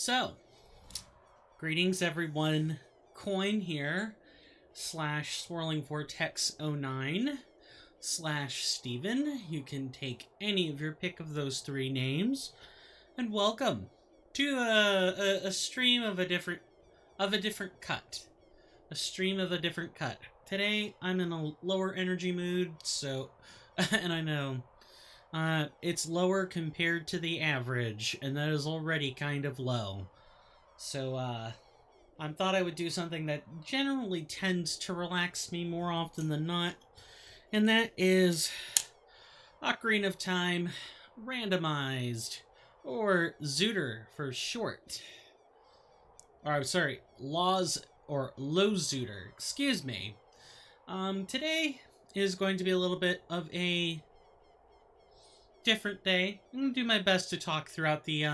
So, greetings everyone, Coin here, slash Swirling Vortex 09, slash Steven. You can take any of your pick of those three names, and welcome to a stream of a different cut. A stream of a different cut. Today, I'm in a lower energy mood, so, and I know, it's lower compared to the average, and that is already kind of low. So, I thought I would do something that generally tends to relax me more often than not, and that is Ocarina of Time Randomized, or ZOOTR for short. Or, I'm sorry, LoZOoTR, excuse me. Today is going to be a little bit of a different day. I'm going to do my best to talk throughout the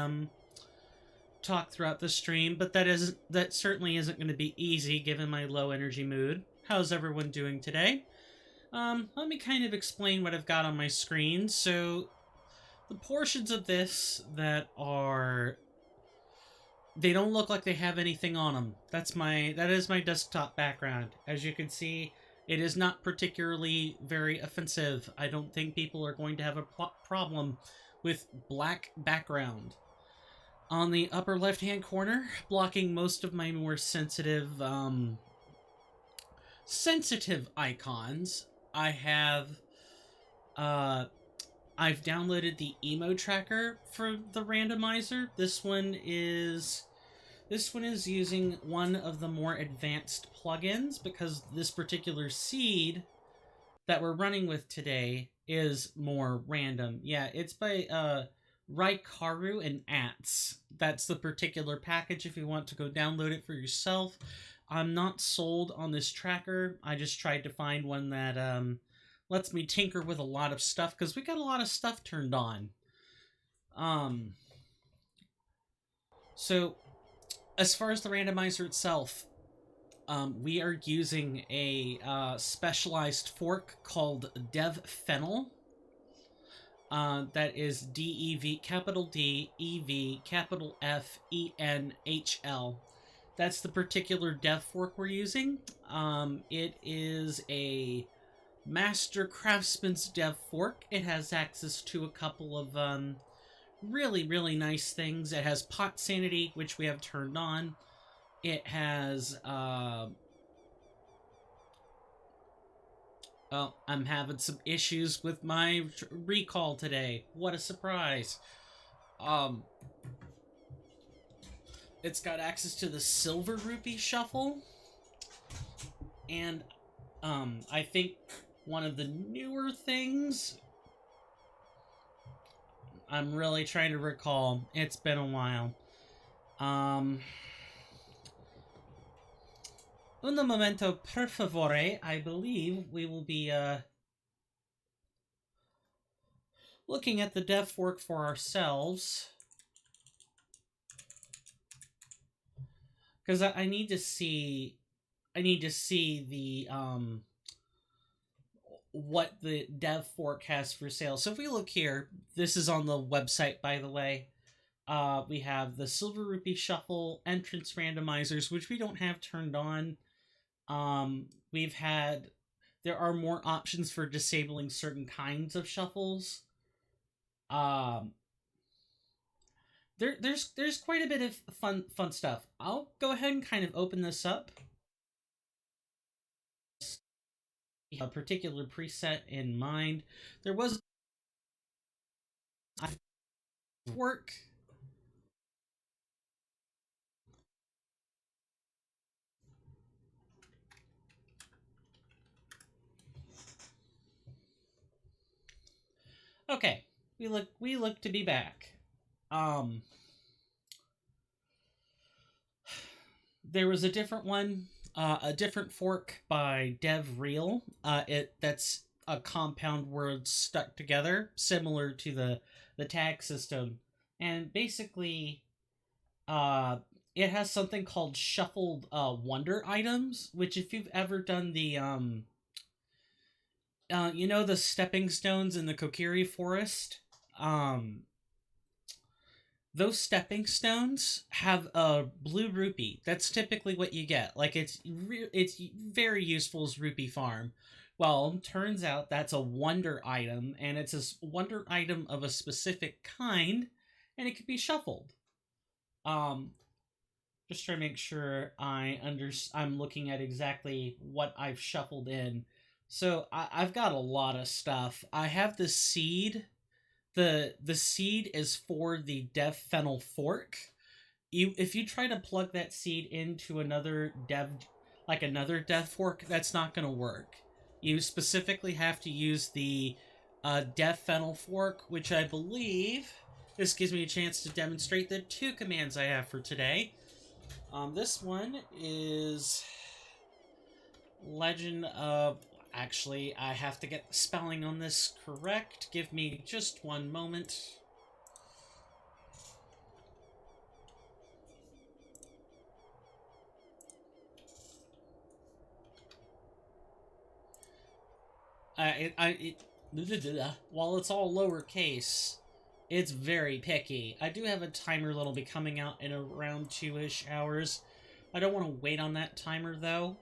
stream, but that certainly isn't going to be easy given my low energy mood. How's everyone doing today? Let me kind of explain what I've got on my screen. So, the portions of this that are... they don't look like they have anything on them. That is my desktop background. As you can see, it is not particularly very offensive. I don't think people are going to have a problem with black background. On the upper left-hand corner, blocking most of my more sensitive icons, I have, I've downloaded the emo tracker for the randomizer. This one is using one of the more advanced plugins because this particular seed that we're running with today is more random. Yeah, it's by Raikaru and Ats. That's the particular package if you want to go download it for yourself. I'm not sold on this tracker. I just tried to find one that lets me tinker with a lot of stuff because we got a lot of stuff turned on. So as far as the randomizer itself, we are using a specialized fork called DevFenhl. That is DEV, capital D, EV, capital F, ENHL. That's the particular dev fork we're using. It is a Master Craftsman's dev fork. It has access to a couple of really, really nice things. It has pot sanity, which we have turned on. It has well, I'm having some issues with my recall today. What a surprise. It's got access to the Silver Rupee Shuffle. And, I think one of the newer things... I'm really trying to recall. It's been a while. Un momento, per favore. I believe we will be, looking at the dev fork for ourselves. Because I need to see... the, what the dev fork has for sale. So if we look here, this is on the website, by the way. We have the Silver Rupee Shuffle, entrance randomizers, which we don't have turned on. There are more options for disabling certain kinds of shuffles. There's quite a bit of fun stuff. I'll go ahead and kind of open this up. A particular preset in mind. There was work. Okay, we look to be back. There was a different one, a different fork by DevFenhl. That's a compound word stuck together, similar to the tag system, and basically, it has something called shuffled wonder items, which if you've ever done the you know the stepping stones in the Kokiri forest? those stepping stones have a blue rupee. That's typically what you get. Like it's very useful as rupee farm. Well, turns out that's a wonder item, and it's a wonder item of a specific kind, and it can be shuffled. Um, just trying to make sure I'm looking at exactly what I've shuffled in. So I've got a lot of stuff. I have the seed. The seed is for the DevFenhl fork. If you try to plug that seed into another dev fork, that's not going to work. You specifically have to use the DevFenhl fork, which I believe this gives me a chance to demonstrate the two commands I have for today. This one is Legend of... Actually, I have to get the spelling on this correct. Give me just one moment. While it's all lowercase, it's very picky. I do have a timer that'll be coming out in around 2-ish hours. I don't want to wait on that timer, though.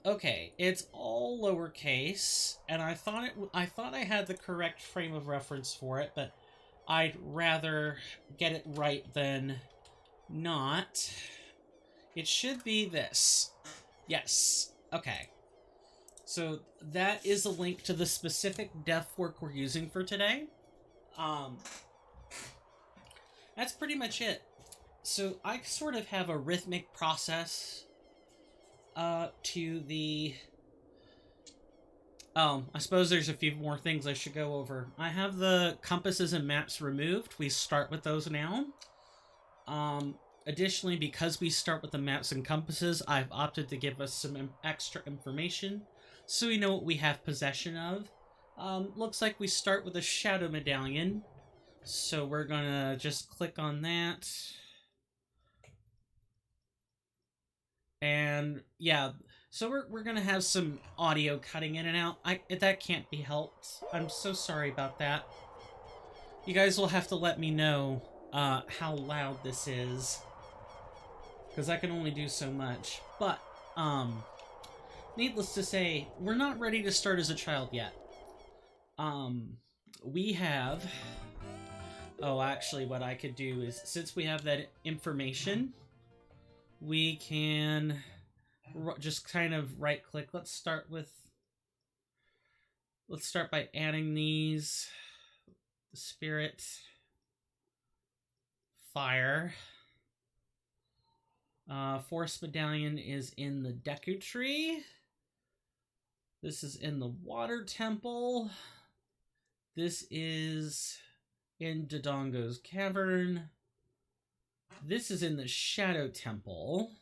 Okay, it's all lowercase, and I thought I had the correct frame of reference for it, but I'd rather get it right than not. It should be this. Yes. Okay. So that is a link to the specific dev fork we're using for today. That's pretty much it. So I sort of have a rhythmic process to the... I suppose there's a few more things I should go over. I have the compasses and maps removed. We start with those now. Additionally, because we start with the maps and compasses, I've opted to give us some extra information so we know what we have possession of. Looks like we start with a shadow medallion. So we're gonna just click on that. And yeah, so we're gonna have some audio cutting in and out. That can't be helped. I'm so sorry about that. You guys will have to let me know how loud this is, because I can only do so much. But needless to say, we're not ready to start as a child yet. We have... Oh, actually, what I could do is, since we have that information, we can just kind of right-click. Let's start by adding these. The spirit, fire. Forest medallion is in the Deku tree. This is in the water temple. This is in Dodongo's cavern. This is in the shadow temple.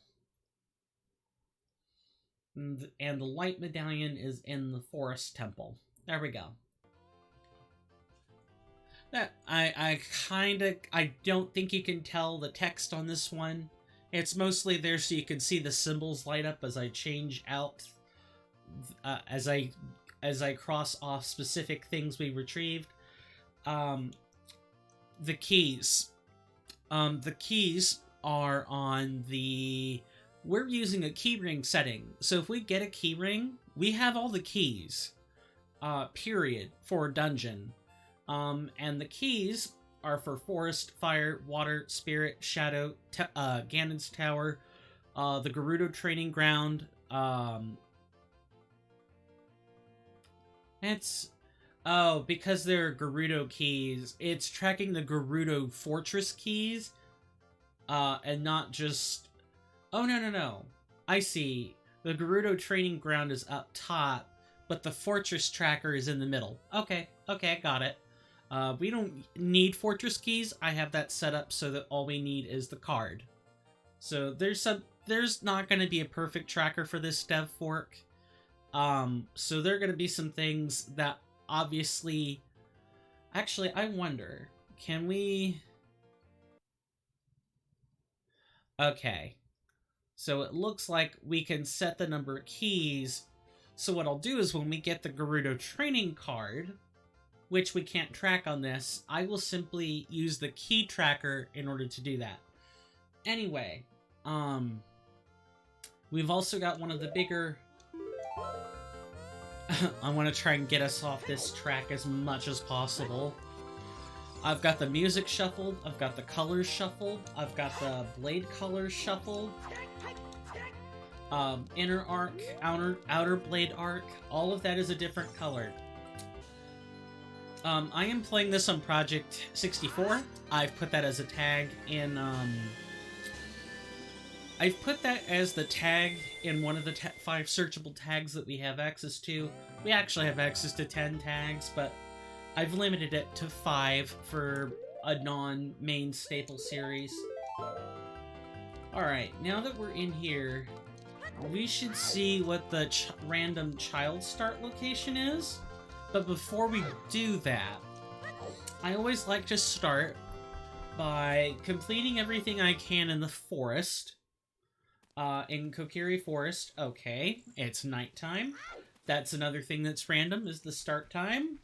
And the light medallion is in the forest temple. There we go. That I don't think you can tell the text on this one. It's mostly there so you can see the symbols light up as I change out, as I cross off specific things we retrieved. The keys. The keys are on the... We're using a keyring setting. So if we get a keyring, we have all the keys, period, for a dungeon. And the keys are for forest, fire, water, spirit, shadow, Ganon's tower, the Gerudo training ground. Because they're Gerudo keys, it's tracking the Gerudo fortress keys, and not just... Oh, no. I see. The Gerudo training ground is up top, but the fortress tracker is in the middle. Okay, I got it. We don't need fortress keys. I have that set up so that all we need is the card. So there's not going to be a perfect tracker for this dev fork. So there are going to be some things that obviously... Actually, I wonder, can we... Okay. So it looks like we can set the number of keys. So what I'll do is when we get the Gerudo training card, which we can't track on this, I will simply use the key tracker in order to do that. Anyway, we've also got one of the bigger... I want to try and get us off this track as much as possible. I've got the music shuffled, I've got the colors shuffled, I've got the blade colors shuffled, inner arc, outer blade arc, all of that is a different color. I am playing this on Project 64. I've put that as a tag in, I've put that as the tag in one of the 5 searchable tags that we have access to. We actually have access to 10 tags, but I've limited it to 5 for a non-main staple series. Alright, now that we're in here, we should see what the random child start location is. But before we do that, I always like to start by completing everything I can in the forest. In Kokiri Forest, okay, it's nighttime. That's another thing that's random, is the start time.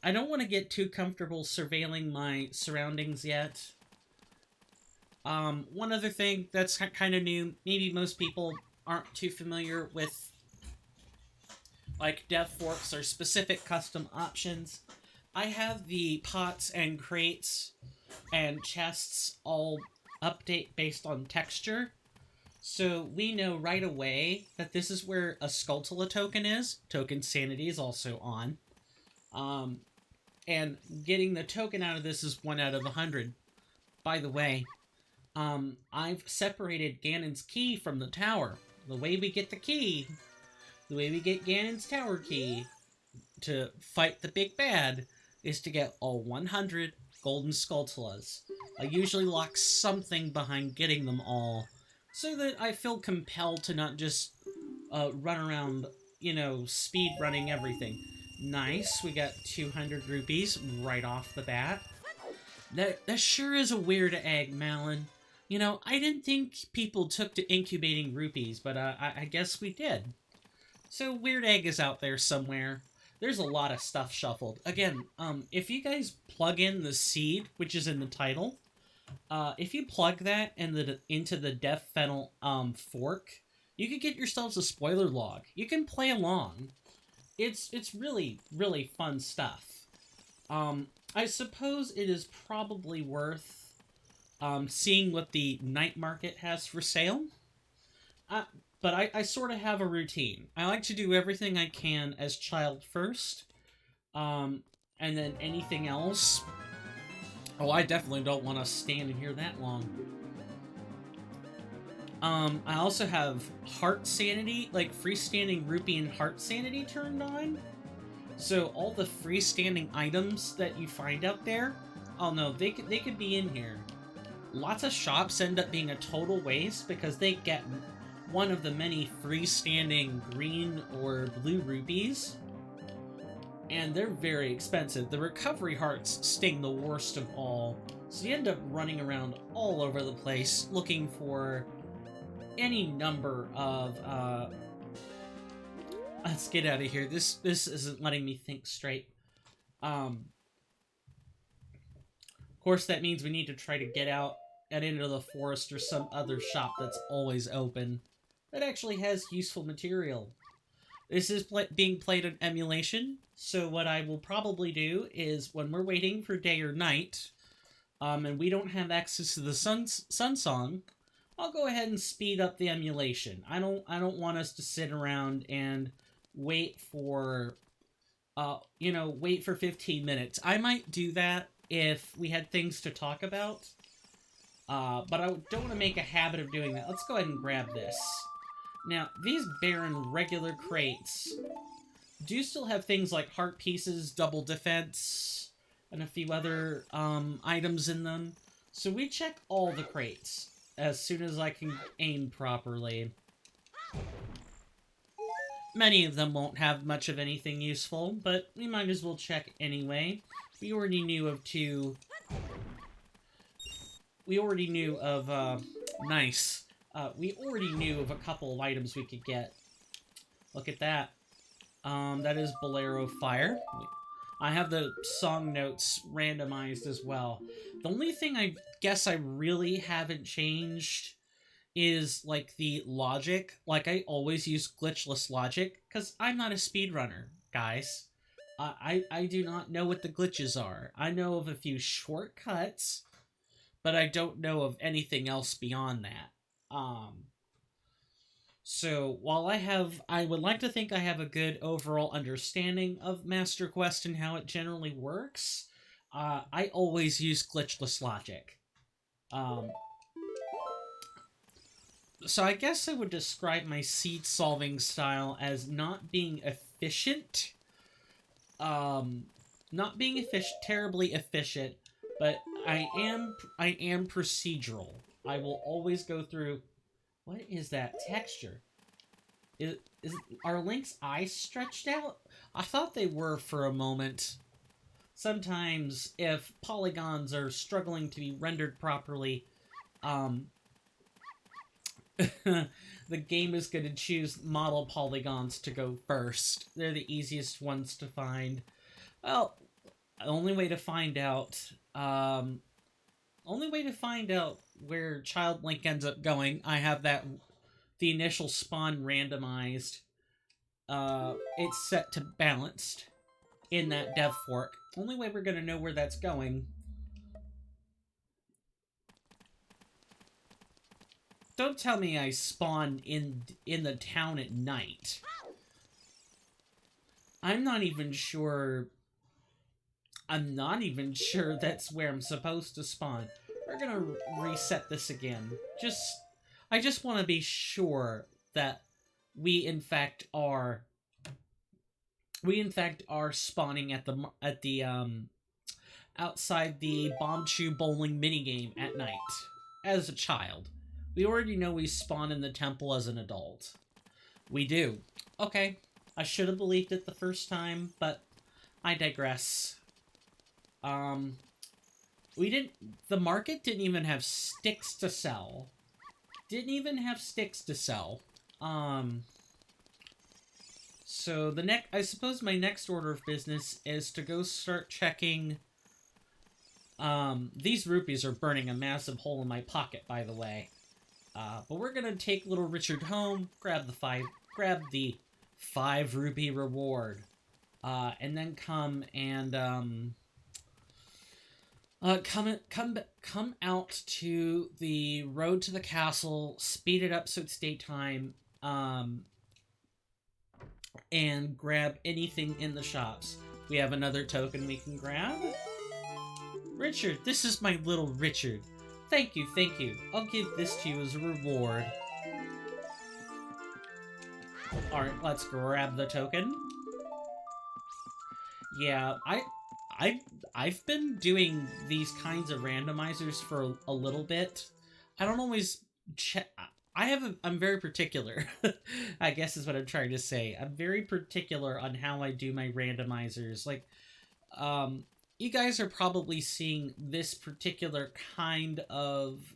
I don't want to get too comfortable surveilling my surroundings yet. One other thing that's kind of new, maybe most people aren't too familiar with, like DevForks or specific custom options. I have the pots and crates and chests all update based on texture. So we know right away that this is where a Skulltula token is. Token sanity is also on. And getting the token out of this is 1 out of 100. By the way, I've separated Ganon's key from the tower. The way we get the key, the way we get Ganon's tower key to fight the big bad is to get all 100 golden Skulltulas. I usually lock something behind getting them all, so that I feel compelled to not just run around, you know, speed running everything. Nice, we got 200 rupees right off the bat. That sure is a weird egg, Malin. You know, I didn't think people took to incubating rupees, but I guess we did. So weird egg is out there somewhere. There's a lot of stuff shuffled. Again, if you guys plug in the seed, which is in the title, if you plug that into the DevFenhl fork, you could get yourselves a spoiler log. You can play along. It's really, really fun stuff. I suppose it is probably worth seeing what the night market has for sale. But I sort of have a routine. I like to do everything I can as child first, and then anything else. Oh, I definitely don't want to stand in here that long. I also have heart sanity, like freestanding rupee and heart sanity turned on. So all the freestanding items that you find out there, oh no, they could be in here. Lots of shops end up being a total waste because they get one of the many freestanding green or blue rupees, and they're very expensive. The recovery hearts sting the worst of all, so you end up running around all over the place looking for any number of, let's get out of here. This isn't letting me think straight. Of course, that means we need to try to get out and into the forest or some other shop that's always open that actually has useful material. This is being played on emulation, so what I will probably do is when we're waiting for day or night, and we don't have access to the sun song, I'll go ahead and speed up the emulation. I don't want us to sit around and wait for, wait for 15 minutes. I might do that if we had things to talk about, but I don't want to make a habit of doing that. Let's go ahead and grab this. Now, these barren regular crates do still have things like heart pieces, double defense, and a few other items in them. So we check all the crates as soon as I can aim properly. Many of them won't have much of anything useful, but we might as well check anyway. We already knew of two... We already knew of, nice. We already knew of a couple of items we could get. Look at that. That is Bolero Fire. I have the song notes randomized as well. The only thing I guess I really haven't changed is like the logic. Like I always use glitchless logic because I'm not a speedrunner, guys. I do not know what the glitches are. I know of a few shortcuts, but I don't know of anything else beyond that. So while I would like to think I have a good overall understanding of Master Quest and how it generally works, I always use glitchless logic. So I guess I would describe my seed solving style as not being efficient. Not being terribly efficient, but I am procedural. I will always go through. What is that texture? Is are Link's eyes stretched out? I thought they were for a moment. Sometimes, if polygons are struggling to be rendered properly, the game is going to choose model polygons to go first. They're the easiest ones to find. Well, the only way to find out, where Child Link ends up going, I have the initial spawn randomized. It's set to balanced in that dev fork. Only way we're gonna know where that's going. Don't tell me I spawn in the town at night. I'm not even sure that's where I'm supposed to spawn. We're gonna reset this again. I just want to be sure that we in fact are spawning at the outside the Bomb Chew bowling minigame at night as a child. We already know we spawn in the temple as an adult. We do. Okay, I should have believed it the first time, but I digress. The market didn't even have sticks to sell. So I suppose my next order of business is to go start checking. These rupees are burning a massive hole in my pocket, by the way. But we're gonna take little Richard home, grab the 5 rupee reward, and then come and come out to the road to the castle, speed it up so it's daytime, and grab anything in the shops. We have another token we can grab. Richard, this is my little Richard. Thank you. I'll give this to you as a reward. Alright, let's grab the token. Yeah, I've been doing these kinds of randomizers for a little bit. I don't always check. I'm very particular. I guess is what I'm trying to say. I'm very particular on how I do my randomizers. Like, you guys are probably seeing this particular kind of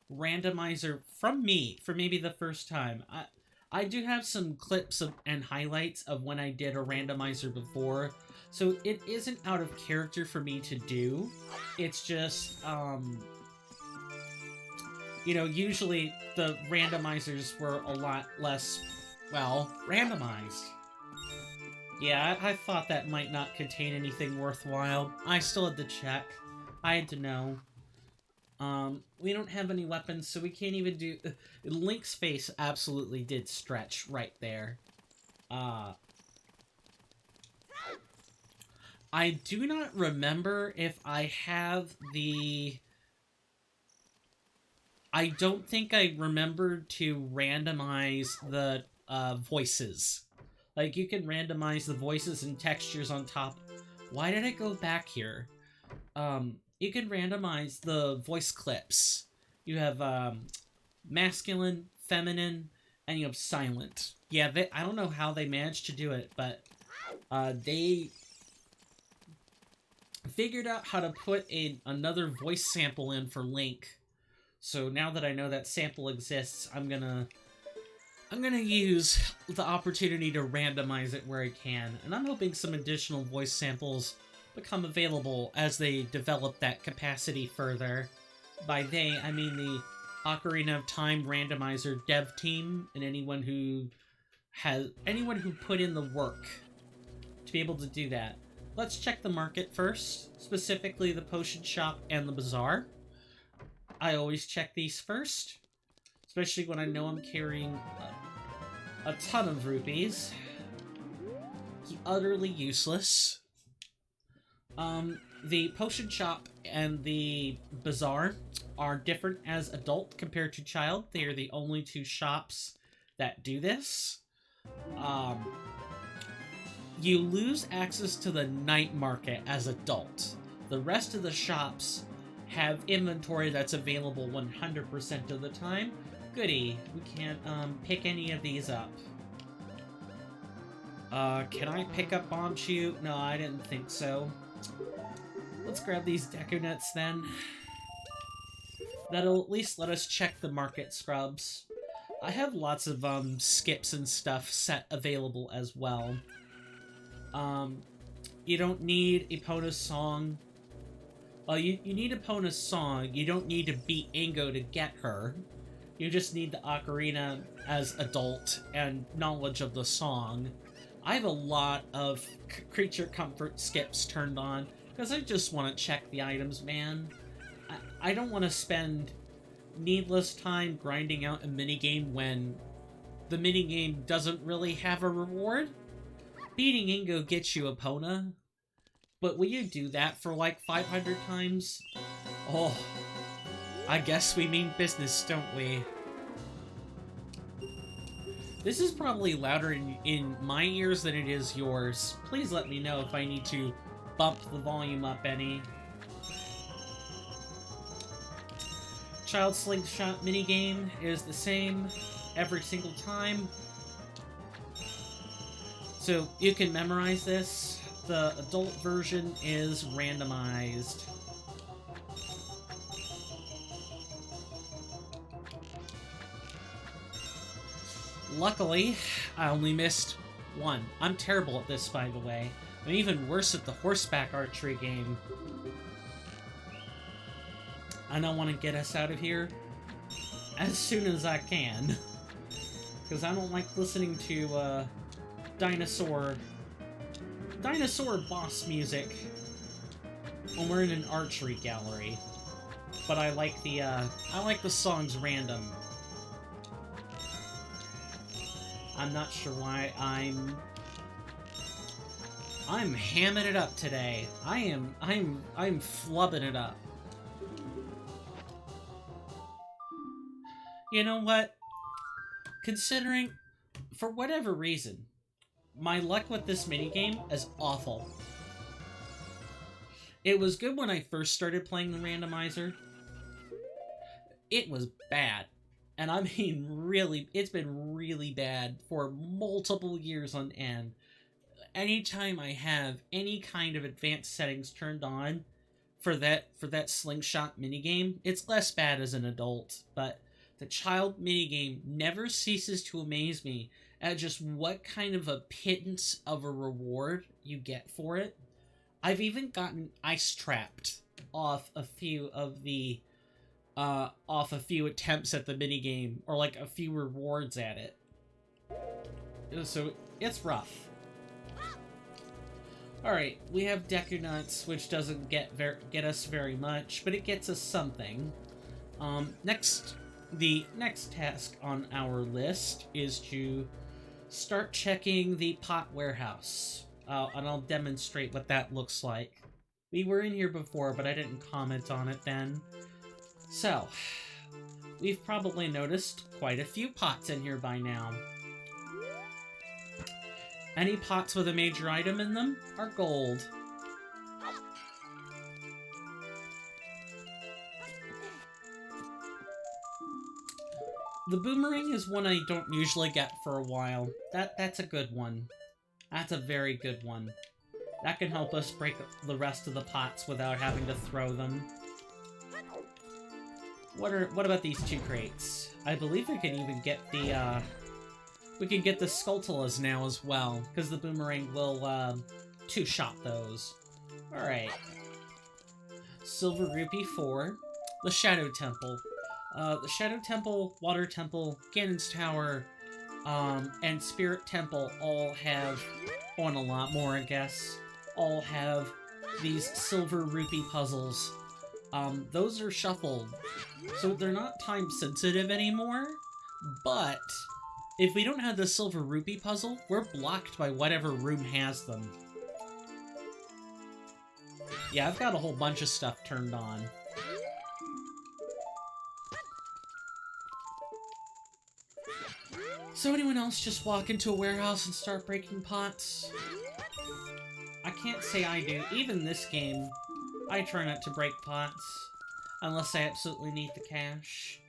randomizer from me for maybe the first time. I do have some clips and highlights of when I did a randomizer before, so it isn't out of character for me to do. It's just, usually the randomizers were a lot less, well, randomized. Yeah, I thought that might not contain anything worthwhile. I still had to check. I had to know. We don't have any weapons, so we can't even do... Link's face absolutely did stretch right there. I do not remember if I have the... I don't think I remembered to randomize the voices. Like, you can randomize the voices and textures on top. Why did I go back here? You can randomize the voice clips. You have masculine, feminine, and you have silent. Yeah, I don't know how they managed to do it, but they figured out how to put another voice sample in for Link. So now that I know that sample exists, I'm gonna I'm gonna use the opportunity to randomize it where I can, and I'm hoping some additional voice samples become available as they develop that capacity further. By they, I mean the Ocarina of Time randomizer dev team and anyone who put in the work to be able to do that. Let's check the market first, specifically the potion shop and the bazaar. I always check these first, especially when I know I'm carrying a ton of rupees. Utterly useless. The potion shop and the bazaar are different as adult compared to child. They are the only two shops that do this. You lose access to the night market as adult. The rest of the shops have inventory that's available 100% of the time. Goody, we can't pick any of these up. Can I pick up Bomb Shoot? No, I didn't think so. Let's grab these Deku Nuts then. That'll at least let us check the market scrubs. I have lots of skips and stuff set available as well. You don't need Epona's song. Well, you need Epona's song. You don't need to beat Ingo to get her. You just need the ocarina as adult and knowledge of the song. I have a lot of creature comfort skips turned on because I just want to check the items, man. I don't want to spend needless time grinding out a minigame when the minigame doesn't really have a reward. Beating Ingo gets you Epona, but will you do that for like 500 times? Oh, I guess we mean business, don't we? This is probably louder in my ears than it is yours. Please let me know if I need to bump the volume up any. Child Slingshot minigame is the same every single time. So you can memorize this. The adult version is randomized. Luckily, I only missed one. I'm terrible at this, by the way. I'm even worse at the horseback archery game. I don't want to get us out of here as soon as I can. Because I don't like listening to dinosaur boss music when we're in an archery gallery. But I like the songs random. I'm not sure why I'm hamming it up today. I'm flubbing it up. You know what? Considering, for whatever reason, my luck with this minigame is awful. It was good when I first started playing the randomizer. It was bad. And I mean really, it's been really bad for multiple years on end. Anytime I have any kind of advanced settings turned on for that slingshot minigame, it's less bad as an adult, but the child minigame never ceases to amaze me at just what kind of a pittance of a reward you get for it. I've even gotten ice trapped off a few of the attempts at the minigame, or like a few rewards at it. So it's rough. Alright, we have Deku Nuts, which doesn't get us very much, but it gets us something. The next task on our list is to start checking the pot warehouse. And I'll demonstrate what that looks like. We were in here before, but I didn't comment on it then. So, we've probably noticed quite a few pots in here by now. Any pots with a major item in them are gold. The boomerang is one I don't usually get for a while. That's a good one. That's a very good one. That can help us break the rest of the pots without having to throw them. What about these two crates? I believe we can even get the We can get the Skulltulas now as well, because the boomerang will two-shot those. Alright. Silver Rupee 4. The Shadow Temple. The Shadow Temple, Water Temple, Ganon's Tower, and Spirit Temple all have, and a lot more, I guess, all have these Silver Rupee puzzles. Those are shuffled, so they're not time-sensitive anymore, but if we don't have the Silver Rupee puzzle, we're blocked by whatever room has them. Yeah, I've got a whole bunch of stuff turned on. So anyone else just walk into a warehouse and start breaking pots? I can't say I do. Even this game, I try not to break pots. Unless I absolutely need the cash.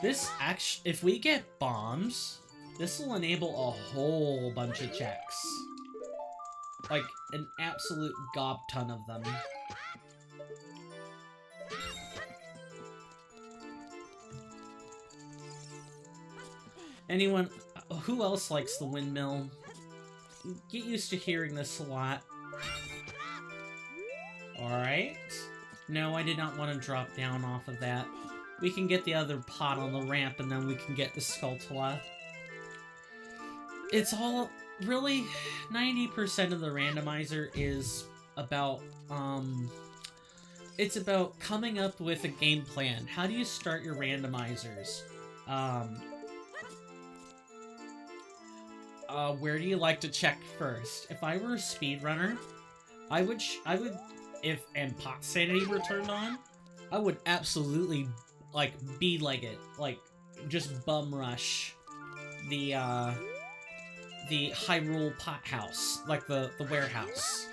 This actually, if we get bombs, this will enable a whole bunch of checks. Like, an absolute gob ton of them. Anyone, who else likes the windmill? Get used to hearing this a lot. Alright. No, I did not want to drop down off of that. We can get the other pot on the ramp, and then we can get the Skulltula. It's all... Really, 90% of the randomizer is about, it's about coming up with a game plan. How do you start your randomizers? Where do you like to check first? If I were a speedrunner, I would, if pot sanity were turned on, I would absolutely, like, be-leg-it. Like, just bum rush the Hyrule pot house, like the warehouse.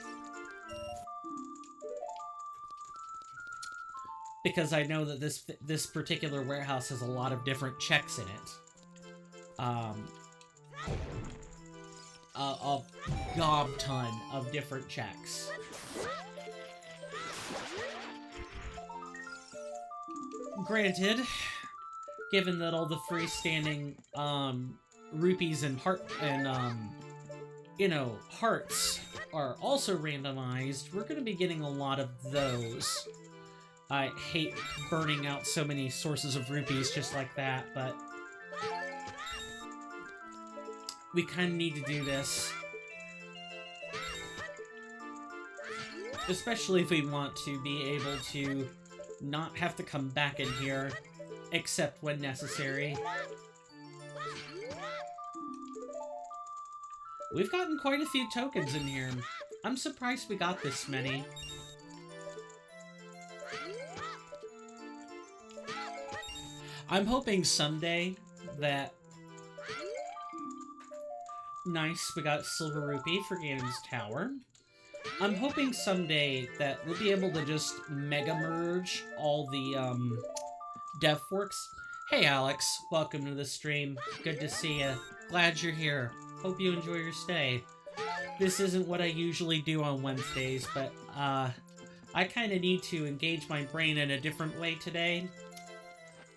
Because I know that this particular warehouse has a lot of different checks in it. A gob ton of different checks. Granted, given that all the freestanding, rupees and hearts are also randomized, we're going to be getting a lot of those. I hate burning out so many sources of rupees just like that, but we kind of need to do this. Especially if we want to be able to not have to come back in here, except when necessary. We've gotten quite a few tokens in here. I'm surprised we got this many. I'm hoping someday that... Nice, we got Silver Rupee for Ganon's Tower. I'm hoping someday that we'll be able to just mega merge all the, dev forks. Hey Alex, welcome to the stream. Good to see you. Glad you're here. Hope you enjoy your stay. This isn't what I usually do on Wednesdays, but, I kind of need to engage my brain in a different way today.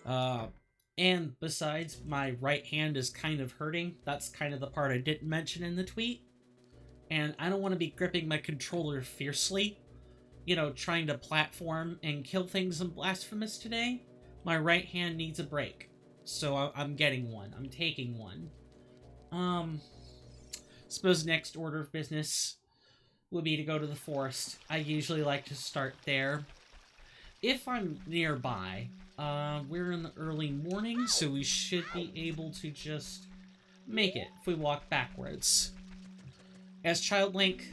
And besides, my right hand is kind of hurting. That's kind of the part I didn't mention in the tweet. And I don't want to be gripping my controller fiercely, you know, trying to platform and kill things in Blasphemous today. My right hand needs a break. So I'm getting one. I'm taking one. Suppose next order of business would be to go to the forest. I usually like to start there. If I'm nearby, we're in the early morning, so we should be able to just make it if we walk backwards. As Child Link,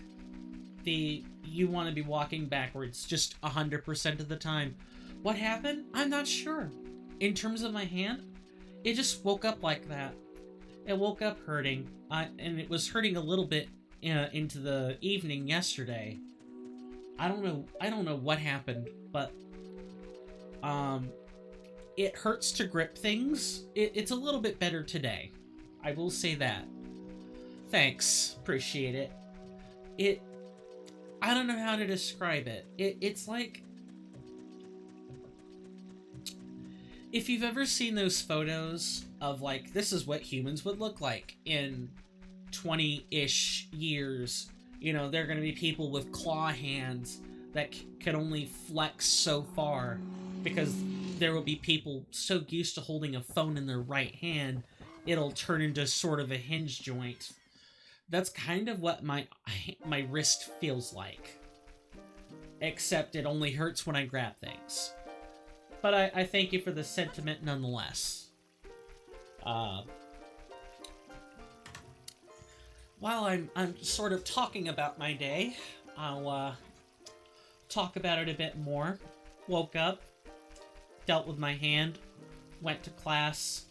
you want to be walking backwards just 100% of the time. What happened? I'm not sure. In terms of my hand, it just woke up like that. It woke up hurting, and it was hurting a little bit into the evening yesterday. I don't know what happened, but it hurts to grip things. It's a little bit better today. I will say that. Thanks, appreciate it. I don't know how to describe it. It's like, if you've ever seen those photos of, like, this is what humans would look like in 20-ish years. You know, they're going to be people with claw hands that can only flex so far, because there will be people so used to holding a phone in their right hand, it'll turn into sort of a hinge joint. That's kind of what my wrist feels like. Except it only hurts when I grab things. But I thank you for the sentiment nonetheless. While I'm sort of talking about my day, I'll talk about it a bit more. Woke up, dealt with my hand, went to class,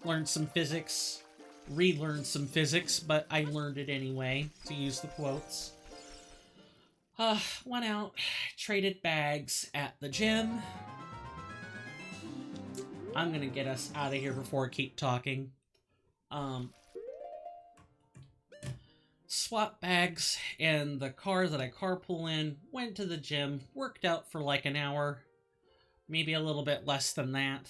learned some physics, relearned some physics, but I learned it anyway, to use the quotes. Went out, traded bags at the gym. I'm gonna get us out of here before I keep talking. Swap bags in the car that I carpool in, went to the gym, worked out for like an hour, maybe a little bit less than that.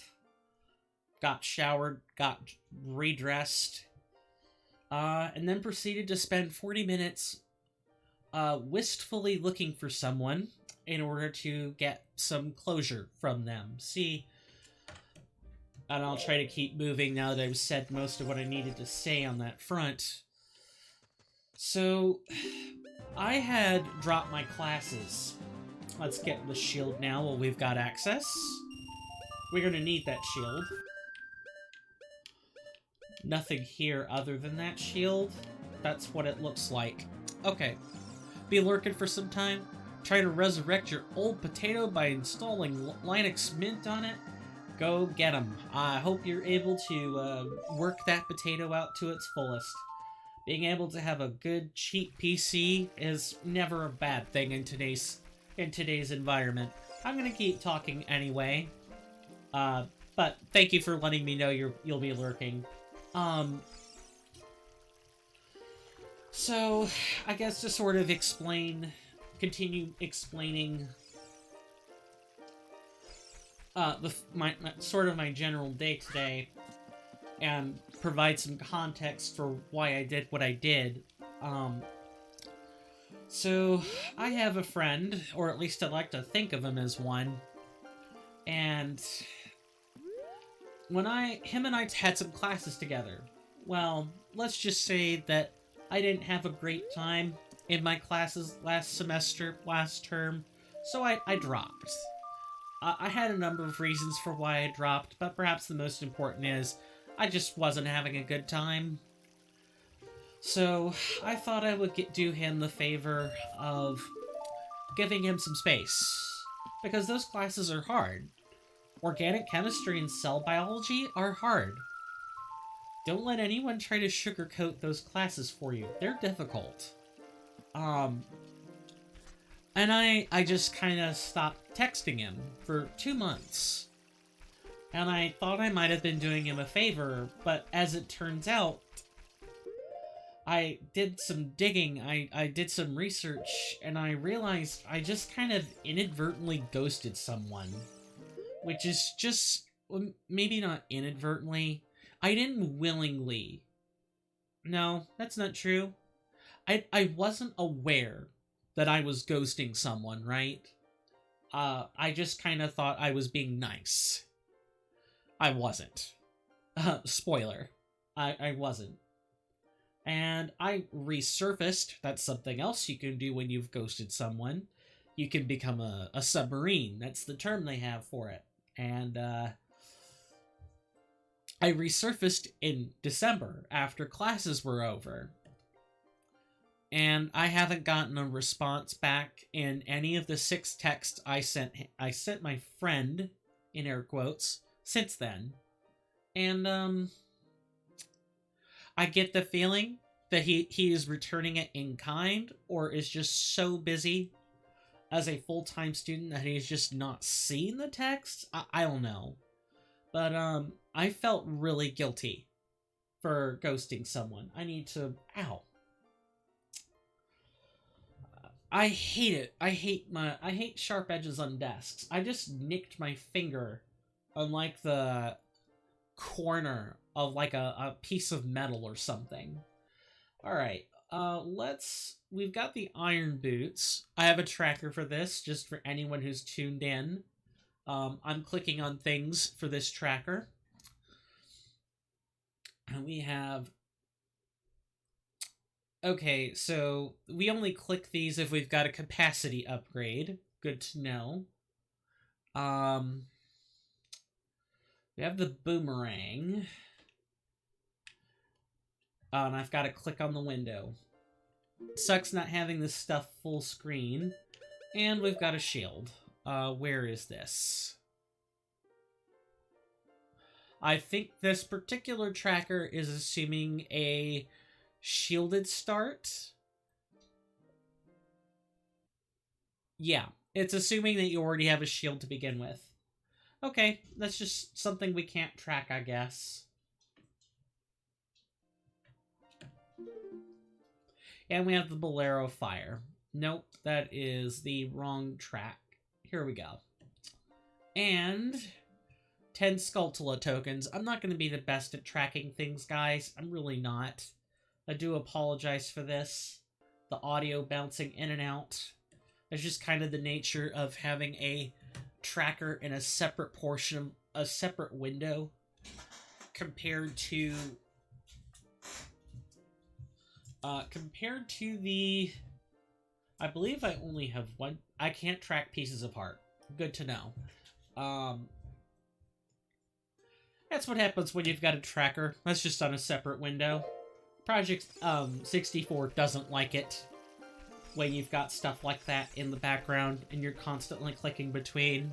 Got showered, got redressed, and then proceeded to spend 40 minutes wistfully looking for someone in order to get some closure from them. See, and I'll try to keep moving now that I've said most of what I needed to say on that front. So, I had dropped my classes. Let's get the shield now while we've got access. We're gonna need that shield. Nothing here other than that shield. That's what it looks like. Okay. Be lurking for some time. Try to resurrect your old potato by installing Linux Mint on it. Go get 'em. I hope you're able to work that potato out to its fullest. Being able to have a good, cheap PC is never a bad thing in today's environment. I'm gonna keep talking anyway. But thank you for letting me know you'll be lurking. So, I guess to sort of continue explaining my general day today, and provide some context for why I did what I did. So, I have a friend, or at least I like to think of him as one, and him and I had some classes together. Well, let's just say that I didn't have a great time in my classes last term, so I dropped. I had a number of reasons for why I dropped, but perhaps the most important is I just wasn't having a good time. So I thought I would do him the favor of giving him some space, because those classes are hard. Organic chemistry and cell biology are hard. Don't let anyone try to sugarcoat those classes for you. They're difficult. And I just kind of stopped texting him for 2 months. And I thought I might have been doing him a favor, but as it turns out, I did some digging, I did some research, and I realized I just kind of inadvertently ghosted someone. Which is just, maybe not inadvertently, I didn't willingly. No, that's not true. I wasn't aware that I was ghosting someone, right? I just kind of thought I was being nice. I wasn't. Spoiler. I wasn't. And I resurfaced. That's something else you can do when you've ghosted someone. You can become a submarine. That's the term they have for it. And I resurfaced in December after classes were over. And I haven't gotten a response back in any of the 6 texts I sent my friend, in air quotes, since then. And I get the feeling that he is returning it in kind, or is just so busy as a full-time student that he's just not seen the text. I don't know. But I felt really guilty for ghosting someone. I need to... Ow. I hate it. I hate sharp edges on desks. I just nicked my finger on like the corner of like a piece of metal or something. All right. We've got the iron boots. I have a tracker for this just for anyone who's tuned in. I'm clicking on things for this tracker. And we have... Okay, so we only click these if we've got a capacity upgrade. Good to know. We have the boomerang. And I've got to click on the window. Sucks not having this stuff full screen. And we've got a shield. Where is this? I think this particular tracker is assuming a shielded start. Yeah, it's assuming that you already have a shield to begin with. Okay, that's just something we can't track, I guess. And we have the Bolero Fire. Nope, that is the wrong track. Here we go. And 10 Skulltula tokens. I'm not going to be the best at tracking things, guys. I'm really not. I do apologize for this. The audio bouncing in and out. It's just kind of the nature of having a tracker in a separate portion, a separate window, compared to the... I believe I only have one. I can't track pieces apart. Good to know. That's what happens when you've got a tracker. That's just on a separate window. Project 64 doesn't like it when you've got stuff like that in the background and you're constantly clicking between.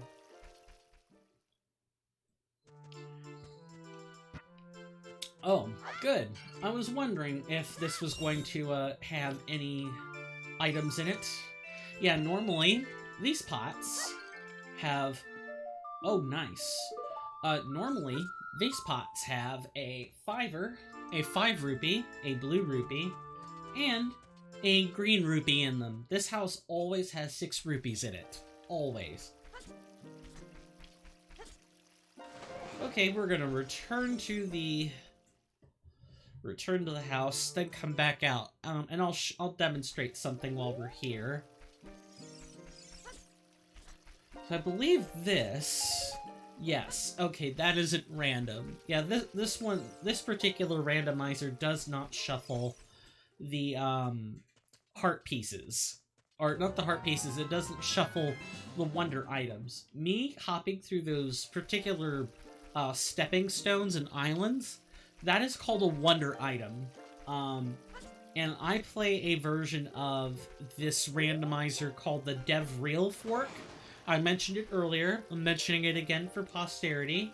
Oh, good. I was wondering if this was going to have any items in it. Yeah, normally these pots have... Oh, nice. Normally these pots have a fiver, a 5 rupee, a blue rupee, and a green rupee in them. This house always has 6 rupees in it. Always. Okay, we're gonna return to the house, then come back out. And I'll demonstrate something while we're here. So I believe this... Yes, okay, that isn't random. Yeah, this particular randomizer does not shuffle the, heart pieces. Or, not the heart pieces, it doesn't shuffle the wonder items. Me hopping through those particular, stepping stones and islands, that is called a wonder item. And I play a version of this randomizer called the DevFenhl fork. I mentioned it earlier, I'm mentioning it again for posterity,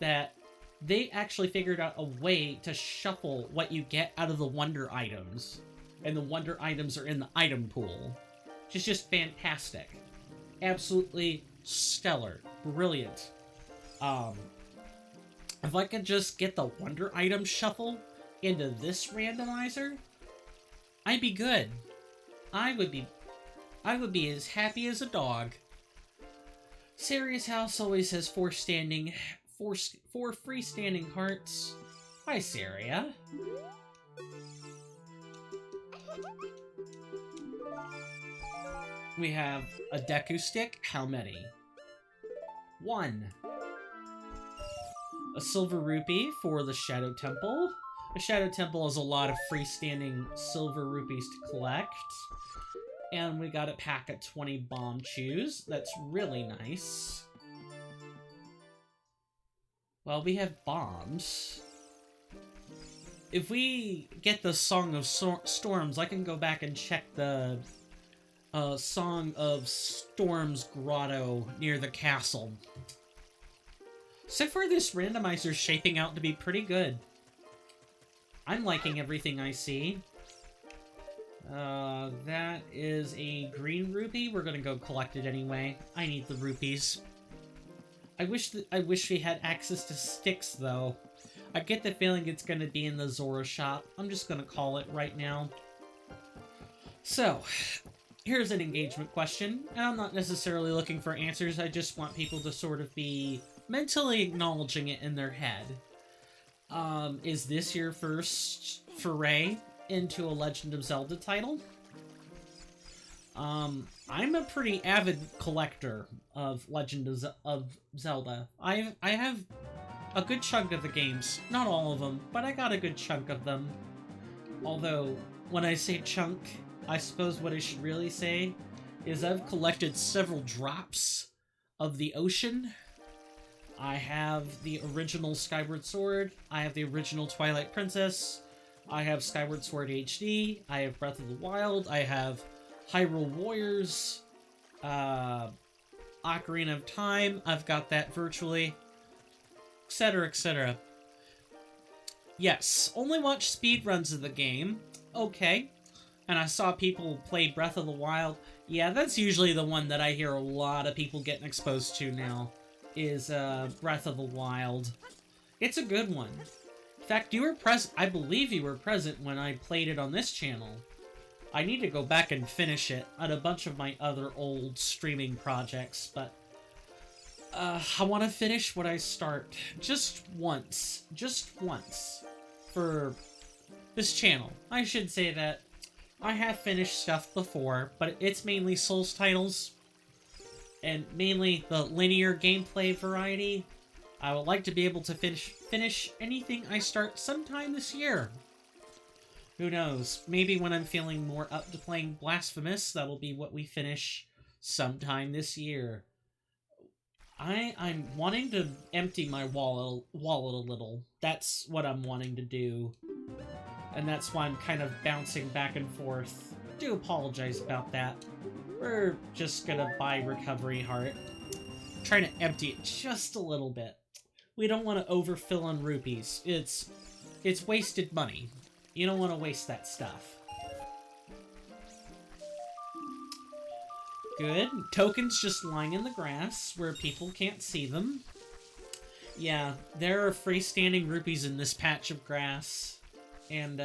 that they actually figured out a way to shuffle what you get out of the wonder items. And the wonder items are in the item pool. Which is just fantastic. Absolutely stellar. Brilliant. If I could just get the wonder item shuffle into this randomizer, I'd be good. I would be as happy as a dog. Saria's house always has 4 freestanding hearts. Hi, Saria. We have a Deku stick. How many? 1. A silver rupee for the Shadow Temple. The Shadow Temple has a lot of freestanding silver rupees to collect. And we got a pack of 20 bomb chews. That's really nice. Well, we have bombs. If we get the Song of Storms, I can go back and check the Song of Storms grotto near the castle. So far, this randomizer's shaping out to be pretty good. I'm liking everything I see. That is a green rupee. We're gonna go collect it anyway. I need the rupees. I wish we had access to sticks, though. I get the feeling it's gonna be in the Zora shop. I'm just gonna call it right now. So, here's an engagement question, and I'm not necessarily looking for answers, I just want people to sort of be mentally acknowledging it in their head. Is this your first foray into a Legend of Zelda title? I'm a pretty avid collector of Legend of Zelda. I have a good chunk of the games. Not all of them, but I got a good chunk of them. Although, when I say chunk, I suppose what I should really say is I've collected several drops of the ocean. I have the original Skyward Sword, I have the original Twilight Princess, I have Skyward Sword HD, I have Breath of the Wild, I have Hyrule Warriors, Ocarina of Time, I've got that virtually, etc, etc. Yes, only watch speedruns of the game. Okay. And I saw people play Breath of the Wild. Yeah, that's usually the one that I hear a lot of people getting exposed to now, is Breath of the Wild. It's a good one. In fact, you were present. I believe you were present when I played it on this channel. I need to go back and finish it on a bunch of my other old streaming projects, but I want to finish what I start just once for this channel. I should say that I have finished stuff before, but it's mainly Souls titles, and mainly the linear gameplay variety. I would like to be able to finish anything I start sometime this year. Who knows? Maybe when I'm feeling more up to playing Blasphemous, that'll be what we finish sometime this year. I'm wanting to empty my wallet a little. That's what I'm wanting to do. And that's why I'm kind of bouncing back and forth. I do apologize about that. We're just gonna buy Recovery Heart. Trying to empty it just a little bit. We don't want to overfill on rupees. It's wasted money. You don't want to waste that stuff. Good. Tokens just lying in the grass where people can't see them. Yeah, there are freestanding rupees in this patch of grass. And,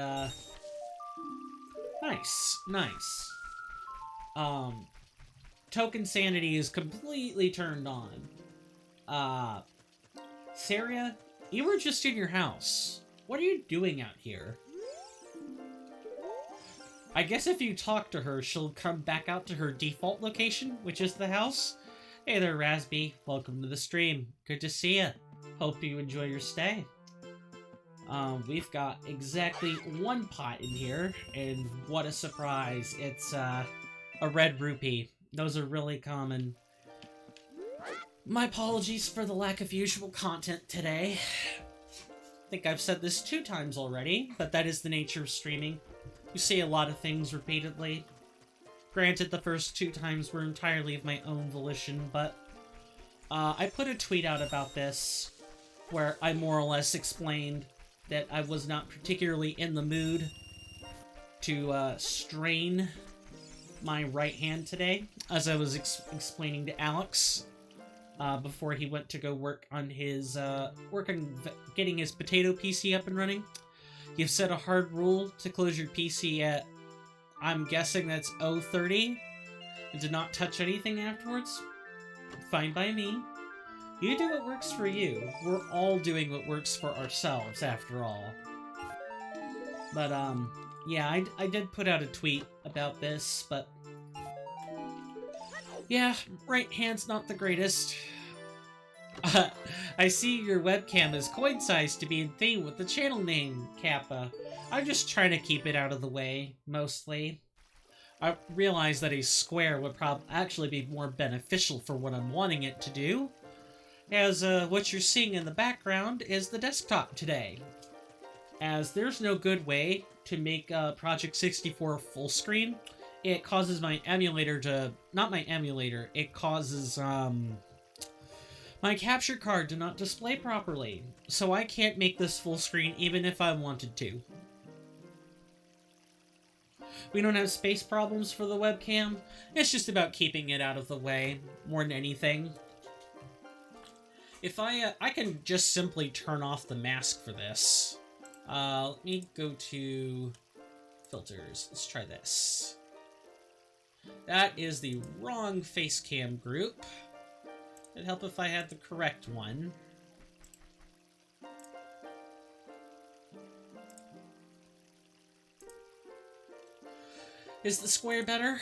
nice. Token sanity is completely turned on. Saria, you were just in your house. What are you doing out here? I guess if you talk to her, she'll come back out to her default location, which is the house. Hey there, Razby. Welcome to the stream. Good to see you. Hope you enjoy your stay. We've got exactly one pot in here, and what a surprise. It's, a red rupee. Those are really common. My apologies for the lack of usual content today. I think I've said this 2 times already, but that is the nature of streaming. You say a lot of things repeatedly. Granted, the first 2 times were entirely of my own volition, but I put a tweet out about this where I more or less explained that I was not particularly in the mood to strain my right hand today, as I was explaining to Alex before he went to go work on his getting his potato PC up and running. You've set a hard rule to close your PC at, I'm guessing that's 0:30, and to not touch anything afterwards. Fine by me. You do what works for you. We're all doing what works for ourselves, after all. But, yeah, I did put out a tweet about this, but yeah, right hand's not the greatest. I see your webcam is coin-sized to be in theme with the channel name, Kappa. I'm just trying to keep it out of the way, mostly. I realize that a square would actually be more beneficial for what I'm wanting it to do, as what you're seeing in the background is the desktop today. As there's no good way to make Project 64 full screen, it causes my emulator to... Not my emulator, it causes, my capture card to not display properly, so I can't make this full screen even if I wanted to. We don't have space problems for the webcam, it's just about keeping it out of the way, more than anything. If I can just simply turn off the mask for this. Let me go to filters, let's try this. That is the wrong face cam group. It'd help if I had the correct one. Is the square better?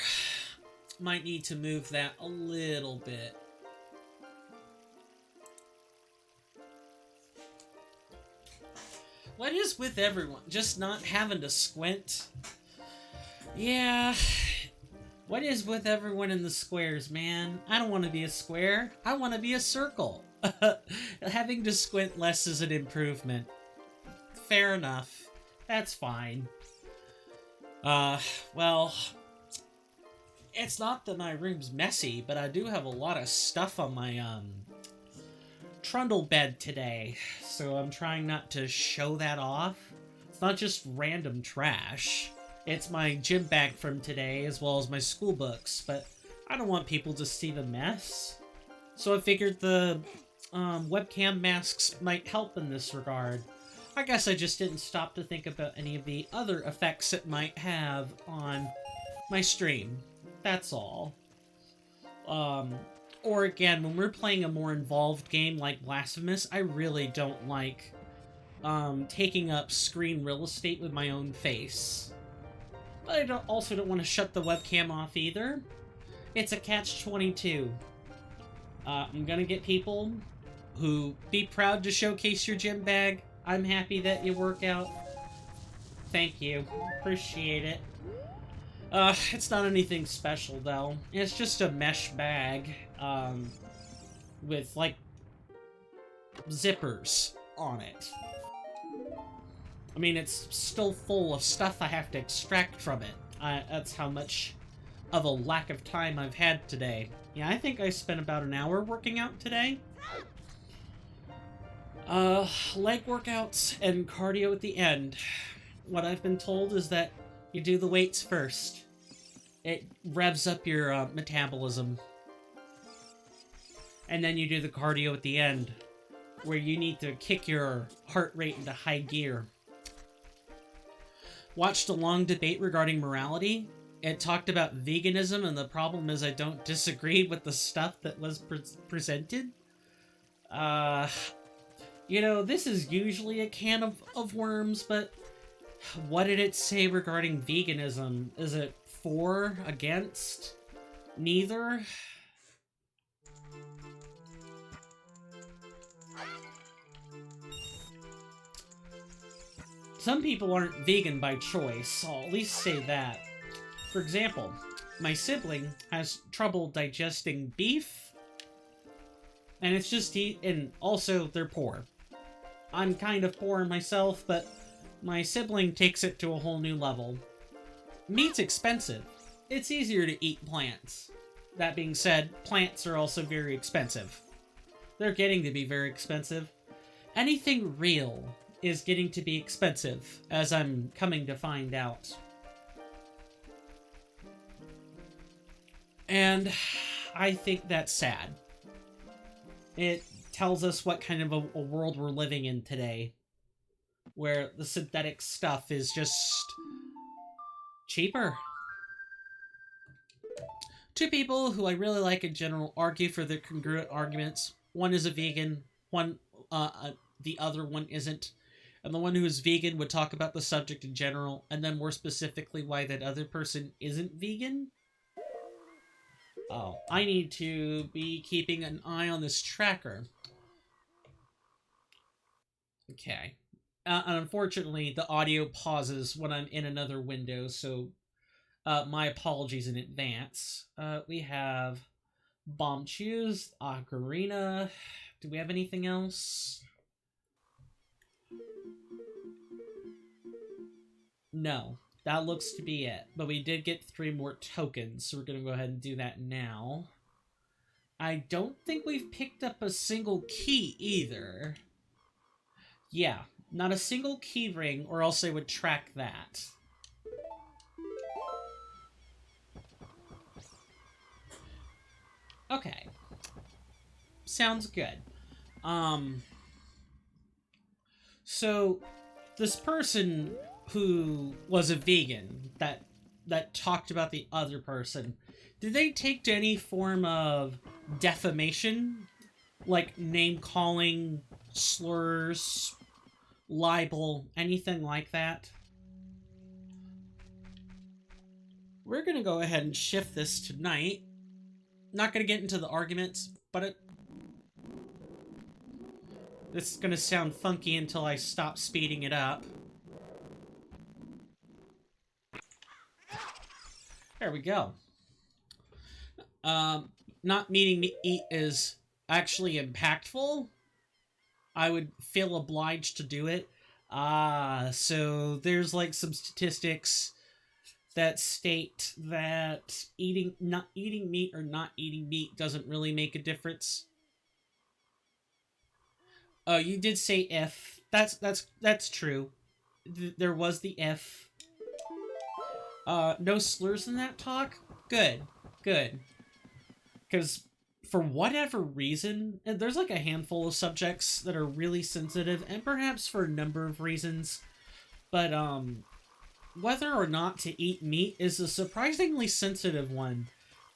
Might need to move that a little bit. What is with everyone? Just not having to squint? Yeah. What is with everyone in the squares, man? I don't want to be a square. I want to be a circle. Having to squint less is an improvement. Fair enough. That's fine. Well, it's not that my room's messy, but I do have a lot of stuff on my, trundle bed today, so I'm trying not to show that off. It's not just random trash. It's my gym bag from today, as well as my school books, but I don't want people to see the mess. So I figured the, webcam masks might help in this regard. I guess I just didn't stop to think about any of the other effects it might have on my stream. That's all. Or again, when we're playing a more involved game like Blasphemous, I really don't like, taking up screen real estate with my own face. But I also don't want to shut the webcam off either. It's a catch-22. I'm gonna get people who be proud to showcase your gym bag. I'm happy that you work out. Thank you. Appreciate it. It's not anything special, though. It's just a mesh bag, with, like, zippers on it. I mean, it's still full of stuff I have to extract from it. That's how much of a lack of time I've had today. Yeah, I think I spent about an hour working out today. Leg workouts and cardio at the end. What I've been told is that you do the weights first. It revs up your, metabolism. And then you do the cardio at the end, where you need to kick your heart rate into high gear. Watched a long debate regarding morality. It talked about veganism, and the problem is I don't disagree with the stuff that was presented. You know, this is usually a can of worms, but what did it say regarding veganism? Is it for, against, neither? Some people aren't vegan by choice, I'll at least say that. For example, my sibling has trouble digesting beef, and it's just and also they're poor. I'm kind of poor myself, but my sibling takes it to a whole new level. Meat's expensive. It's easier to eat plants. That being said, plants are also very expensive. They're getting to be very expensive. Anything real is getting to be expensive, as I'm coming to find out. And I think that's sad. It tells us what kind of a world we're living in today, where the synthetic stuff is just cheaper. Two people who I really like in general argue for their congruent arguments. One is a vegan, the other one isn't. And the one who is vegan would talk about the subject in general, and then more specifically why that other person isn't vegan. Oh, I need to be keeping an eye on this tracker. Okay. And unfortunately, the audio pauses when I'm in another window, so my apologies in advance. We have Bomb Choose, Ocarina. Do we have anything else? No, that looks to be it. But we did get 3 more tokens, so we're going to go ahead and do that now. I don't think we've picked up a single key either. Yeah, not a single key ring, or else they would track that. Okay. Sounds good. So, this person who was a vegan that talked about the other person, Did they take to any form of defamation? Like name-calling, slurs, libel, anything like that? We're gonna go ahead and shift this to night. Not gonna get into the arguments, but this is gonna sound funky until I stop speeding it up. There we go. Not meeting meat is actually impactful. I would feel obliged to do it. So there's like some statistics that state that not eating meat or not eating meat doesn't really make a difference. Oh, you did say if. That's true. There was the if. No slurs in that talk? Good. Good. Because for whatever reason, and there's like a handful of subjects that are really sensitive, and perhaps for a number of reasons, but whether or not to eat meat is a surprisingly sensitive one.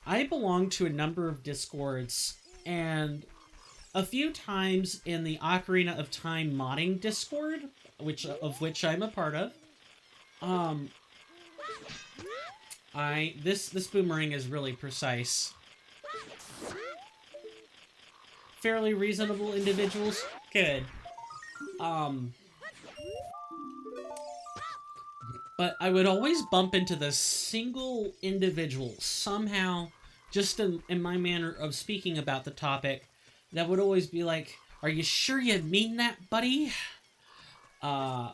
I belong to a number of Discords, and a few times in the Ocarina of Time modding Discord, of which I'm a part of, this boomerang is really precise. Fairly reasonable individuals? Good. But I would always bump into the single individual somehow, just in my manner of speaking about the topic, that would always be like, "Are you sure you mean that, buddy?" You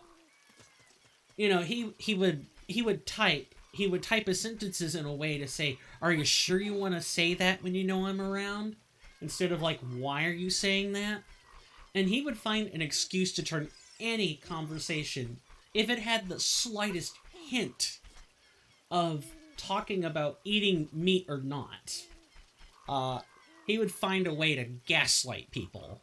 know, he would type his sentences in a way to say, "Are you sure you want to say that when you know I'm around?" Instead of like, "Why are you saying that?" And he would find an excuse to turn any conversation, if it had the slightest hint of talking about eating meat or not, he would find a way to gaslight people.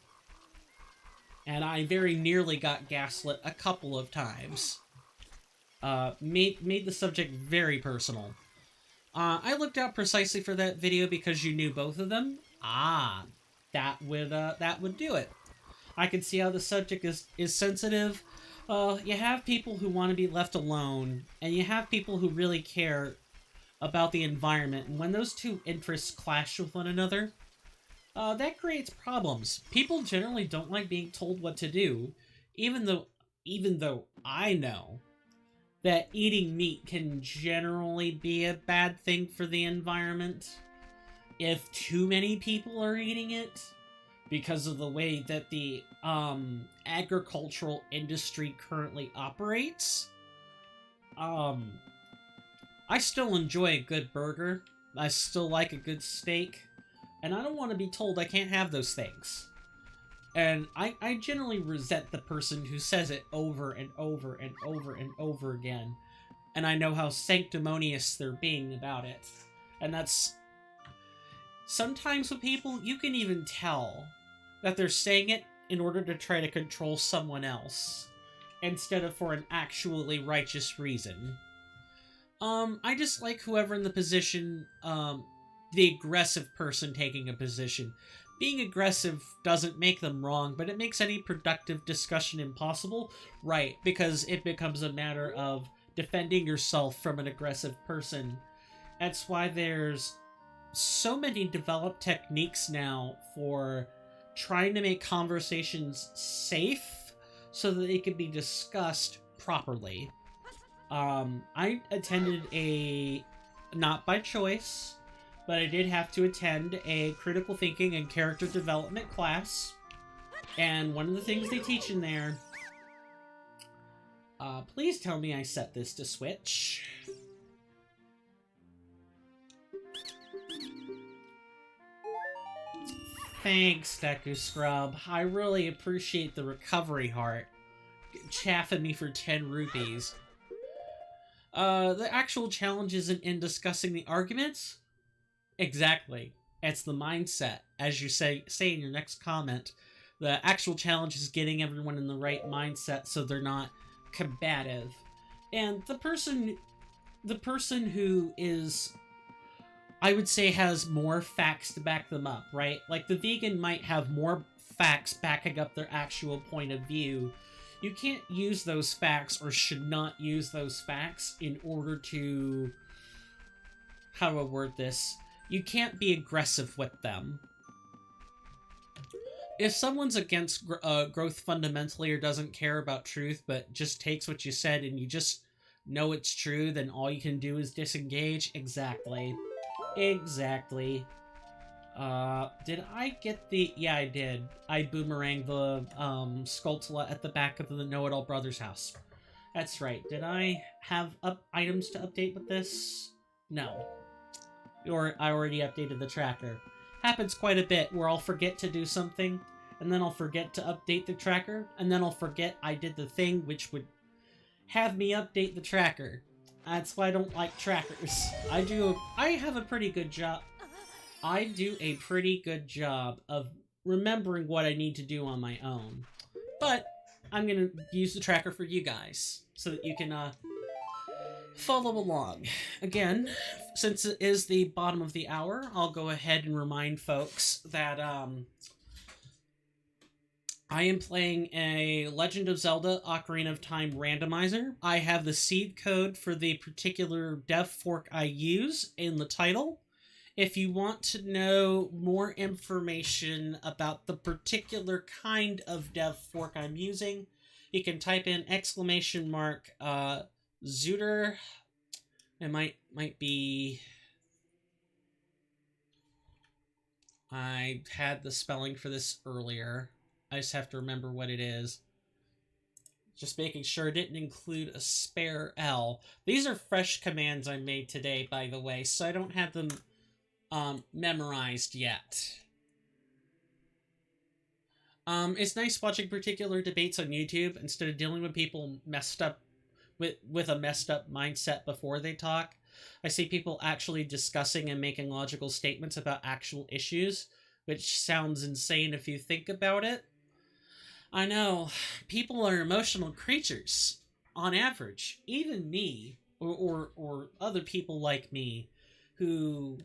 And I very nearly got gaslit a couple of times. Made the subject very personal. I looked out precisely for that video because you knew both of them. That would do it. I can see how the subject is sensitive. You have people who want to be left alone, and you have people who really care about the environment, and when those two interests clash with one another, that creates problems. People generally don't like being told what to do, even though I know that eating meat can generally be a bad thing for the environment if too many people are eating it, because of the way that the agricultural industry currently operates. I still enjoy a good burger. I still like a good steak. And I don't want to be told I can't have those things. And I generally resent the person who says it over and over and over and over again. And I know how sanctimonious they're being about it. And that's... Sometimes with people, you can even tell that they're saying it in order to try to control someone else, instead of for an actually righteous reason. I just like whoever in the position, the aggressive person taking a position. Being aggressive doesn't make them wrong, but it makes any productive discussion impossible, right? Because it becomes a matter of defending yourself from an aggressive person. That's why there's so many developed techniques now for trying to make conversations safe so that they can be discussed properly. I attended not by choice, but I did have to attend a critical thinking and character development class. And one of the things they teach in there... please tell me I set this to switch. Thanks, Deku Scrub. I really appreciate the recovery heart. Chaffing me for 10 rupees. The actual challenge isn't in discussing the arguments. Exactly. It's the mindset. As you say in your next comment, the actual challenge is getting everyone in the right mindset so they're not combative. And the person who is I would say has more facts to back them up, right? Like, the vegan might have more facts backing up their actual point of view. You can't use those facts, or should not use those facts, in order to... how do I word this? You can't be aggressive with them. If someone's against growth fundamentally, or doesn't care about truth, but just takes what you said and you just know it's true, then all you can do is disengage. Exactly. Exactly. Did I get the... yeah, I did. I boomeranged the, Skulltula at the back of the Know-It-All Brothers house. That's right. Did I have items to update with this? No. Or I already updated the tracker. Happens quite a bit where I'll forget to do something, and then I'll forget to update the tracker, and then I'll forget I did the thing which would have me update the tracker. That's why I don't like trackers. I have a pretty good job. I do a pretty good job of remembering what I need to do on my own. But I'm gonna use the tracker for you guys, so that you can, follow along. Again, since it is the bottom of the hour, I'll go ahead and remind folks that, I am playing a Legend of Zelda Ocarina of Time randomizer. I have the seed code for the particular dev fork I use in the title. If you want to know more information about the particular kind of dev fork I'm using, you can type in !ZOOTR. It might be... I had the spelling for this earlier. I just have to remember what it is. Just making sure it didn't include a spare L. These are fresh commands I made today, by the way, so I don't have them memorized yet. It's nice watching particular debates on YouTube instead of dealing with people messed up with a messed up mindset before they talk. I see people actually discussing and making logical statements about actual issues, which sounds insane if you think about it. I know, people are emotional creatures, on average. Even me, or other people like me, who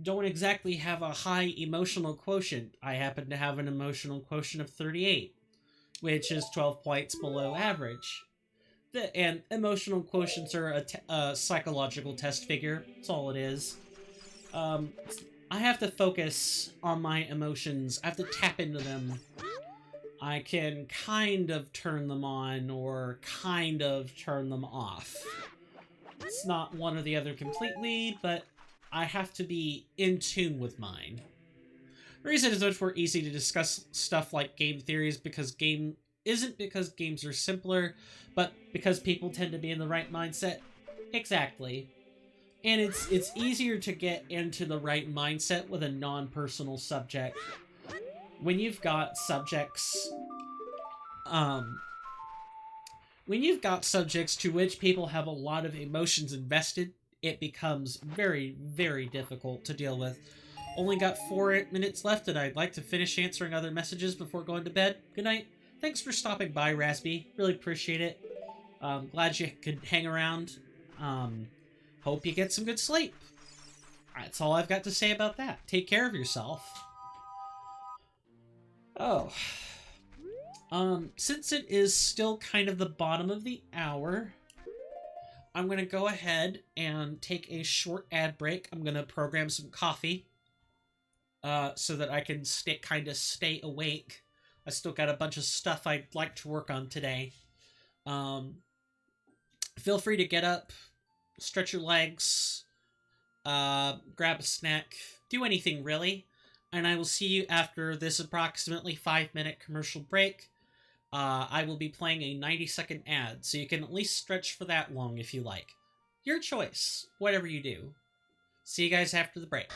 don't exactly have a high emotional quotient. I happen to have an emotional quotient of 38, which is 12 points below average. And emotional quotients are a psychological test figure. That's all it is. I have to focus on my emotions. I have to tap into them. I can kind of turn them on or kind of turn them off. It's not one or the other completely, but I have to be in tune with mine. The reason is much more easy to discuss stuff like game theories because games are simpler, but because people tend to be in the right mindset. Exactly. And it's easier to get into the right mindset with a non-personal subject. When you've got subjects to which people have a lot of emotions invested, it becomes very, very difficult to deal with. Only got 4 minutes left, and I'd like to finish answering other messages before going to bed. Good night. Thanks for stopping by, Raspy. Really appreciate it. Glad you could hang around. Hope you get some good sleep. That's all I've got to say about that. Take care of yourself. Oh. Since it is still kind of the bottom of the hour, I'm going to go ahead and take a short ad break. I'm going to program some coffee, so that I can stay awake. I still got a bunch of stuff I'd like to work on today. Feel free to get up, stretch your legs, grab a snack, do anything really, and I will see you after this approximately 5-minute commercial break. I will be playing a 90-second ad, so you can at least stretch for that long if you like. Your choice, whatever you do. See you guys after the break.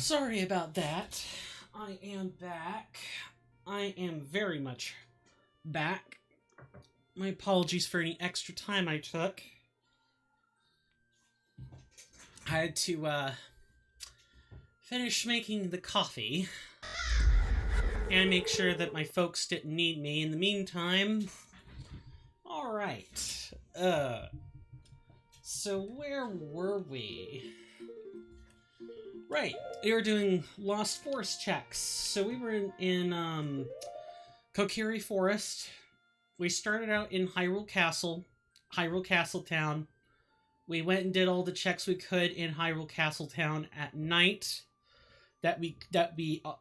Sorry about that. I am back. I am very much back. My apologies for any extra time I took. I had to finish making the coffee and make sure that my folks didn't need me in the meantime. Alright. So where were we? Right, we were doing Lost Forest checks. So we were in Kokiri Forest. We started out in Hyrule Castle Town. We went and did all the checks we could in Hyrule Castle Town at night. That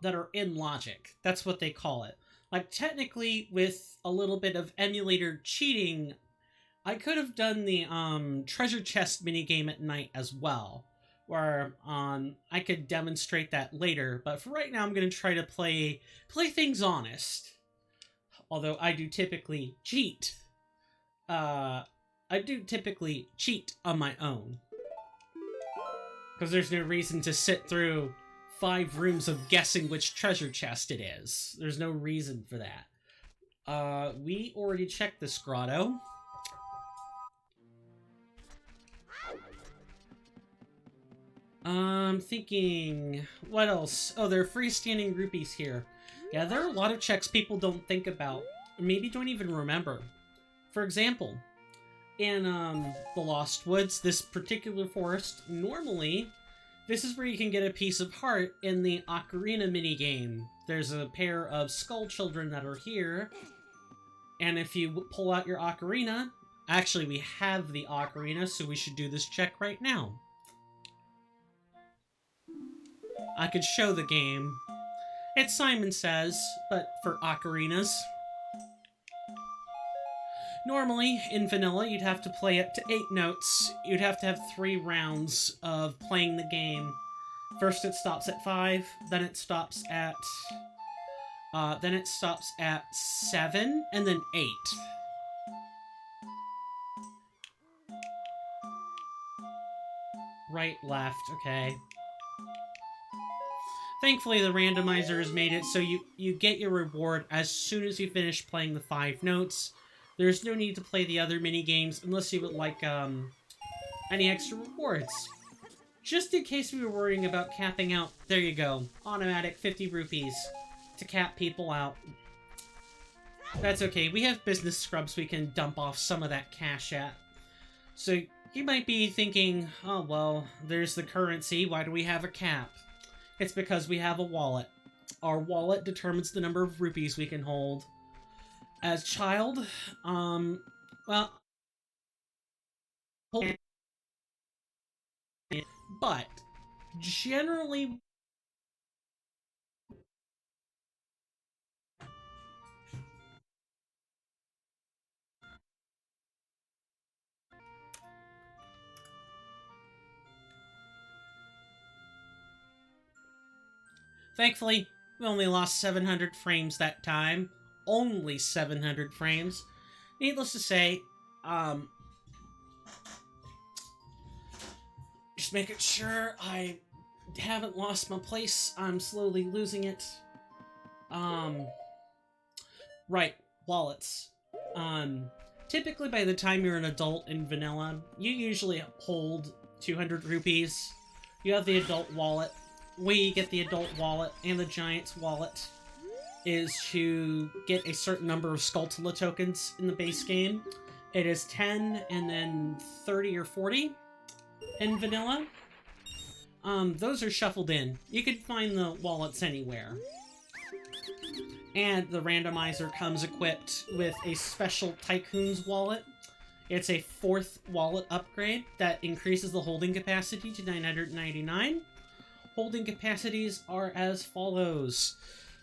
are in logic. That's what they call it. Like, technically, with a little bit of emulator cheating, I could have done the treasure chest minigame at night as well, where I could demonstrate that later. But for right now, I'm going to try to play things honest. Although I do typically cheat. I do typically cheat on my own. Because there's no reason to sit through 5 rooms of guessing which treasure chest it is. There's no reason for that. We already checked this grotto. I'm thinking, what else? Oh, there are freestanding rupees here. Yeah, there are a lot of checks people don't think about, or maybe don't even remember. For example, in the Lost Woods, this particular forest, normally, this is where you can get a piece of heart in the Ocarina minigame. There's a pair of skull children that are here, and if you pull out your ocarina, actually we have the ocarina, so we should do this check right now. I could show the game. It's Simon Says, but for ocarinas. Normally, in vanilla, you'd have to play up to 8 notes. You'd have to have 3 rounds of playing the game. First it stops at 5, then it stops at 7, and then 8. Right, left, okay. Thankfully, the randomizer has made it so you get your reward as soon as you finish playing the 5 notes. There's no need to play the other mini-games unless you would like any extra rewards. Just in case we were worrying about capping out, there you go. Automatic 50 rupees to cap people out. That's okay, we have business scrubs we can dump off some of that cash at. So you might be thinking, oh well, there's the currency, why do we have a cap? It's because we have a wallet. Our wallet determines the number of rupees we can hold. As child, well, but generally, thankfully, we only lost 700 frames that time. Only 700 frames. Needless to say, just making sure I haven't lost my place. I'm slowly losing it. Right, wallets. Typically by the time you're an adult in vanilla, you usually hold 200 rupees. You have the adult wallet. Way you get the adult wallet and the Giant's wallet is to get a certain number of Skulltula tokens in the base game. It is 10 and then 30 or 40 in vanilla. Those are shuffled in. You can find the wallets anywhere. And the randomizer comes equipped with a special Tycoon's wallet. It's a 4th wallet upgrade that increases the holding capacity to 999. Holding capacities are as follows.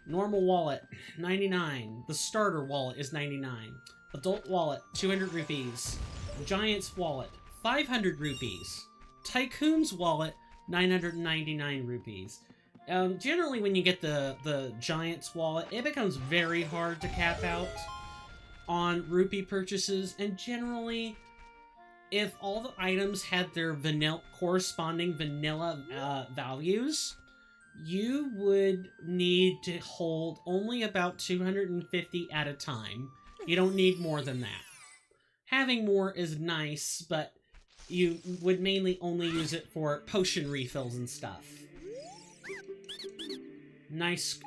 Normal wallet, 99. The starter wallet is 99. Adult wallet, 200 rupees. Giant's wallet, 500 rupees. Tycoon's wallet, 999 rupees. Generally, when you get the Giant's wallet, it becomes very hard to cap out on rupee purchases, and generally, if all the items had their corresponding vanilla values, you would need to hold only about 250 at a time. You don't need more than that. Having more is nice, but you would mainly only use it for potion refills and stuff. Nice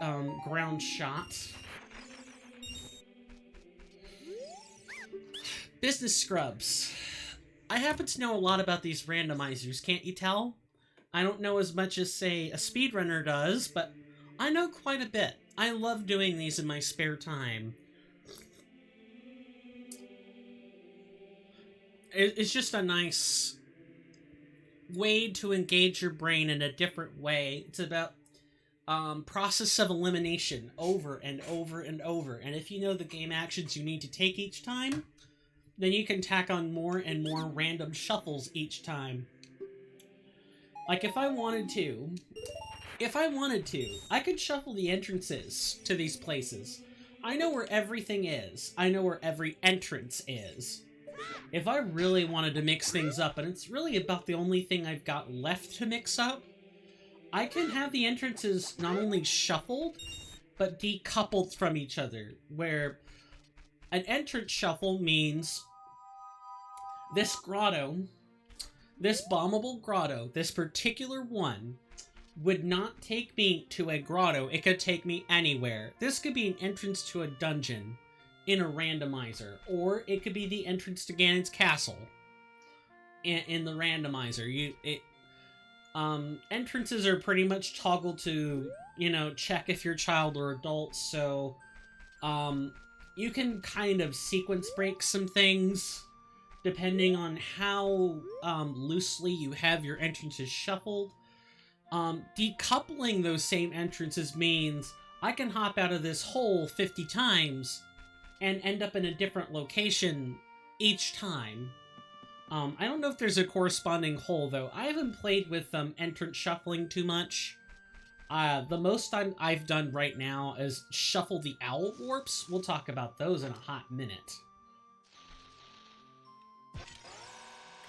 ground shot. Business scrubs. I happen to know a lot about these randomizers, can't you tell? I don't know as much as, say, a speedrunner does, but I know quite a bit. I love doing these in my spare time. It's just a nice way to engage your brain in a different way. It's about process of elimination over and over and over. And if you know the game actions you need to take each time, then you can tack on more and more random shuffles each time. Like, if I wanted to, I could shuffle the entrances to these places. I know where everything is. I know where every entrance is. If I really wanted to mix things up, and it's really about the only thing I've got left to mix up, I can have the entrances not only shuffled, but decoupled from each other, where an entrance shuffle means this grotto, this bombable grotto, this particular one, would not take me to a grotto. It could take me anywhere. This could be an entrance to a dungeon in a randomizer, or it could be the entrance to Ganon's castle in the randomizer. Entrances are pretty much toggled to, check if you're child or adult, so you can kind of sequence break some things depending on how loosely you have your entrances shuffled. Decoupling those same entrances means I can hop out of this hole 50 times and end up in a different location each time. I don't know if there's a corresponding hole, though. I haven't played with entrance shuffling too much. The most I've done right now is shuffle the owl warps. We'll talk about those in a hot minute.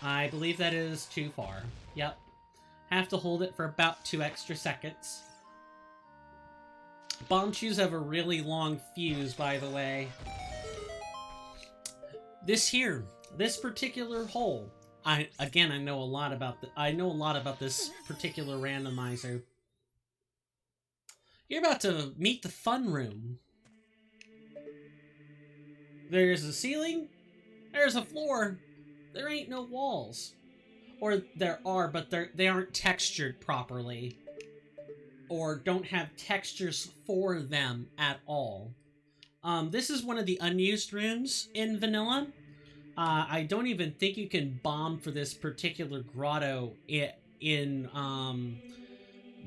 I believe that is too far. Yep. Have to hold it for about 2 extra seconds. Bomb shoes have a really long fuse, by the way. This particular hole. I know a lot about this particular randomizer. You're about to meet the fun room. There's a ceiling. There's a floor. There ain't no walls. Or there are, but they aren't textured properly. Or don't have textures for them at all. This is one of the unused rooms in Vanilla. I don't even think you can bomb for this particular grotto in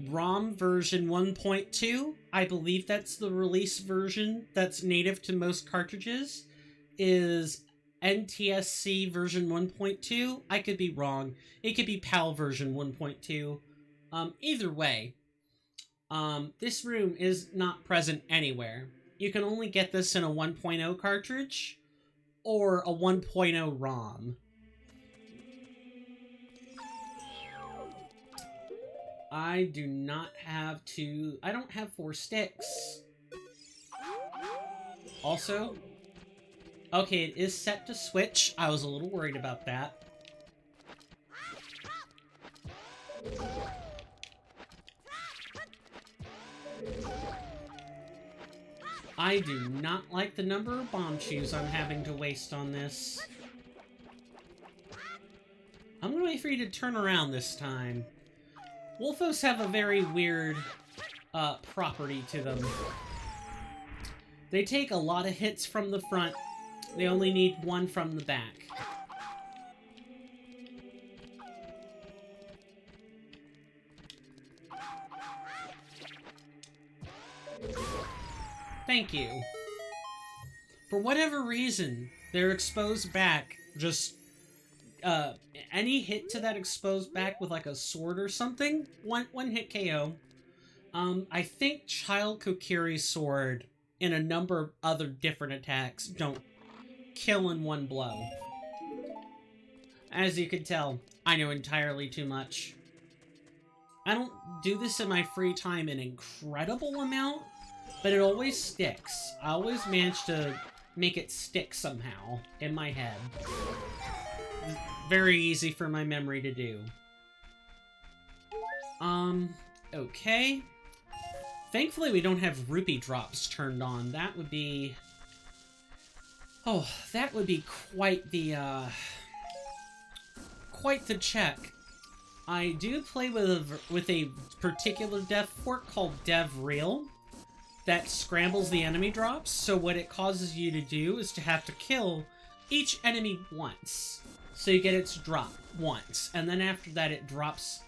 ROM version 1.2. I believe that's the release version that's native to most cartridges, is NTSC version 1.2. I could be wrong. It could be PAL version 1.2. Either way, this room is not present anywhere. You can only get this in a 1.0 cartridge or a 1.0 ROM. I don't have 4 sticks. Also, okay, it is set to switch. I was a little worried about that. I do not like the number of bomb shoes I'm having to waste on this. I'm gonna wait for you to turn around this time. Wolfos have a very weird property to them. They take a lot of hits from the front. They only need 1 from the back. Thank you. For whatever reason, their exposed back just... any hit to that exposed back with like a sword or something, one hit KO. I think Child Kokiri's sword and a number of other different attacks don't kill in one blow. As you can tell, I know entirely too much. I don't do this in my free time an incredible amount, but it always sticks. I always manage to make it stick somehow in my head. Very easy for my memory to do. Okay. Thankfully we don't have rupee drops turned on. That would be... Oh, that would be quite the check. I do play with a particular dev fork called DevFenhl that scrambles the enemy drops, so what it causes you to do is to have to kill each enemy once. So you get its drop once, and then after that it drops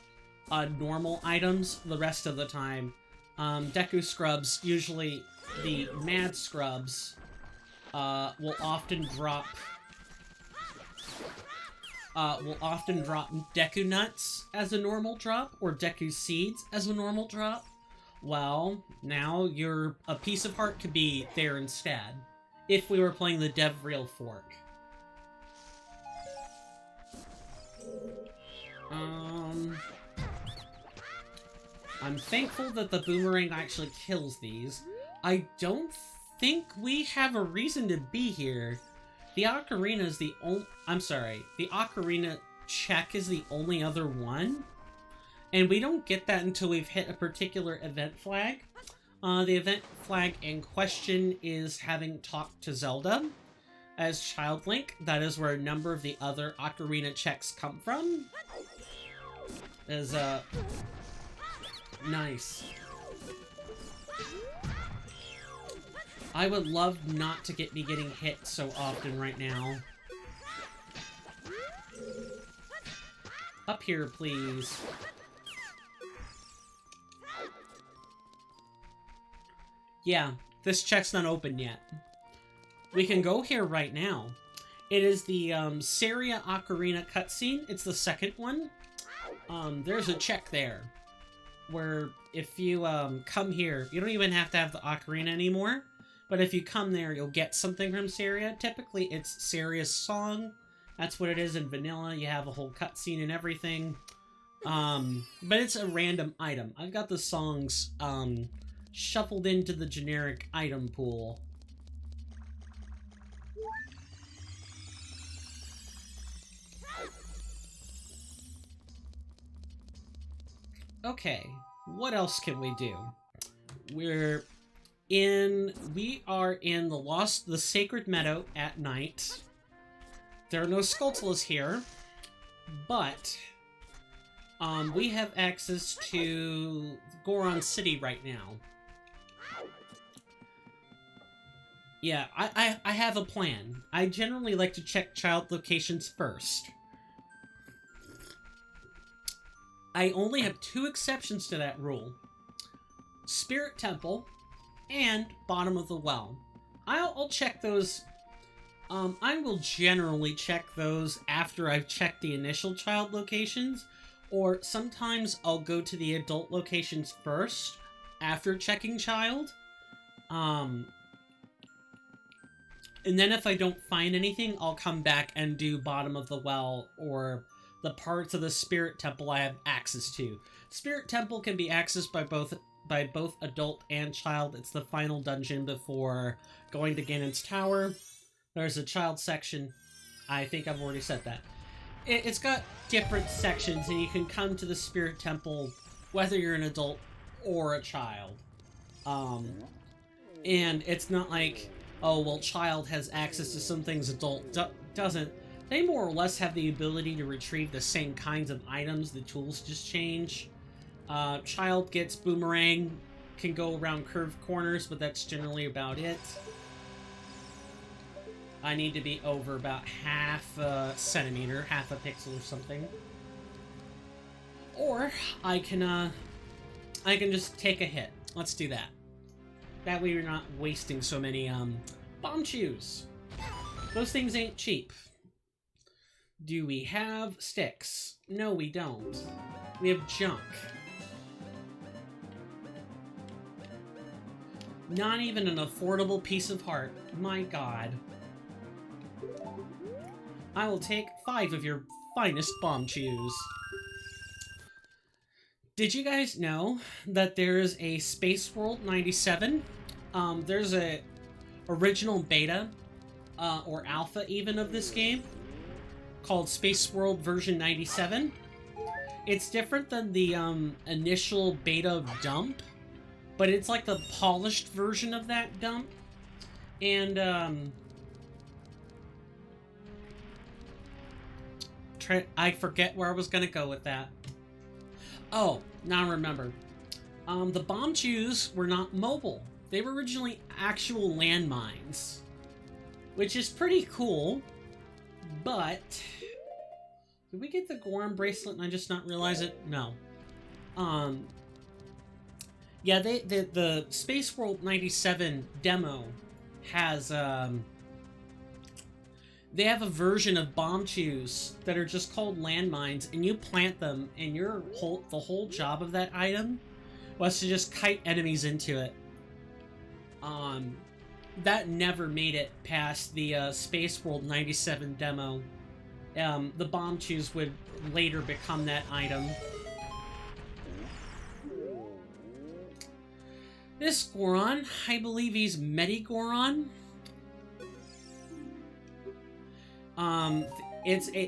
normal items the rest of the time. Deku Scrubs, usually the Mad Scrubs, will often drop Deku Nuts as a normal drop, or Deku Seeds as a normal drop. Well, now a piece of heart could be there instead, if we were playing the DevFenhl fork. I'm thankful that the boomerang actually kills these. I don't think we have a reason to be here. The ocarina is the only... I'm sorry. The ocarina check is the only other one. And we don't get that until we've hit a particular event flag. The event flag in question is having talked to Zelda as Child Link. That is where a number of the other ocarina checks come from. Nice. I would love not to be getting hit so often right now. Up here, please. Yeah, this check's not open yet. We can go here right now. It is the Saria Ocarina cutscene. It's the second one. There's a check there, where if you come here, you don't even have to have the ocarina anymore, but if you come there, you'll get something from Saria. Typically, it's Saria's song. That's what it is in vanilla. You have a whole cutscene and everything. But it's a random item. I've got the songs shuffled into the generic item pool. Okay, what else can we do? We are in the Sacred Meadow at night. There are no Skulltulas here, but we have access to Goron City right now. Yeah, I have a plan. I generally like to check child locations first. I only have two exceptions to that rule. Spirit Temple and Bottom of the Well. I'll check those. I will generally check those after I've checked the initial child locations, or sometimes I'll go to the adult locations first after checking child. And then if I don't find anything, I'll come back and do Bottom of the Well or the parts of the Spirit Temple I have access to. Spirit Temple can be accessed by both adult and child. It's the final dungeon before going to Ganon's Tower. There's a child section. I think I've already said that. It's got different sections, and you can come to the Spirit Temple whether you're an adult or a child. And it's not like, oh, well, child has access to some things adult doesn't. They more or less have the ability to retrieve the same kinds of items. The tools just change. Child gets boomerang, can go around curved corners, but that's generally about it. I need to be over about half a centimeter, half a pixel or something. Or I can just take a hit. Let's do that. That way we're not wasting so many bomb chews. Those things ain't cheap. Do we have sticks? No, we don't. We have junk. Not even an affordable piece of heart. My god. I will take 5 of your finest bomb chews. Did you guys know that there's a Space World 97? There's a original beta, or alpha even, of this game called Space World version 97. It's different than the initial beta dump, but it's like the polished version of that dump. And I forget where I was gonna go with that. Oh, now I remember. The bomb chews were not mobile. They were originally actual landmines, which is pretty cool. But did we get the Goron bracelet and I just not realize it? No. Yeah, the Space World 97 demo has they have a version of bomb chews that are just called landmines, and you plant them, and the whole job of that item was to just kite enemies into it. That never made it past the Space World 97 demo. The bomb chews would later become that item. This Goron, I believe he's Medi-Goron.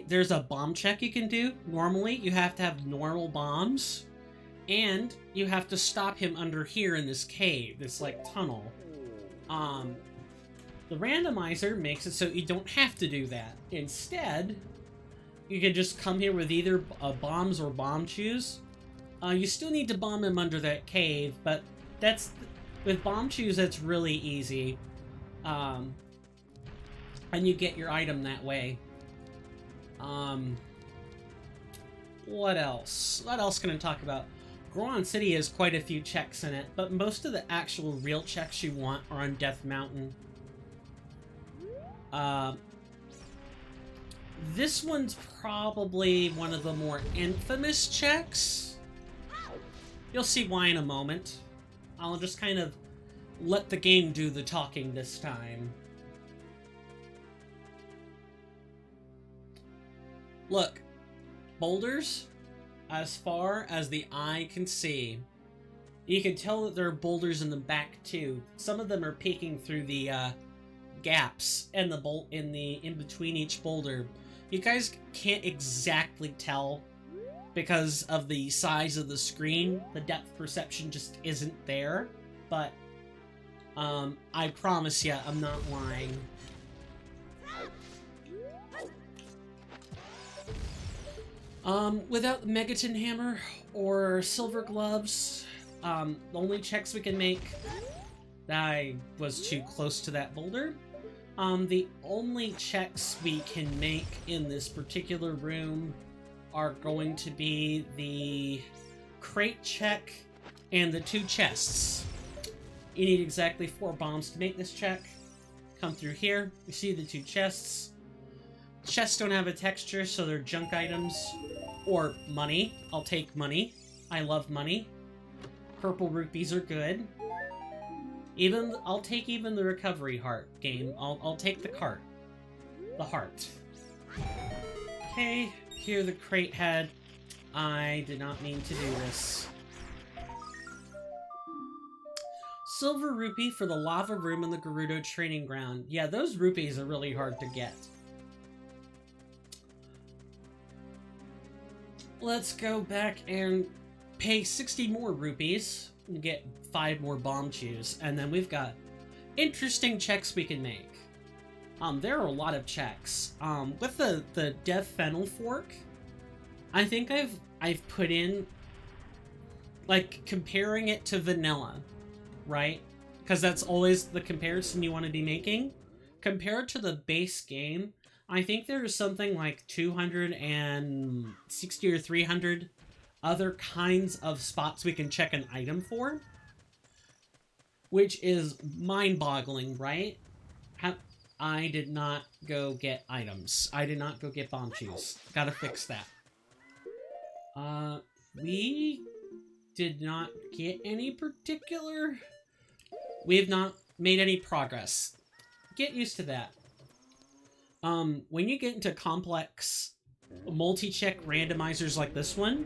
There's a bomb check you can do. Normally, you have to have normal bombs, and you have to stop him under here in this cave, this, like, tunnel. The randomizer makes it so you don't have to do that. Instead, you can just come here with either bombs or bomb chews. You still need to bomb him under that cave, but with bomb chews, that's really easy. And you get your item that way. What else? What else can I talk about? Goron City has quite a few checks in it, but most of the actual real checks you want are on Death Mountain. This one's probably one of the more infamous checks. You'll see why in a moment. I'll just kind of let the game do the talking this time. Look, boulders, as far as the eye can see. You can tell that there are boulders in the back too. Some of them are peeking through the gaps in in between each boulder. You guys can't exactly tell because of the size of the screen. The depth perception just isn't there. But I promise you, I'm not lying. Without the Megaton Hammer or Silver Gloves, the only checks we can make, I was too close to that boulder. The only checks we can make in this particular room are going to be the crate check and the 2 chests. You need exactly 4 bombs to make this check. Come through here, you see the 2 chests. Chests don't have a texture, so they're junk items. Or money. I'll take money. I love money. Purple rupees are good. I'll take even the recovery heart game. I'll take the cart. The heart. Okay, here the crate had. I did not mean to do this. Silver rupee for the lava room in the Gerudo training ground. Yeah, those rupees are really hard to get. Let's go back and pay 60 more rupees and get 5 more bomb chews, and then we've got interesting checks we can make. There are a lot of checks. With the DevFenhl fork, I think I've put in, like, comparing it to vanilla, right? Because that's always the comparison you want to be making. Compared to the base game, I think there's something like 260 or 300 other kinds of spots we can check an item for, which is mind-boggling, right? I did not go get items. I did not go get bomb chews. Gotta fix that. We did not get any particular... We have not made any progress. Get used to that. When you get into complex multi-check randomizers like this one,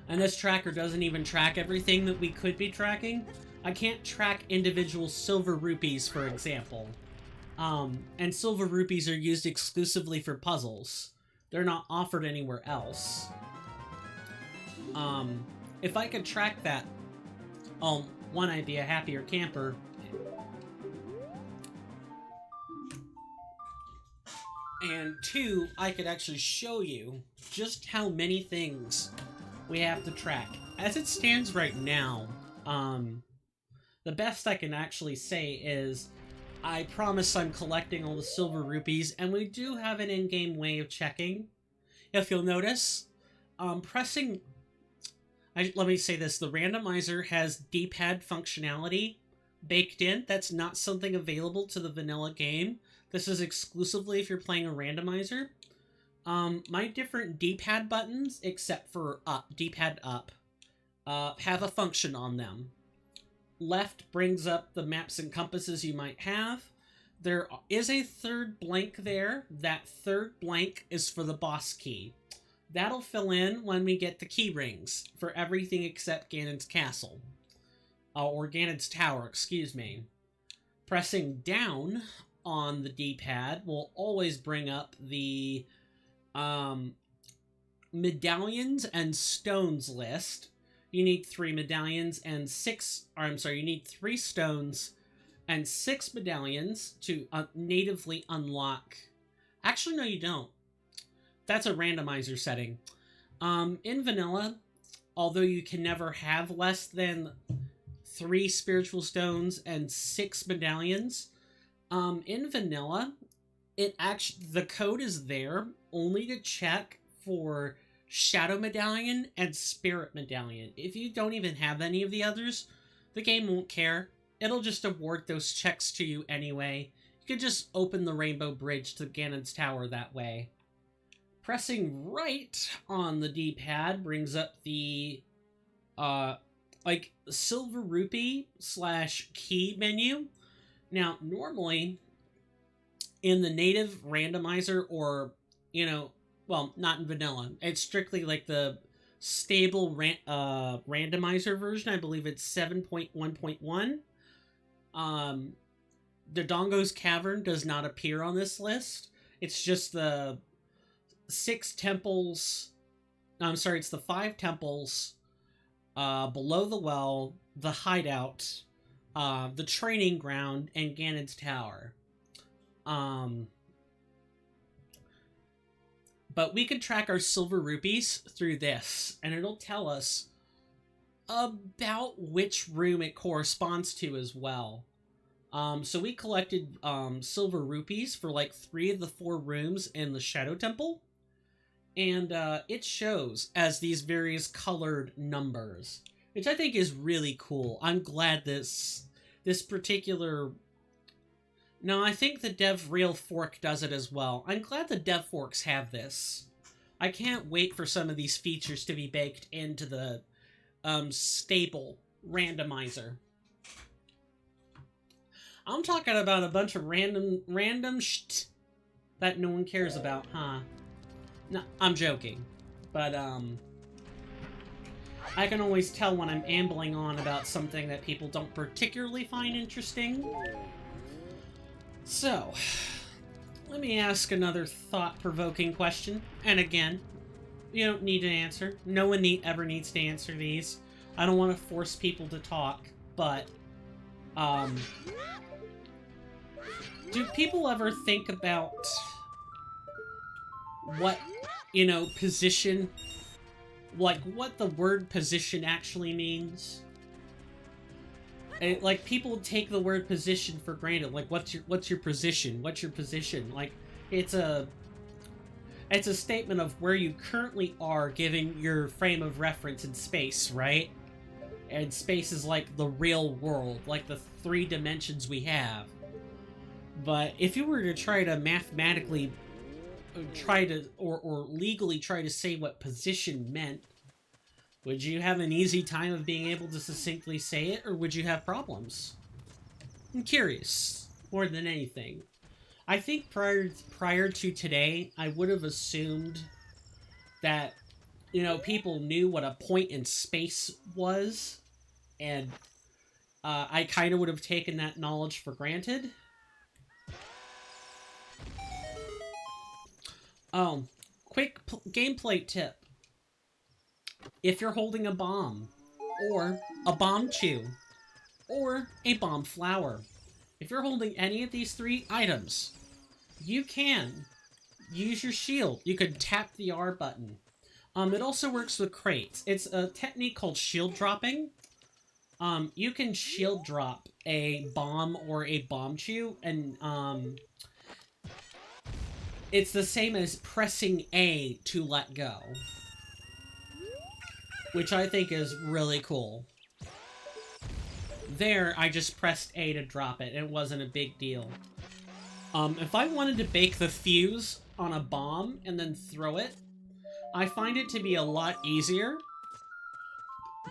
And this tracker doesn't even track everything that we could be tracking. I can't track individual silver rupees, for example. And silver rupees are used exclusively for puzzles. They're not offered anywhere else. If I could track that, one, I'd be a happier camper. And two, I could actually show you just how many things we have to track. As it stands right now, the best I can actually say is I promise I'm collecting all the silver rupees, and we do have an in-game way of checking. If you'll notice, pressing... let me say this, the randomizer has D-pad functionality baked in. That's not something available to the vanilla game. This is exclusively if you're playing a randomizer. My different D-pad buttons, except for up, D-pad up, have a function on them. Left brings up the maps and compasses you might have. There is a third blank there. That third blank is for the boss key. That'll fill in when we get the key rings for everything except Ganon's castle. Or Ganon's tower, excuse me. Pressing down on the D-pad will always bring up the medallions and stones list. You need 3 medallions and 6... you need 3 stones and 6 medallions to natively unlock... Actually, no, you don't. That's a randomizer setting. In vanilla, although you can never have less than 3 spiritual stones and 6 medallions, in vanilla, the code is there only to check for Shadow Medallion and Spirit Medallion. If you don't even have any of the others, the game won't care. It'll just award those checks to you anyway. You could just open the Rainbow Bridge to Ganon's Tower that way. Pressing right on the D-pad brings up the, silver rupee / key menu. Now, normally, in the native randomizer or, well, not in vanilla. It's strictly like the stable randomizer version. I believe it's 7.1.1. Dodongo's Cavern does not appear on this list. It's just the 6 temples... No, I'm sorry, it's the 5 temples below the well, the hideout, the training ground, and Ganon's Tower. But we could track our silver rupees through this, and it'll tell us about which room it corresponds to as well. So we collected silver rupees for like 3 of the 4 rooms in the Shadow Temple, and it shows as these various colored numbers, which I think is really cool. I'm glad this particular... No, I think the DevReal fork does it as well. I'm glad the dev forks have this. I can't wait for some of these features to be baked into the stable randomizer. I'm talking about a bunch of random shit that no one cares about, huh? No, I'm joking. But, I can always tell when I'm ambling on about something that people don't particularly find interesting. So, let me ask another thought-provoking question. And again, you don't need an answer. No one ever needs to answer these. I don't want to force people to talk, but, do people ever think about what, position, like, what the word position actually means? Like, people take the word position for granted. Like, what's your position? What's your position? Like, it's a statement of where you currently are given your frame of reference in space, right? And space is like the real world, like the 3 dimensions we have. But if you were to try to mathematically or legally try to say what position meant, would you have an easy time of being able to succinctly say it, or would you have problems? I'm curious, more than anything. I think prior to today, I would have assumed that you know, people knew what a point in space was, and I kind of would have taken that knowledge for granted. Oh, quick gameplay tip. If you're holding a bomb, or a bomb chew, or a bomb flower, if you're holding any of these 3 items, you can use your shield. You can tap the R button. It also works with crates. It's a technique called shield dropping. You can shield drop a bomb or a bomb chew, and it's the same as pressing A to let go, which I think is really cool. There, I just pressed A to drop it. It wasn't a big deal. If I wanted to bake the fuse on a bomb and then throw it, I find it to be a lot easier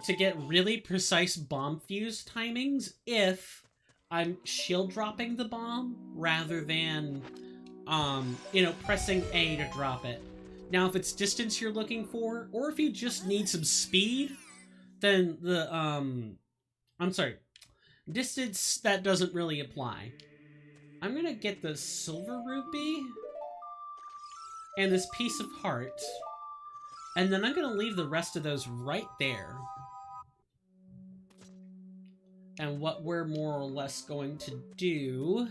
to get really precise bomb fuse timings if I'm shield dropping the bomb rather than, you know, pressing A to drop it. Now, if it's distance you're looking for, or if you just need some speed, then the, I'm sorry, distance, that doesn't really apply. I'm gonna get the silver rupee and this piece of heart, and then I'm gonna leave the rest of those right there. And what we're more or less going to do...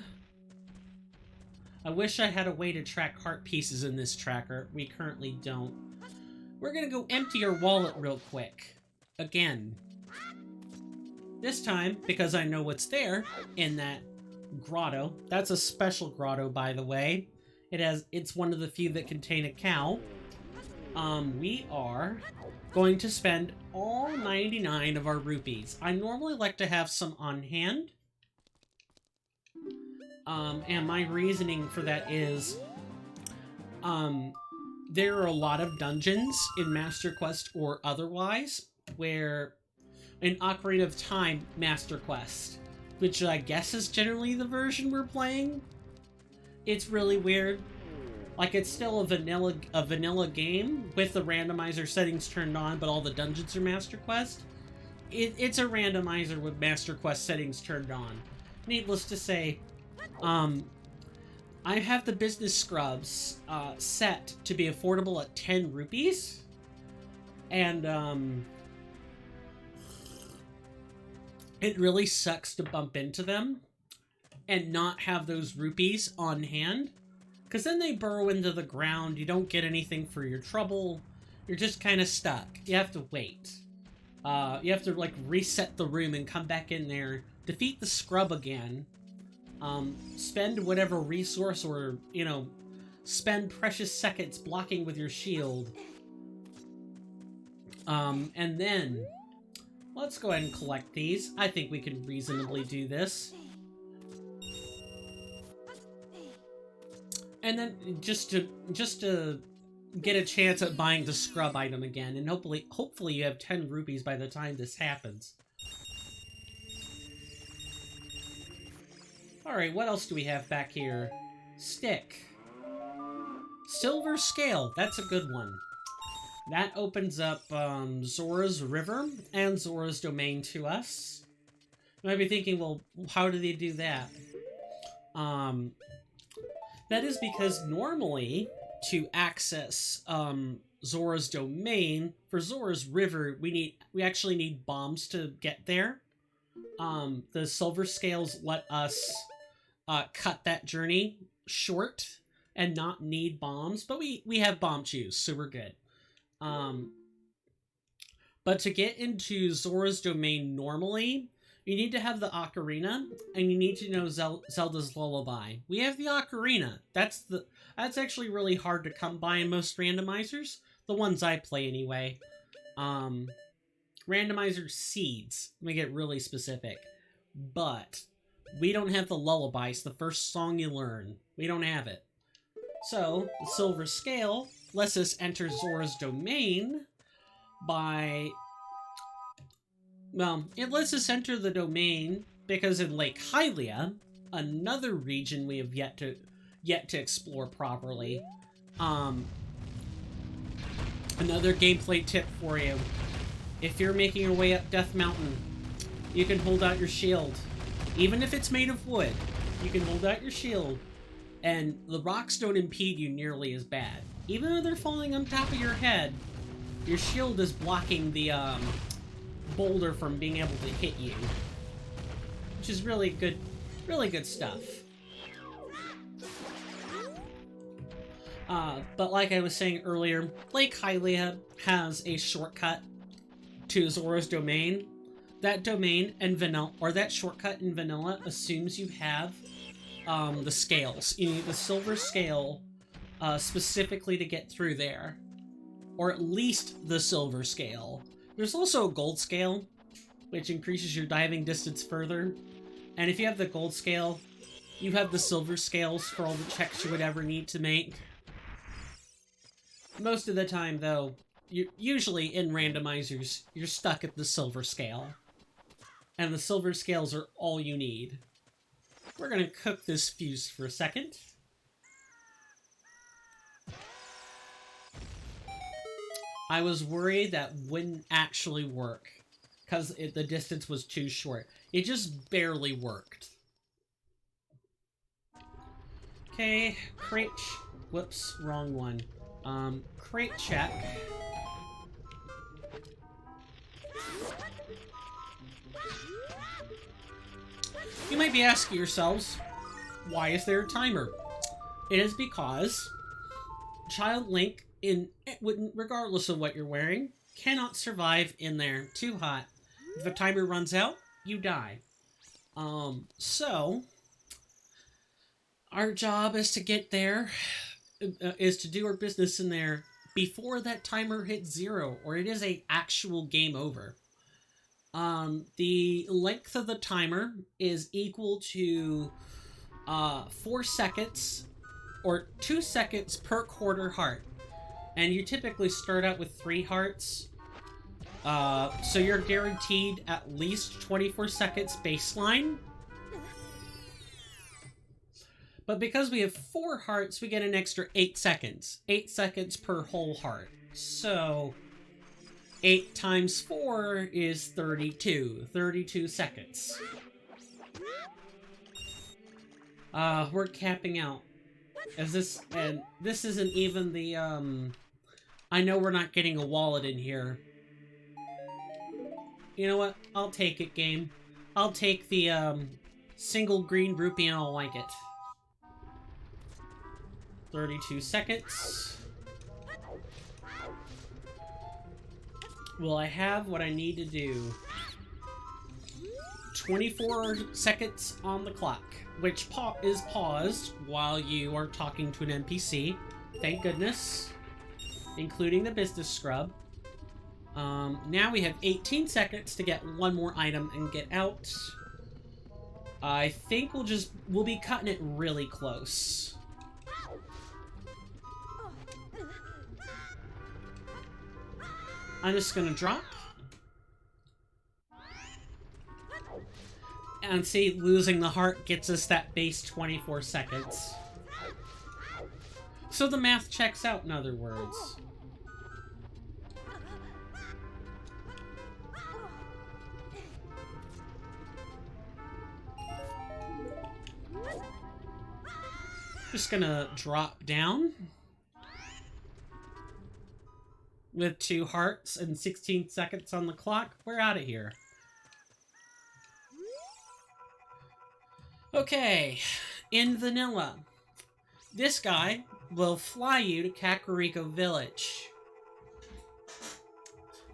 I wish I had a way to track heart pieces in this tracker. We currently don't. We're gonna go empty our wallet real quick. Again. This time, because I know what's there in that grotto. That's a special grotto, by the way. It's one of the few that contain a cow. We are going to spend all 99 of our rupees. I normally like to have some on hand. And my reasoning for that is, there are a lot of dungeons in Master Quest or otherwise where in Ocarina of Time Master Quest, which I guess is generally the version we're playing, it's really weird. Like, it's still a vanilla game with the randomizer settings turned on, but all the dungeons are Master Quest. It's a randomizer with Master Quest settings turned on. Needless to say, I have the business scrubs set to be affordable at 10 rupees. And, it really sucks to bump into them and not have those rupees on hand. Because then they burrow into the ground, you don't get anything for your trouble, you're just kind of stuck. You have to wait. You have to, like, reset the room and come back in there, defeat the scrub again, spend whatever resource or, you know, spend precious seconds blocking with your shield. And then, let's go ahead and collect these. I think we can reasonably do this. And then just to get a chance at buying the scrub item again, and hopefully you have 10 rupees by the time this happens. Alright, what else do we have back here? Stick. Silver scale, that's a good one. That opens up Zora's River and Zora's Domain to us. You might be thinking, well, how do they do that? That is because normally, to access Zora's Domain, for Zora's River, we actually need bombs to get there. The silver scales let us cut that journey short and not need bombs, but we have bomb chews, so we're good. But to get into Zora's Domain normally, you need to have the ocarina, and you need to know Zelda's Lullaby. We have the ocarina. That's actually really hard to come by in most randomizers. The ones I play anyway. Randomizer seeds. Let me get really specific. But we don't have the lullaby. It's the first song you learn. We don't have it. So, the silver scale lets us enter Zora's Domain by... Well, it lets us enter the domain because in Lake Hylia, another region we have yet to explore properly, Another gameplay tip for you. If you're making your way up Death Mountain, you can hold out your shield. Even if it's made of wood, you can hold out your shield, and the rocks don't impede you nearly as bad. Even though they're falling on top of your head, your shield is blocking the boulder from being able to hit you. Which is really good stuff. But like I was saying earlier, Lake Hylia has a shortcut to Zora's domain. That domain and vanilla, or that shortcut in vanilla, assumes you have the scales. You need the silver scale specifically to get through there, or at least the silver scale. There's also a gold scale, which increases your diving distance further. And if you have the gold scale, you have the silver scales for all the checks you would ever need to make. Most of the time, though, usually in randomizers, you're stuck at the silver scale. And the silver scales are all you need. We're gonna cook this fuse for a second. I was worried that wouldn't actually work, because the distance was too short. It just barely worked. Okay, crate... Whoops, wrong one. Crate check. You might be asking yourselves, why is there a timer? It is because Child Link, regardless of what you're wearing, cannot survive in there too hot. If the timer runs out, you die. So our job is to get there, is to do our business in there before that timer hits 0, or it is a actual game over. The length of the timer is equal to 4 seconds, or 2 seconds per quarter heart. And you typically start out with 3 hearts. So you're guaranteed at least 24 seconds baseline. But because we have 4 hearts, we get an extra 8 seconds. 8 seconds per whole heart. So 8 times 4 is 32. 32 seconds. We're capping out. This isn't even the, I know we're not getting a wallet in here. You know what? I'll take it, game. I'll take the, single green rupee and I'll like it. 32 seconds. Will I have what I need to do? 24 seconds on the clock, which is paused while you are talking to an NPC. Thank goodness. Including the business scrub. Now we have 18 seconds to get one more item and get out. I think we'll be cutting it really close. I'm just gonna drop. And see, losing the heart gets us that base 24 seconds. So the math checks out, in other words. Just gonna drop down. With 2 hearts and 16 seconds on the clock, we're out of here. Okay, in vanilla, this guy will fly you to Kakariko Village.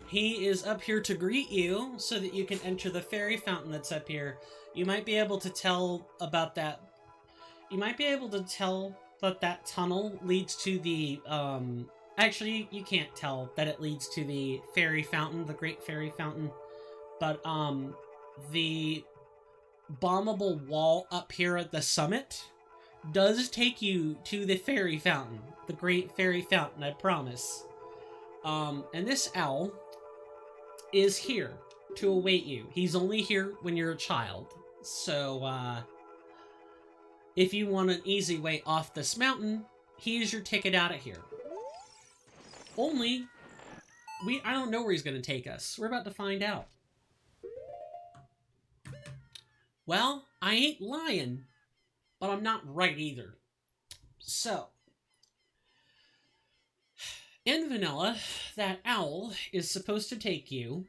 He is up here to greet you so that you can enter the fairy fountain that's up here. You might be able to tell about that. You might be able to tell that that tunnel leads to the, actually, you can't tell that it leads to the fairy fountain, the Great Fairy Fountain. But, the bombable wall up here at the summit does take you to the fairy fountain. The Great Fairy Fountain, I promise. And this owl is here to await you. He's only here when you're a child. So, if you want an easy way off this mountain, here's your ticket out of here. Only I don't know where he's gonna take us. We're about to find out. Well, I ain't lying, but I'm not right either. So, in vanilla, that owl is supposed to take you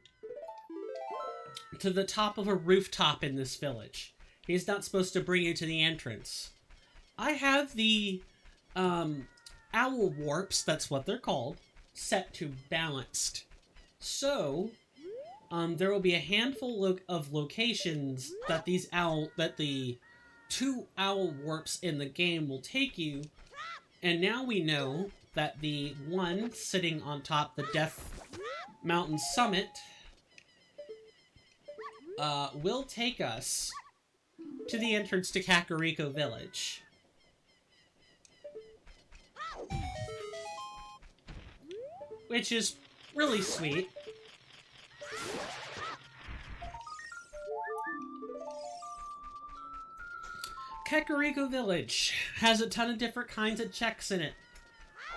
to the top of a rooftop in this village. He's not supposed to bring you to the entrance. I have the owl warps, that's what they're called, set to balanced. So, there will be a handful of locations that the 2 owl warps in the game will take you, and now we know that the one sitting on top the Death Mountain Summit will take us to the entrance to Kakariko Village. Which is really sweet. Kakariko Village has a ton of different kinds of checks in it.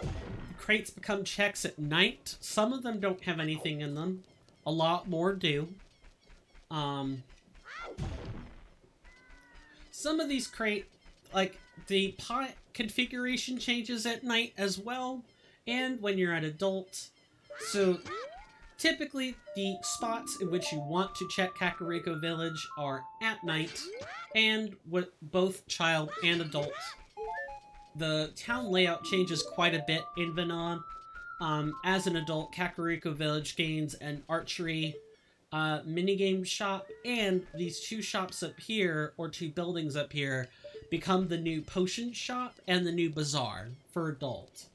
The crates become checks at night. Some of them don't have anything in them. A lot more do. Some of these like, the pot configuration changes at night as well, and when you're an adult. So, typically, the spots in which you want to check Kakariko Village are at night, and with both child and adult. The town layout changes quite a bit in vanilla. As an adult, Kakariko Village gains an archery minigame shop, and these 2 shops up here, or 2 buildings up here, become the new potion shop and the new bazaar for adult.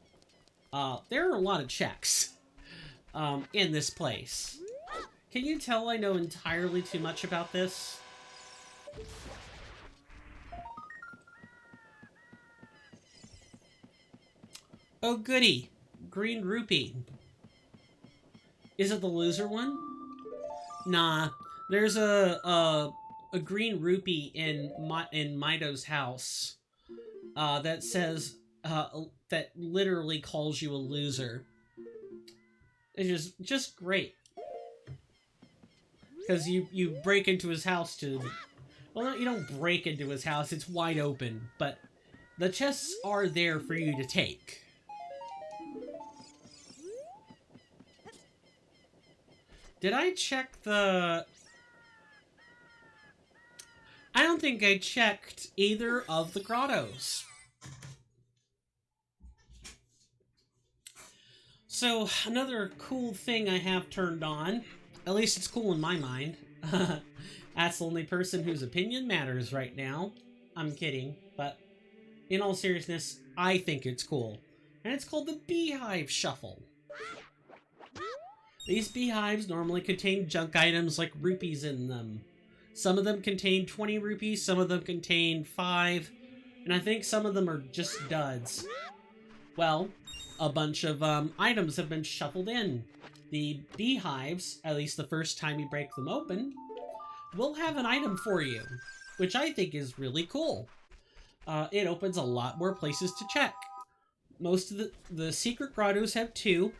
There are a lot of checks in this place. Can you tell I know entirely too much about this? Oh goody, green rupee. Is it the loser one? Nah, there's a green rupee in Mido's house that says that literally calls you a loser. It's just great, because you break into his house to, well, no, you don't break into his house, it's wide open, but the chests are there for you to take. Did I check the... I don't think I checked either of the grottos. So, another cool thing I have turned on, at least it's cool in my mind. That's the only person whose opinion matters right now. I'm kidding, but in all seriousness, I think it's cool. And it's called the Beehive Shuffle. These beehives normally contain junk items like rupees in them. Some of them contain 20 rupees, some of them contain 5, and I think some of them are just duds. Well, a bunch of items have been shuffled in. The beehives, at least the first time you break them open, will have an item for you, which I think is really cool. It opens a lot more places to check. Most of the secret grottos have 2.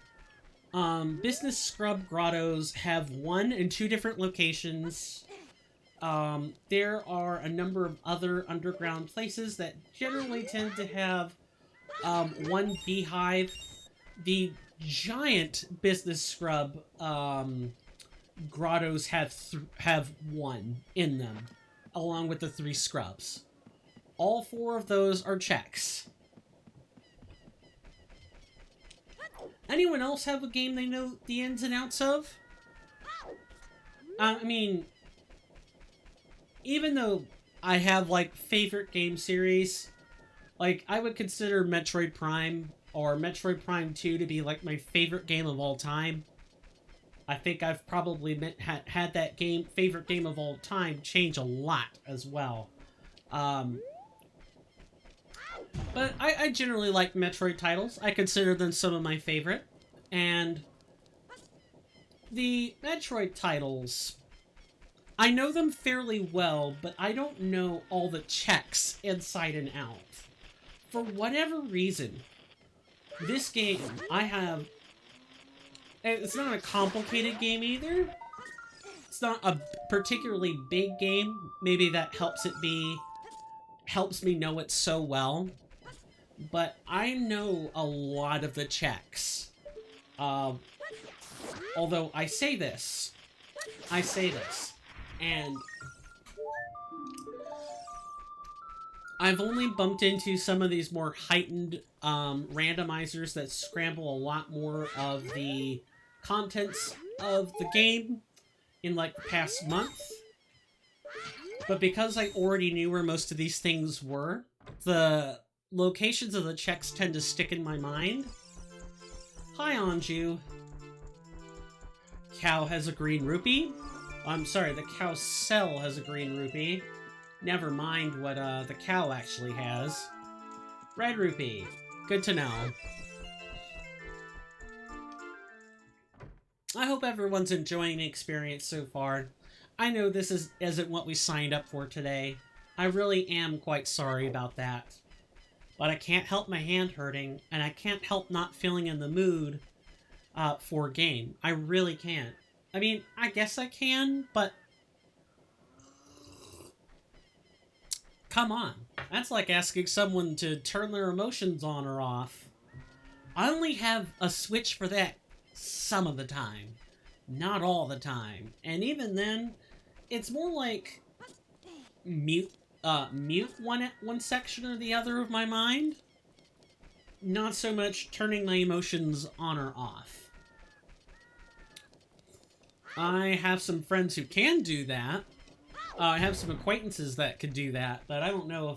Business scrub grottos have 1 and 2 different locations. There are a number of other underground places that generally tend to have 1 beehive. The giant business scrub grottos have 1 in them, along with the 3 scrubs. All 4 of those are checks. Anyone else have a game they know the ins and outs of? I mean, even though I have, like, favorite game series, like, I would consider Metroid Prime or Metroid Prime 2 to be, like, my favorite game of all time. I think I've probably had that favorite game of all time change a lot as well. But I generally like Metroid titles. I consider them some of my favorite. And the Metroid titles, I know them fairly well, but I don't know all the checks inside and out. For whatever reason, this game, I have It's not a complicated game either. It's not a particularly big game. Maybe that helps me know it so well. But I know a lot of the checks. Although I say this, and I've only bumped into some of these more heightened randomizers that scramble a lot more of the contents of the game in like the past month. But because I already knew where most of these things were, the locations of the checks tend to stick in my mind. Hi, Anju. Cow has a green rupee. I'm sorry, the cow cell has a green rupee. Never mind what the cow actually has. Red rupee. Good to know. I hope everyone's enjoying the experience so far. I know this isn't what we signed up for today. I really am quite sorry about that. But I can't help my hand hurting, and I can't help not feeling in the mood for a game. I really can't. I mean, I guess I can, but come on. That's like asking someone to turn their emotions on or off. I only have a switch for that some of the time. Not all the time. And even then, it's more like mute one section or the other of my mind. Not so much turning my emotions on or off. I have some friends who can do that. I have some acquaintances that could do that, but I don't know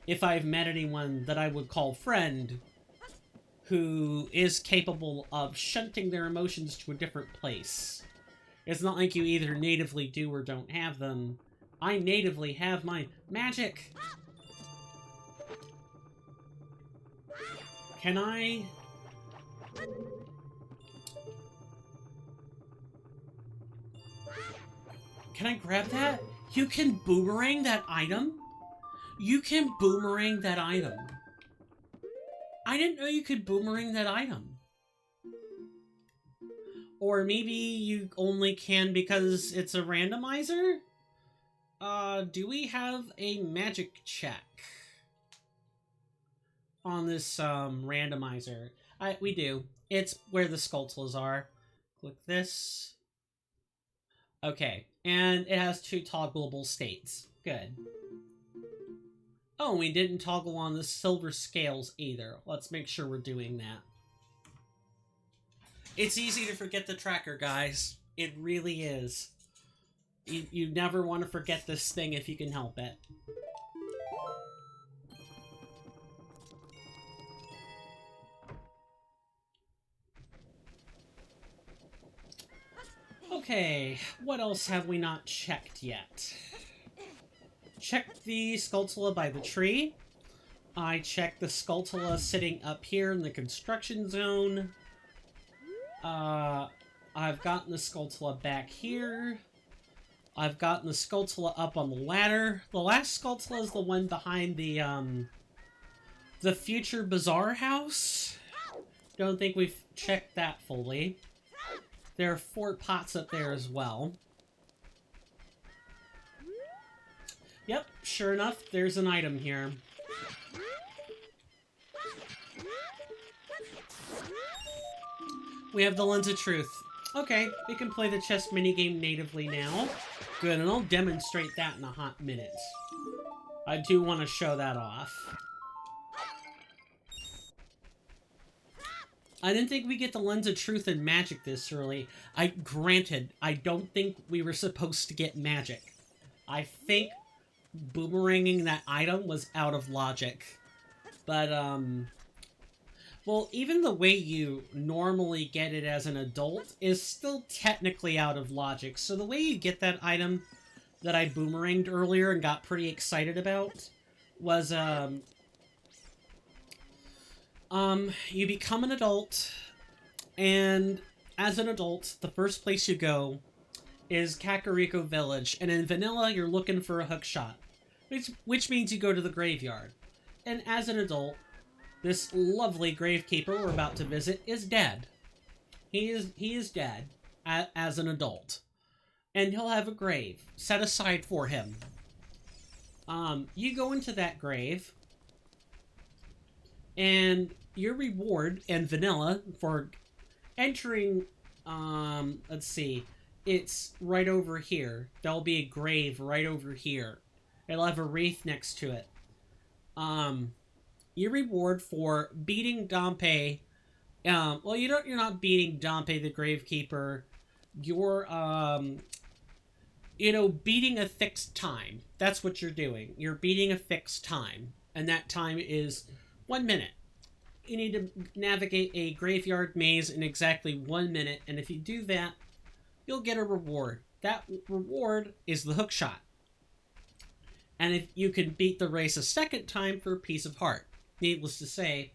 if I've met anyone that I would call friend who is capable of shunting their emotions to a different place. It's not like you either natively do or don't have them. I natively have my magic. Can I grab that? You can boomerang that item? You can boomerang that item. I didn't know you could boomerang that item. Or maybe you only can because it's a randomizer? Do we have a magic check on this randomizer? We do. It's where the Skulltulas are. Click this. Okay, and it has 2 toggleable states. Good. Oh, we didn't toggle on the silver scales either. Let's make sure we're doing that. It's easy to forget the tracker, guys. It really is. You never want to forget this thing if you can help it. Okay, what else have we not checked yet? Check the Skulltula by the tree. I checked the Skulltula sitting up here in the construction zone. I've gotten the Skulltula back here. I've gotten the Skulltula up on the ladder. The last Skulltula is the one behind the future bazaar house. Don't think we've checked that fully. There are 4 pots up there as well. Yep, sure enough, there's an item here. We have the Lens of Truth. Okay, we can play the chess minigame natively now. Good, and I'll demonstrate that in a hot minute. I do want to show that off. I didn't think we get the Lens of Truth and magic this early. Granted, I don't think we were supposed to get magic. I think boomeranging that item was out of logic. But, well, even the way you normally get it as an adult is still technically out of logic. So the way you get that item that I boomeranged earlier and got pretty excited about was, you become an adult, and as an adult, the first place you go is Kakariko Village, and in vanilla, you're looking for a hookshot, which means you go to the graveyard. And as an adult, this lovely gravekeeper we're about to visit is dead. He is dead as an adult, and he'll have a grave set aside for him. You go into that grave, and your reward in vanilla for entering, let's see, it's right over here. There'll be a grave right over here. It'll have a wreath next to it. Your reward for beating Dompe, well, you're not beating Dompe the Gravekeeper. You're, beating a fixed time. That's what you're doing. You're beating a fixed time, and that time is 1 minute. You need to navigate a graveyard maze in exactly 1 minute, and if you do that, you'll get a reward. That reward is the hookshot. And if you can beat the race a second time for a piece of heart. Needless to say,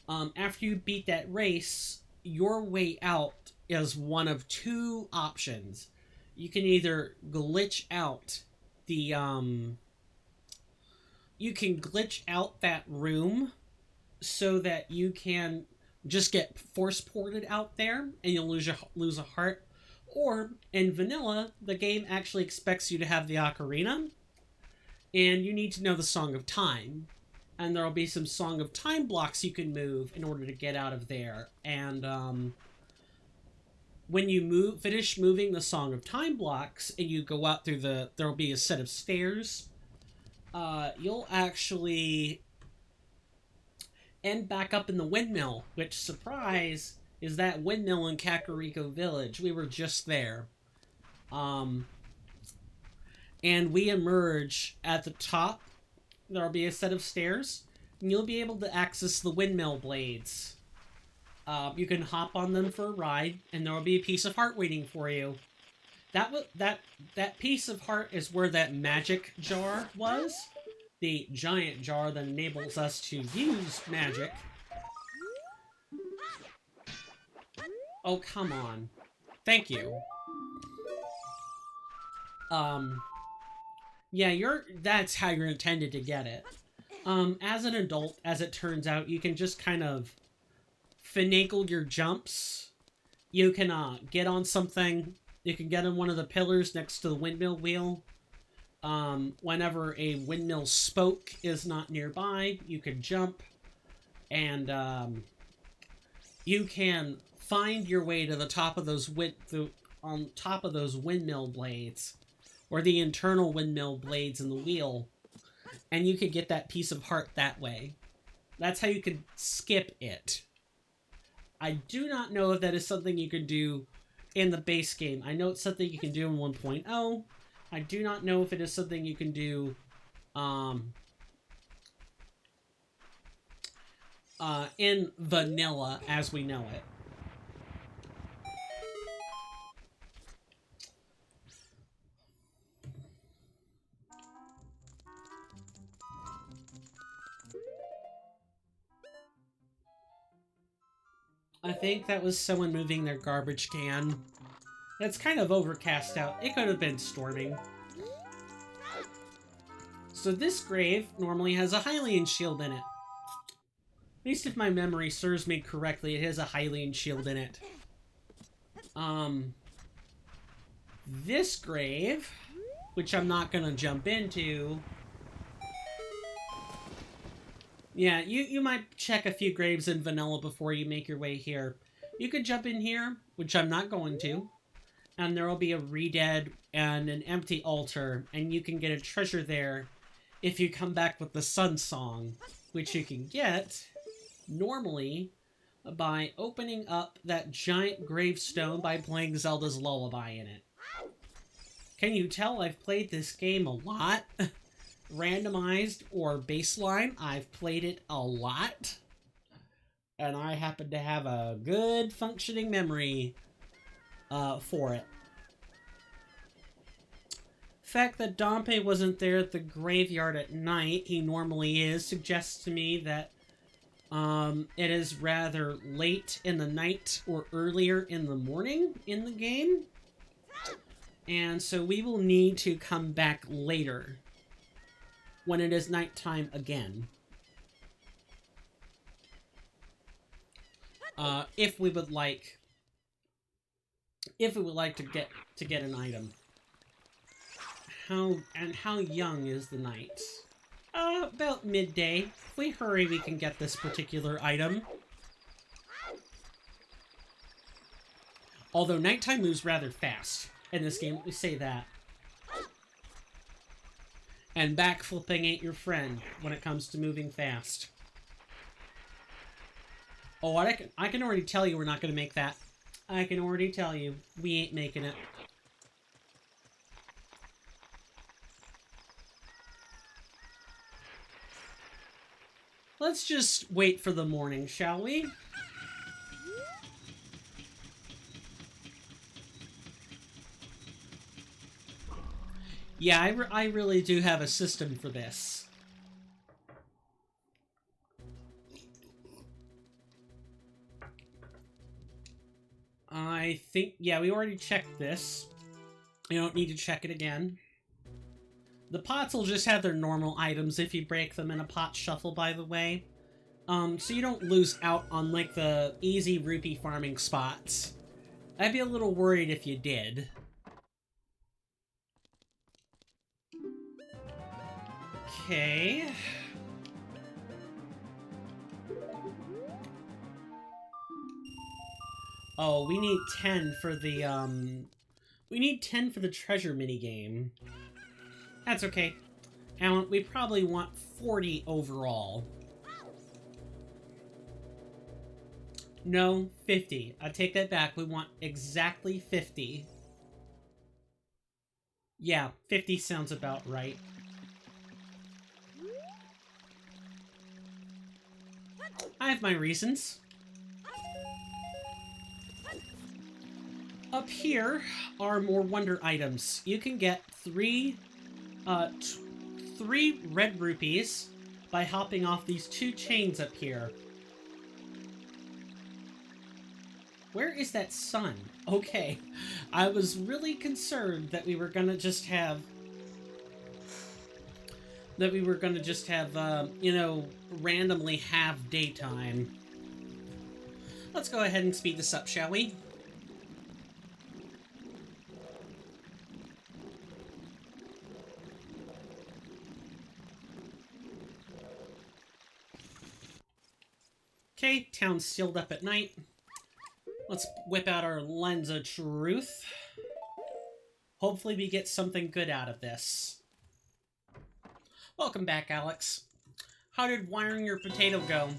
after you beat that race, your way out is one of two options. You can either glitch out the, you can glitch out that room so that you can just get force ported out there and you'll lose a heart. Or, in vanilla, the game actually expects you to have the ocarina, and you need to know the Song of Time. And there'll be some Song of Time blocks you can move in order to get out of there. And when you finish moving the Song of Time blocks and you go out through there'll be a set of stairs. You'll actually end back up in the windmill, which, surprise, is that windmill in Kakariko Village. We were just there. And we emerge at the top. There'll be a set of stairs, and you'll be able to access the windmill blades. You can hop on them for a ride, and there will be a piece of heart waiting for you. That piece of heart is where that magic jar was. The giant jar that enables us to use magic. Oh, come on. Thank you. Yeah, that's how you're intended to get it. As an adult, as it turns out, you can just kind of finagle your jumps. You can get on something. You can get on one of the pillars next to the windmill wheel. Whenever a windmill spoke is not nearby, you can jump. And you can find your way to the top of those on top of those windmill blades, or the internal windmill blades in the wheel, and you could get that piece of heart that way. That's how you could skip it. I do not know if that is something you can do in the base game. I know it's something you can do in 1.0. I do not know if it is something you can do in vanilla as we know it. I think that was someone moving their garbage can. It's kind of overcast out. It could have been storming. So this grave normally has a Hylian shield in it. At least if my memory serves me correctly, it has a Hylian shield in it. This grave, which I'm not gonna jump into. Yeah, you might check a few graves in vanilla before you make your way here. You could jump in here, which I'm not going to. And there will be a re-dead and an empty altar, and you can get a treasure there if you come back with the Sun Song, which you can get normally by opening up that giant gravestone by playing Zelda's Lullaby in it. Can you tell I've played this game a lot? Randomized or baseline, I've played it a lot. And I happen to have a good functioning memory for it. The fact that Dompe wasn't there at the graveyard at night, he normally is, suggests to me that it is rather late in the night or earlier in the morning in the game. And so we will need to come back later when it is nighttime again. If we would like if it would like to get an item. How young is the night? About midday. If we hurry, we can get this particular item. Although nighttime moves rather fast in this game, let me say that. And backflipping ain't your friend when it comes to moving fast. Oh, I can already tell you we're not going to make that. I can already tell you we ain't making it. Let's just wait for the morning, shall we? Yeah, I really do have a system for this. I think, yeah, we already checked this. You don't need to check it again. The pots will just have their normal items if you break them in a pot shuffle, by the way. So you don't lose out on, like, the easy rupee farming spots. I'd be a little worried if you did. Okay. Oh, we need 10 for the, we need 10 for the treasure minigame. That's okay. And we probably want 40 overall. No, 50. I take that back. We want exactly 50. Yeah, 50 sounds about right. I have my reasons. Up here are more wonder items. You can get three red rupees by hopping off these 2 chains up here. Where is that sun? Okay, I was really concerned that we were gonna just have... you know, randomly have daytime. Let's go ahead and speed this up, shall we? Okay, town's sealed up at night. Let's whip out our lens of truth. Hopefully we get something good out of this. Welcome back, Alex. How did wiring your potato go?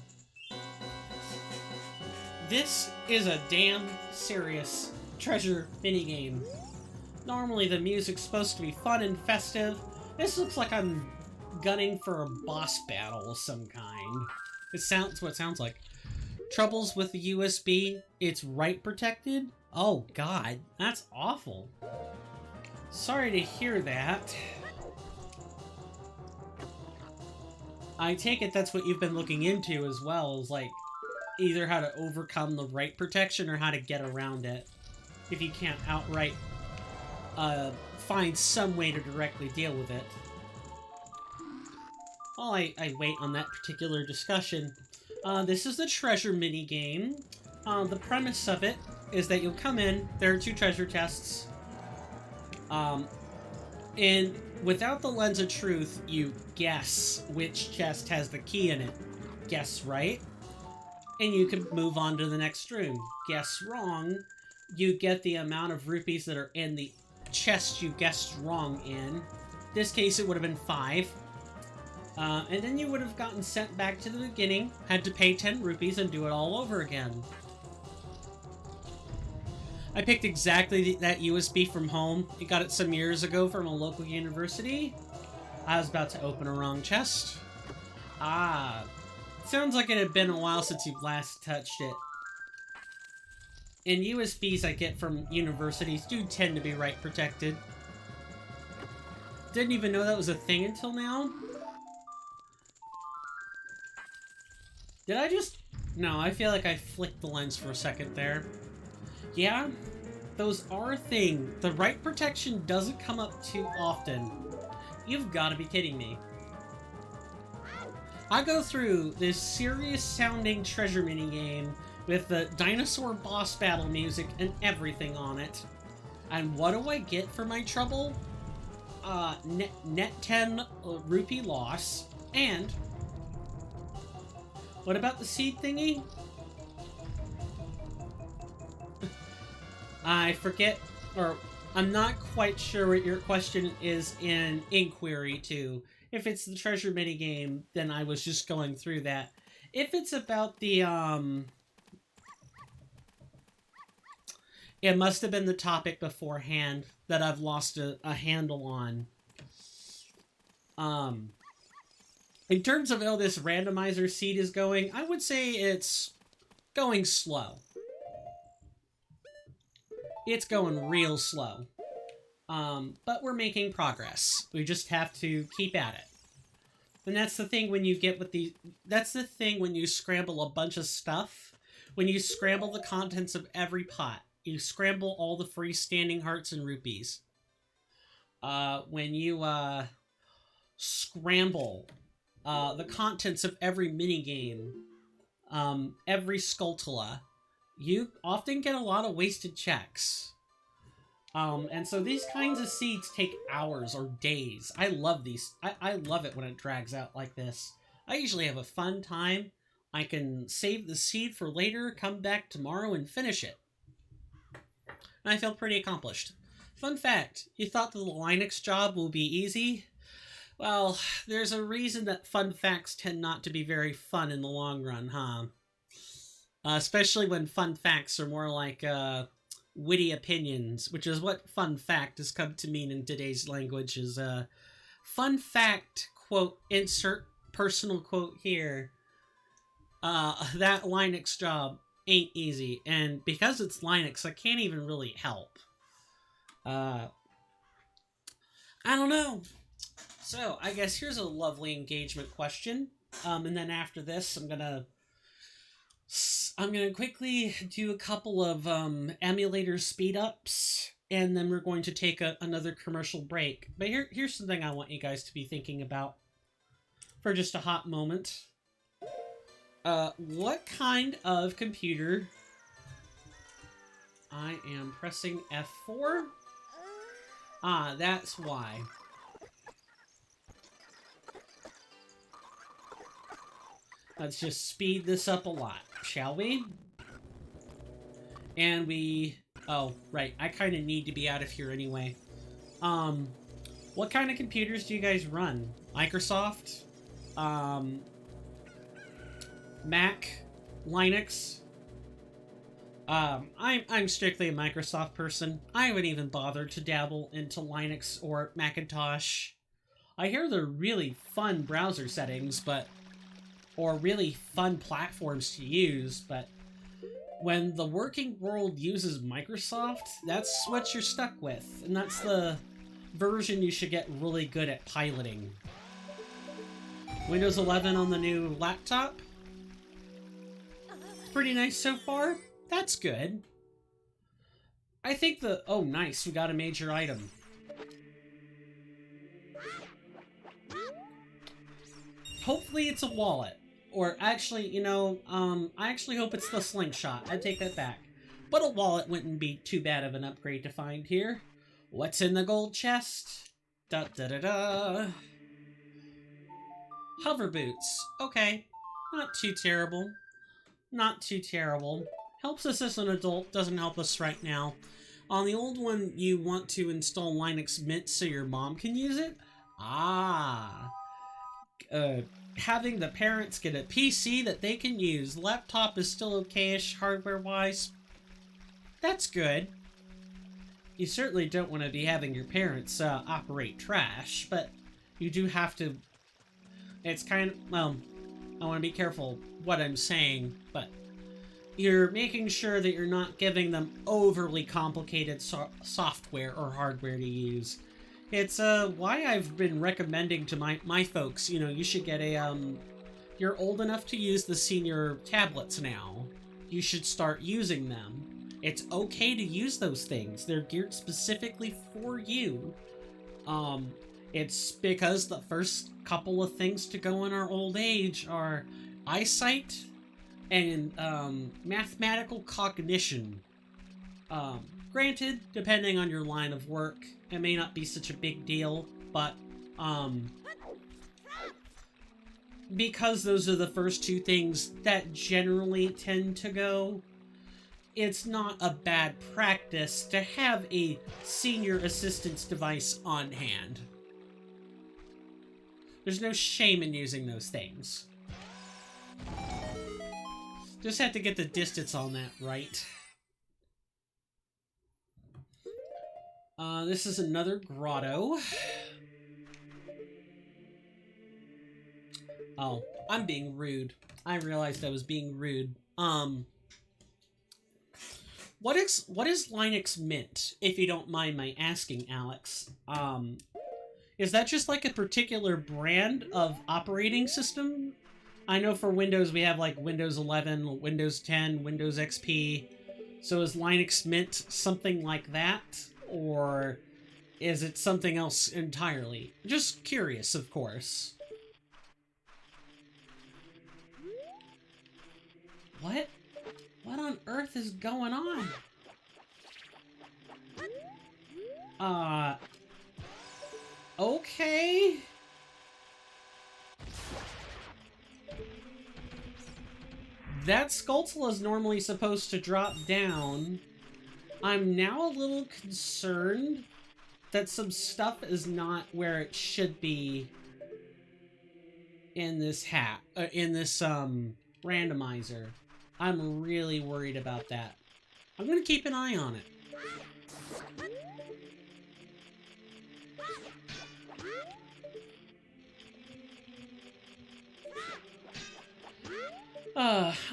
This is a damn serious treasure minigame. Normally the music's supposed to be fun and festive. This looks like I'm gunning for a boss battle of some kind. It's what it sounds like. Troubles with the USB? It's write protected? Oh god, that's awful. Sorry to hear that. I take it that's what you've been looking into as well, is like either how to overcome the write protection or how to get around it. If you can't outright find some way to directly deal with it. While I wait on that particular discussion, this is the treasure minigame. The premise of it is that you'll come in, there are 2 treasure chests, and without the lens of truth, you guess which chest has the key in it. Guess right, and you can move on to the next room. Guess wrong, you get the amount of rupees that are in the chest you guessed wrong in. This case, it would have been 5. And then you would have gotten sent back to the beginning, had to pay 10 rupees and do it all over again. I picked exactly that USB from home. I got it some years ago from a local university. I was about to open a wrong chest. Ah, sounds like it had been a while since you've last touched it. And USBs I get from universities do tend to be write protected. Didn't even know that was a thing until now. Did I just... No, I feel like I flicked the lens for a second there. Yeah, those are a thing. The write protection doesn't come up too often. You've got to be kidding me. I go through this serious-sounding treasure minigame with the dinosaur boss battle music and everything on it. And what do I get for my trouble? Net 10 rupee loss. And what about the seed thingy? I forget, or I'm not quite sure what your question is in inquiry to. If it's the treasure minigame, then I was just going through that. If it's about the, it must have been the topic beforehand that I've lost a handle on. In terms of how this randomizer seed is going, I would say it's going slow. It's going real slow. But we're making progress. We just have to keep at it. And that's the thing when you get with the... That's the thing when you scramble a bunch of stuff. When you scramble the contents of every pot. You scramble all the freestanding hearts and rupees. When you, scramble the contents of every minigame, every Skulltula, you often get a lot of wasted checks. And so these kinds of seeds take hours or days. I love these. I love it when it drags out like this. I usually have a fun time. I can save the seed for later, come back tomorrow, and finish it. And I feel pretty accomplished. Fun fact, you thought that the Linux job will be easy? Well, there's a reason that fun facts tend not to be very fun in the long run, huh? Especially when fun facts are more like, witty opinions, which is what fun fact has come to mean in today's language, is, fun fact, quote, insert personal quote here. That Linux job ain't easy, and because it's Linux, I can't even really help. I don't know. So, I guess here's a lovely engagement question. And then after this, I'm gonna quickly do a couple of emulator speed-ups, and then we're going to take another commercial break. But here's something I want you guys to be thinking about for just a hot moment. What kind of computer... I am pressing F4. Ah, that's why. Let's just speed this up a lot, shall we? And we... Oh, right. I kind of need to be out of here anyway. What kind of computers do you guys run? Microsoft? Mac? Linux? I'm strictly a Microsoft person. I haven't even bothered to dabble into Linux or Macintosh. I hear they're really fun browser settings, but... or really fun platforms to use, but when the working world uses Microsoft, that's what you're stuck with, and that's the version you should get really good at piloting. Windows 11 on the new laptop? Pretty nice so far. That's good. I think the... Oh, nice. We got a major item. Hopefully it's a wallet. Or actually, you know, I actually hope it's the slingshot. I take that back. But a wallet wouldn't be too bad of an upgrade to find here. What's in the gold chest? Da-da-da-da. Hover boots. Okay. Not too terrible. Not too terrible. Helps us as an adult, doesn't help us right now. On the old one, you want to install Linux Mint so your mom can use it? Ah. Having the parents get a PC that they can use. Laptop is still okay-ish hardware-wise. That's good. You certainly don't want to be having your parents operate trash, but you do have to... It's kind of... Well, I want to be careful what I'm saying, but you're making sure that you're not giving them overly complicated software or hardware to use. It's why I've been recommending to my folks, you know, you should get a you're old enough to use the senior tablets now. You should start using them. It's okay to use those things. They're geared specifically for you. It's because the first couple of things to go in our old age are eyesight and mathematical cognition. Granted, depending on your line of work, it may not be such a big deal, but because those are the first two things that generally tend to go, it's not a bad practice to have a senior assistance device on hand. There's no shame in using those things. Just have to get the distance on that right. This is another grotto. Oh, I'm being rude. I realized I was being rude. What is Linux Mint, if you don't mind my asking, Alex? Is that just like a particular brand of operating system? I know for Windows we have like Windows 11, Windows 10, Windows XP. So is Linux Mint something like that? Or is it something else entirely? Just curious, of course. What? What on earth is going on? Okay. That Skulltula is normally supposed to drop down. I'm now a little concerned that some stuff is not where it should be in this randomizer. I'm really worried about that. I'm gonna keep an eye on it.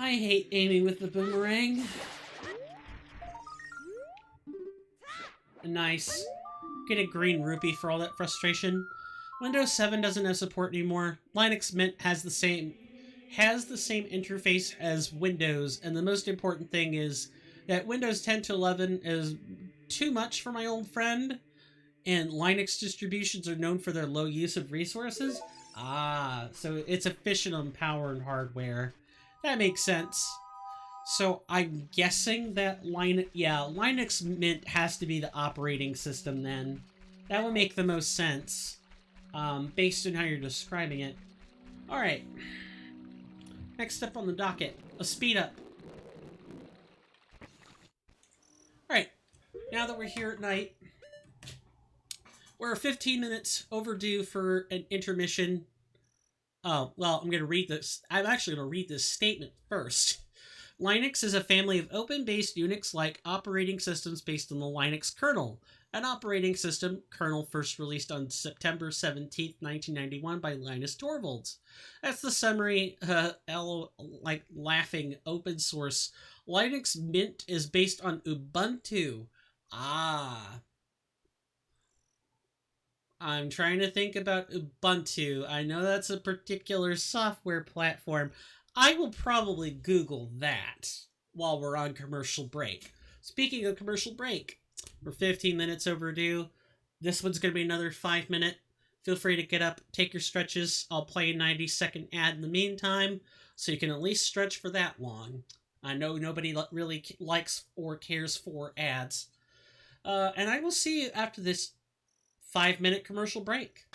I hate aiming with the boomerang. Nice. Get a green rupee for all that frustration. Windows 7 doesn't have support anymore. Linux Mint has the same interface as Windows, and the most important thing is that Windows 10 to 11 is too much for my old friend, and Linux distributions are known for their low use of resources. So it's efficient on power and hardware. That makes sense. So I'm guessing that Linux Mint has to be the operating system then. That would make the most sense, based on how you're describing it. Alright. Next up on the docket, a speed up. Alright, now that we're here at night, we're 15 minutes overdue for an intermission. Oh, well, I'm actually going to read this statement first. Linux is a family of open-based Unix-like operating systems based on the Linux kernel, an operating system kernel first released on September 17th, 1991 by Linus Torvalds. That's the summary, like laughing open source. Linux Mint is based on Ubuntu. I'm trying to think about Ubuntu. I know that's a particular software platform. I will probably Google that while we're on commercial break. Speaking of commercial break, we're 15 minutes overdue. This one's going to be another 5-minute. Feel free to get up, take your stretches. I'll play a 90-second ad in the meantime, so you can at least stretch for that long. I know nobody really likes or cares for ads. And I will see you after this 5-minute commercial break.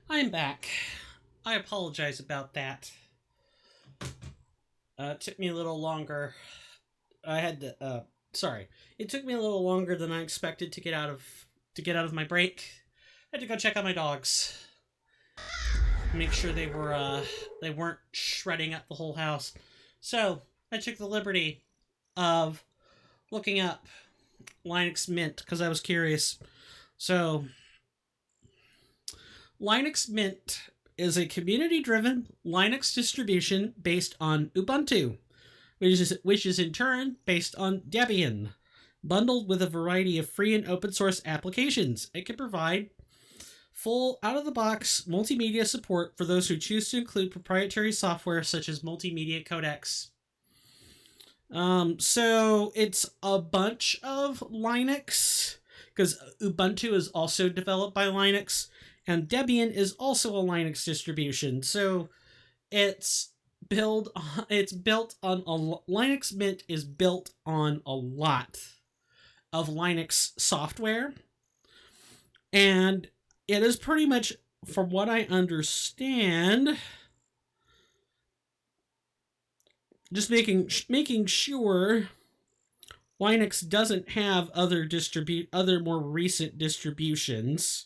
I'm back. I apologize about that. It took me a little longer. I had to. Sorry, it took me a little longer than I expected to get out of my break. I had to go check on my dogs, make sure they weren't shredding up the whole house. So I took the liberty of looking up Linux Mint because I was curious. So Linux Mint is a community-driven Linux distribution based on Ubuntu, which is in turn based on Debian, bundled with a variety of free and open source applications. It can provide full out-of-the-box multimedia support for those who choose to include proprietary software such as multimedia codecs. So it's a bunch of Linux, because Ubuntu is also developed by Linux, and Debian is also a Linux distribution. So it's built on Linux Mint is built on a lot of Linux software, and it is pretty much, from what I understand, just making sure Linux doesn't have other more recent distributions.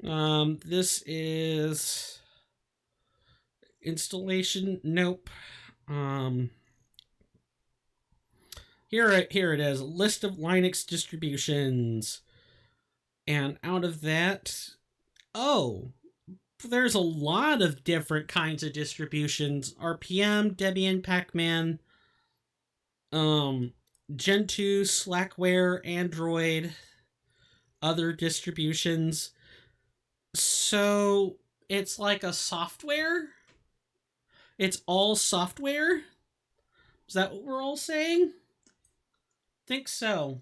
This is installation. Nope. Here it is. List of Linux distributions. And out of that, there's a lot of different kinds of distributions. RPM, Debian, Pacman, Gentoo, Slackware, Android, other distributions. So it's like a software? It's all software? Is that what we're all saying? Think so.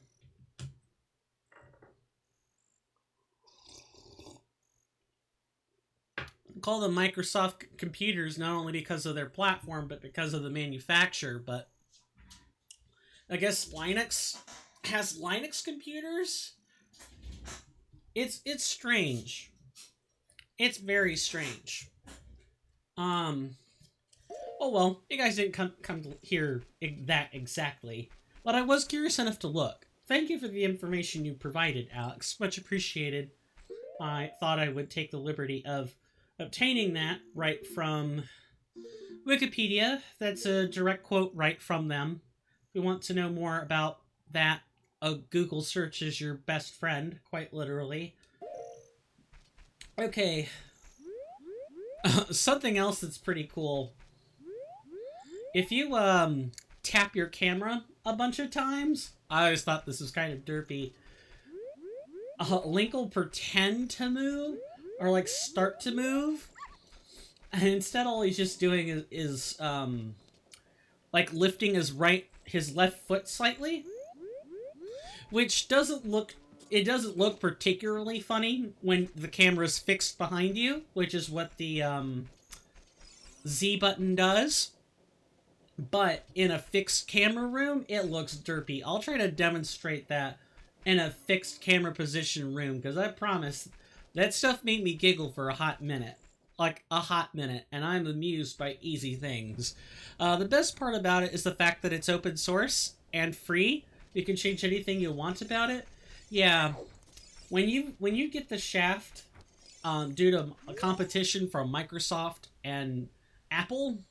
Call them Microsoft computers not only because of their platform but because of the manufacturer. But I guess Linux has Linux computers. It's strange. It's very strange. Oh well, you guys didn't come to hear that exactly, but I was curious enough to look. Thank you for the information you provided, Alex. Much appreciated. I thought I would take the liberty of obtaining that right from Wikipedia. That's a direct quote right from them. If you want to know more about that, a Google search is your best friend, quite literally. Okay. Something else that's pretty cool. If you tap your camera a bunch of times, I always thought this was kind of derpy. Link will pretend to move, or like start to move, and instead all he's just doing is like lifting his left foot slightly, which doesn't look particularly funny when the camera's fixed behind you, which is what the Z button does. But in a fixed camera room, it looks derpy. I'll try to demonstrate that in a fixed camera position room, because I promise that stuff made me giggle for a hot minute. Like, a hot minute, and I'm amused by easy things. The best part about it is the fact that it's open source and free. You can change anything you want about it. Yeah, when you get the shaft, due to a competition from Microsoft and Apple,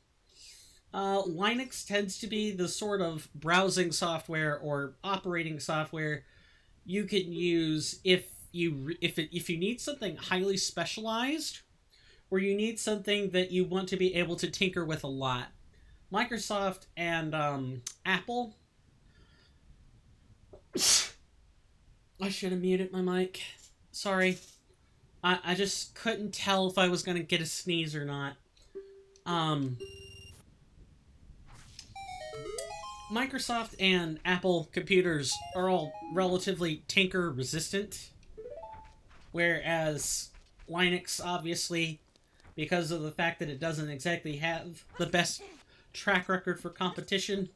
Linux tends to be the sort of browsing software or operating software you can use if you need something highly specialized, or you need something that you want to be able to tinker with a lot. Microsoft and Apple. I should have muted my mic. Sorry. I just couldn't tell if I was going to get a sneeze or not. Microsoft and Apple computers are all relatively tinker resistant, whereas Linux, obviously, because of the fact that it doesn't exactly have the best track record for competition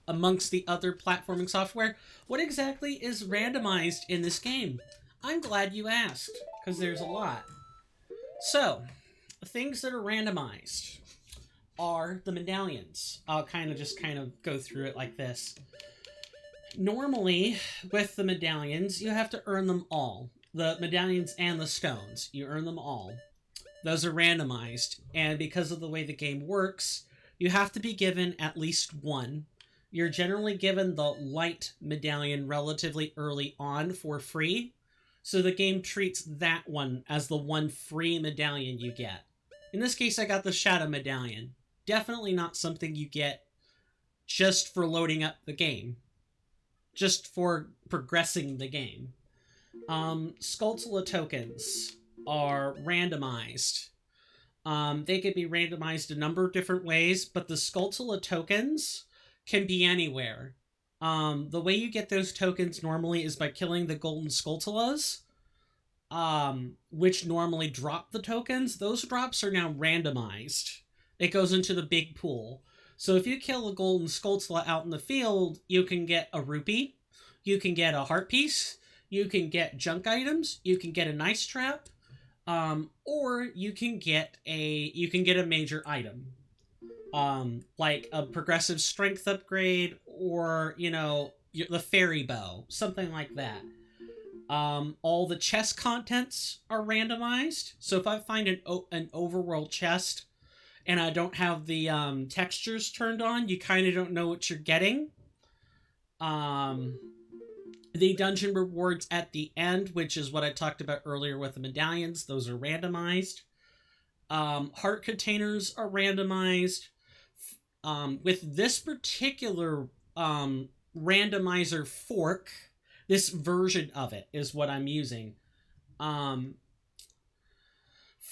amongst the other platforming software. What exactly is randomized in this game? I'm glad you asked, because there's a lot. So, things that are randomized are the medallions. I'll kind of go through it like this. Normally, with the medallions, you have to earn them all. The medallions and the stones, you earn them all. Those are randomized, and because of the way the game works, you have to be given at least one. You're generally given the light medallion relatively early on for free, so the game treats that one as the one free medallion you get. In this case, I got the shadow medallion. Definitely not something you get just for loading up the game. Just for progressing the game. Skulltula tokens are randomized. They could be randomized a number of different ways, but the Skulltula tokens can be anywhere. The way you get those tokens normally is by killing the golden Skulltulas, which normally drop the tokens. Those drops are now randomized. It goes into the big pool. So if you kill a golden Skulltula out in the field, you can get a rupee, you can get a heart piece, you can get junk items, you can get a nice trap, or you can get a major item, like a progressive strength upgrade, or the fairy bow, something like that. All the chest contents are randomized. So if I find an overworld chest and I don't have the textures turned on, you kind of don't know what you're getting. The dungeon rewards at the end, which is what I talked about earlier with the medallions, those are randomized. Heart containers are randomized. With this particular randomizer fork, this version of it is what I'm using.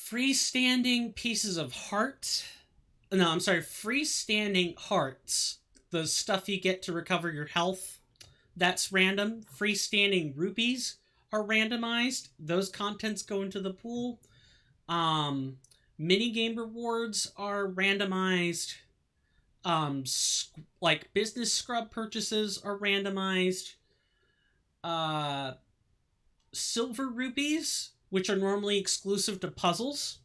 Freestanding pieces of heart. No, I'm sorry, freestanding hearts. The stuff you get to recover your health. That's random. Freestanding rupees are randomized. Those contents go into the pool. Minigame rewards are randomized. Like business scrub purchases are randomized. Silver rupees, which are normally exclusive to puzzles.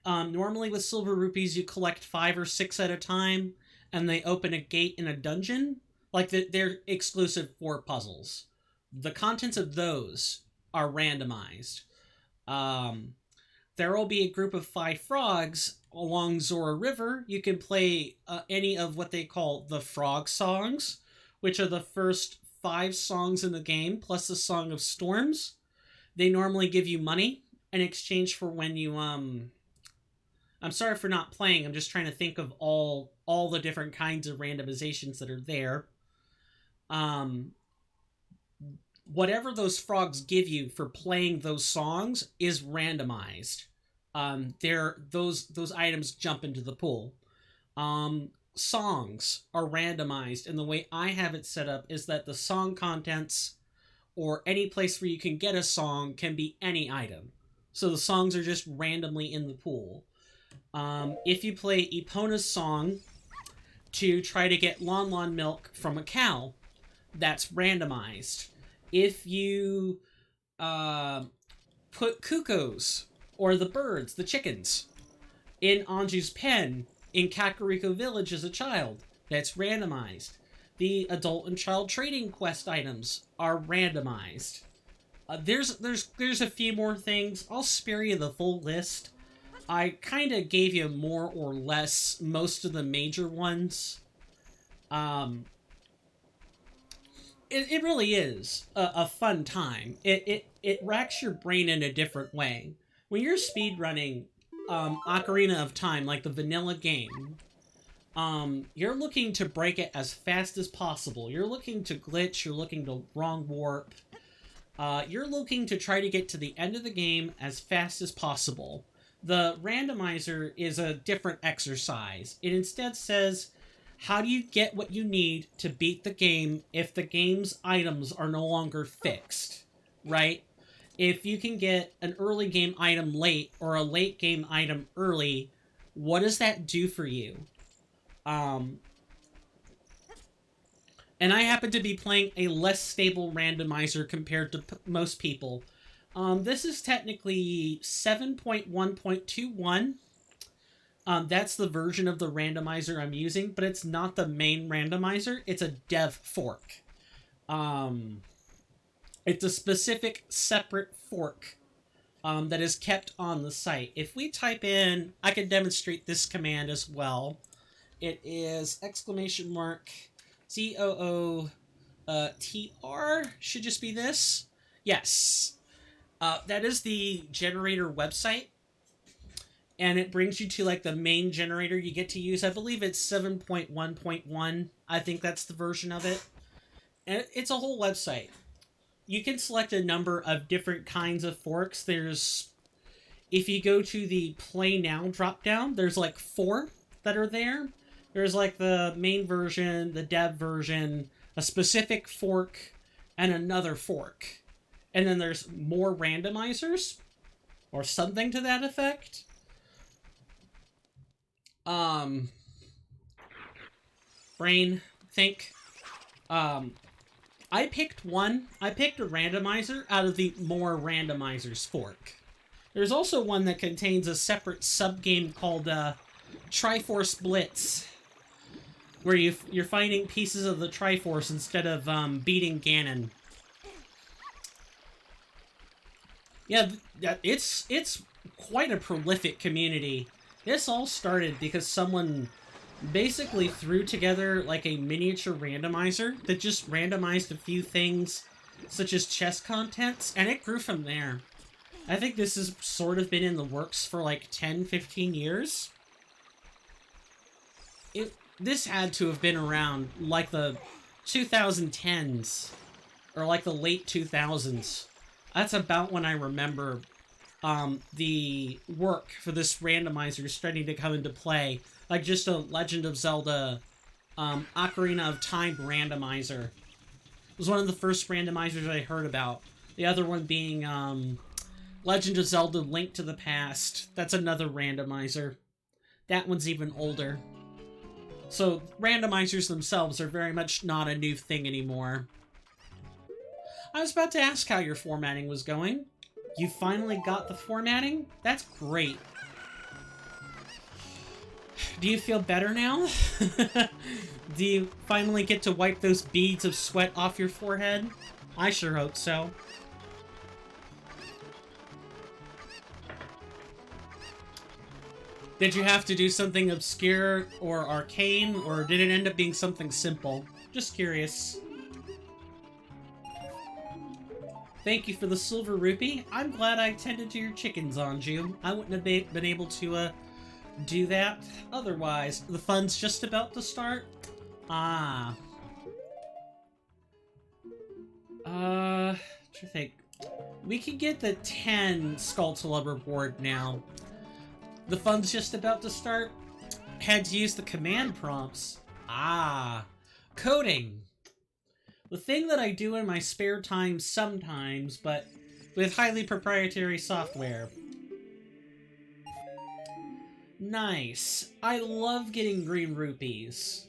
Normally with silver rupees, you collect 5 or 6 at a time, and they open a gate in a dungeon. Like, they're exclusive for puzzles. The contents of those are randomized. There will be a group of 5 frogs along Zora River. You can play any of what they call the frog songs, which are the first 5 songs in the game, plus the Song of Storms. They normally give you money in exchange for when you, I'm sorry for not playing, I'm just trying to think of all the different kinds of randomizations that are there. Whatever those frogs give you for playing those songs is randomized. Those items jump into the pool. Songs are randomized, and the way I have it set up is that the song contents, or any place where you can get a song, can be any item. So the songs are just randomly in the pool. If you play Epona's song to try to get Lon Lon milk from a cow, that's randomized. If you put cuckoos, or the birds, the chickens, in Anju's pen in Kakariko Village as a child, that's randomized. The adult and child trading quest items are randomized. There's a few more things. I'll spare you the full list. I kind of gave you more or less most of the major ones. It really is a fun time. It racks your brain in a different way. When you're speedrunning Ocarina of Time, like the vanilla game, you're looking to break it as fast as possible. You're looking to glitch, you're looking to wrong warp. You're looking to try to get to the end of the game as fast as possible. The randomizer is a different exercise. It instead says, how do you get what you need to beat the game if the game's items are no longer fixed, right? If you can get an early game item late or a late game item early, what does that do for you? And I happen to be playing a less stable randomizer compared to most people. This is technically 7.1.21. That's the version of the randomizer I'm using, but it's not the main randomizer. It's a dev fork. It's a specific separate fork that is kept on the site. If we type in, I can demonstrate this command as well. It is !ZOOTR, should just be this. Yes. That is the generator website. And it brings you to like the main generator you get to use. I believe it's 7.1.1. I think that's the version of it. And it's a whole website. You can select a number of different kinds of forks. There's, if you go to the Play Now drop-down, there's like 4 that are there. There's like the main version, the dev version, a specific fork, and another fork. And then there's more randomizers, or something to that effect. Brain, think. I picked one. I picked a randomizer out of the more randomizers fork. There's also one that contains a separate subgame called Triforce Blitz, where you're finding pieces of the Triforce instead of beating Ganon. Yeah, it's quite a prolific community. This all started because someone basically threw together like a miniature randomizer that just randomized a few things, such as chess contents, and it grew from there. I think this has sort of been in the works for like 10-15 years. This had to have been around like the 2010s, or like the late 2000s. That's about when I remember the work for this randomizer starting to come into play. Like just a Legend of Zelda Ocarina of Time randomizer. It was one of the first randomizers I heard about. The other one being Legend of Zelda Link to the Past. That's another randomizer. That one's even older. So randomizers themselves are very much not a new thing anymore. I was about to ask how your formatting was going. You finally got the formatting? That's great. Do you feel better now? Do you finally get to wipe those beads of sweat off your forehead? I sure hope so. Did you have to do something obscure or arcane, or did it end up being something simple? Just curious. Thank you for the silver rupee. I'm glad I tended to your chickens, Anju. I wouldn't have been able to do that otherwise. The fun's just about to start? Ah. Trying to think. We could get the 10 Skulltula reward now. The fun's just about to start. Had to use the command prompts. Ah. Coding. The thing that I do in my spare time sometimes, but with highly proprietary software. Nice. I love getting green rupees.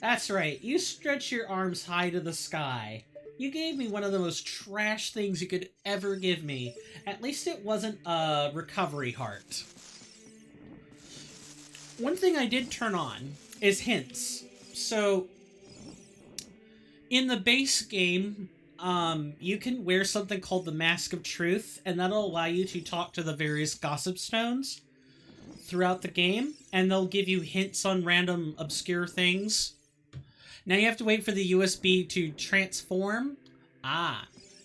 That's right, you stretch your arms high to the sky. You gave me one of the most trash things you could ever give me. At least it wasn't a recovery heart. One thing I did turn on is hints. So, in the base game, you can wear something called the Mask of Truth, and that'll allow you to talk to the various gossip stones throughout the game, and they'll give you hints on random obscure things. Now you have to wait for the USB to transform.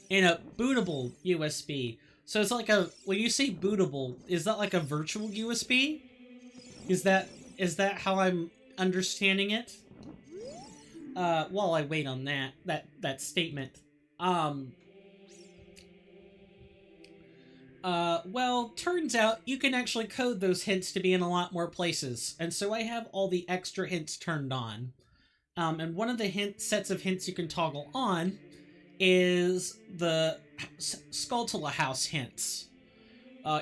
In a bootable USB. So it's like a, when you say bootable, is that like a virtual USB? Is that how I'm understanding it? While I wait on that statement. Well, turns out you can actually code those hints to be in a lot more places. And so I have all the extra hints turned on. And one of the sets of hints you can toggle on is the Skulltula House hints.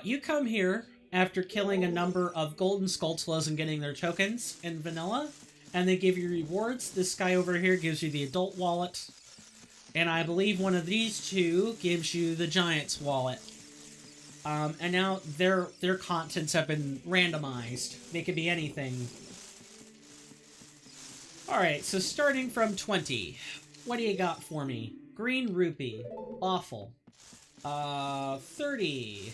You come here after killing a number of golden Skulltulas and getting their tokens in vanilla, and they give you rewards. This guy over here gives you the adult wallet, And I believe one of these two gives you the Giant's wallet. And now their contents have been randomized. They could be anything. Alright, so starting from 20. What do you got for me? Green rupee. Awful. 30.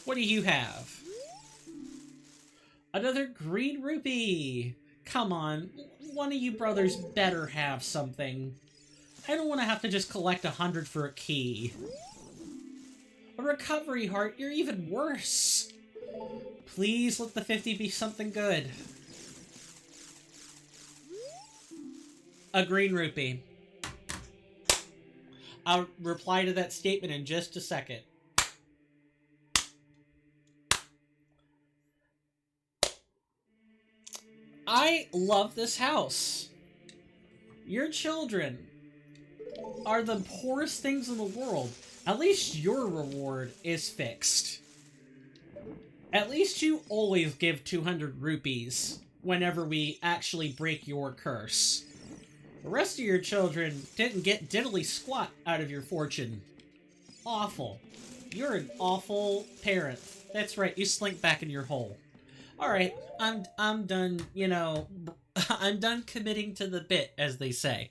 What do you have? Another green rupee. Come on, one of you brothers better have something. I don't want to have to just collect 100 for a key. A recovery heart, you're even worse. Please let the 50 be something good. A green rupee. I'll reply to that statement in just a second. I love this house. Your children are the poorest things in the world. At least your reward is fixed. At least you always give 200 rupees whenever we actually break your curse. The rest of your children didn't get diddly squat out of your fortune. Awful. You're an awful parent. That's right, you slink back in your hole. Alright, I'm done, you know, I'm done committing to the bit, as they say.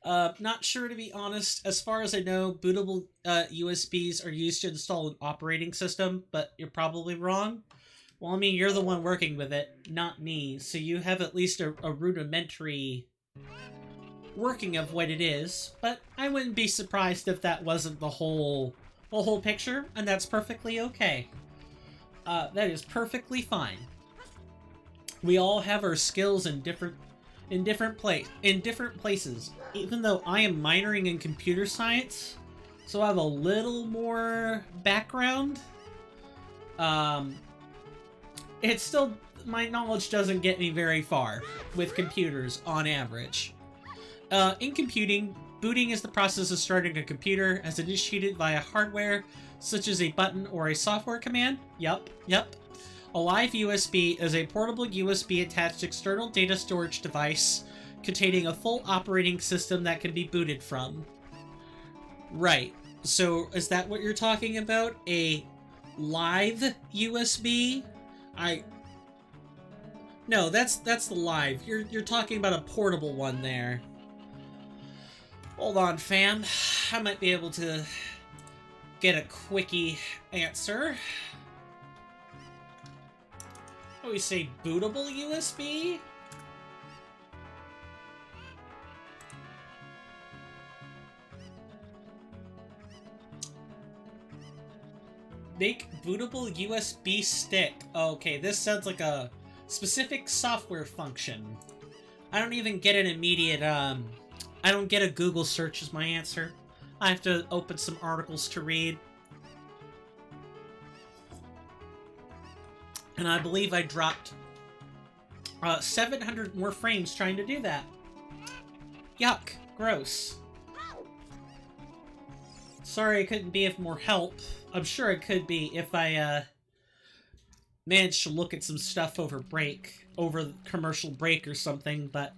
Not sure, to be honest. As far as I know, bootable USBs are used to install an operating system, but you're probably wrong. Well, I mean, you're the one working with it, not me, so you have at least a rudimentary working of what it is, but I wouldn't be surprised if that wasn't the whole picture, and that's perfectly okay. That is perfectly fine. We all have our skills in different places. Even though I am minoring in computer science, so I have a little more background, it's still, my knowledge doesn't get me very far with computers on average. In computing, booting is the process of starting a computer as initiated via hardware, such as a button or a software command. Yup. A live USB is a portable USB attached external data storage device containing a full operating system that can be booted from. Right. So, is that what you're talking about? A live USB? No, that's the live. You're talking about a portable one there. Hold on, fam. I might be able to get a quickie answer. What do we say, bootable USB? Make bootable USB stick. Okay, this sounds like a specific software function. I don't even get an immediate, I don't get a Google search as my answer. I have to open some articles to read. And I believe I dropped 700 more frames trying to do that. Yuck. Gross. Sorry I couldn't be of more help. I'm sure I could be if I managed to look at some stuff over commercial break or something, but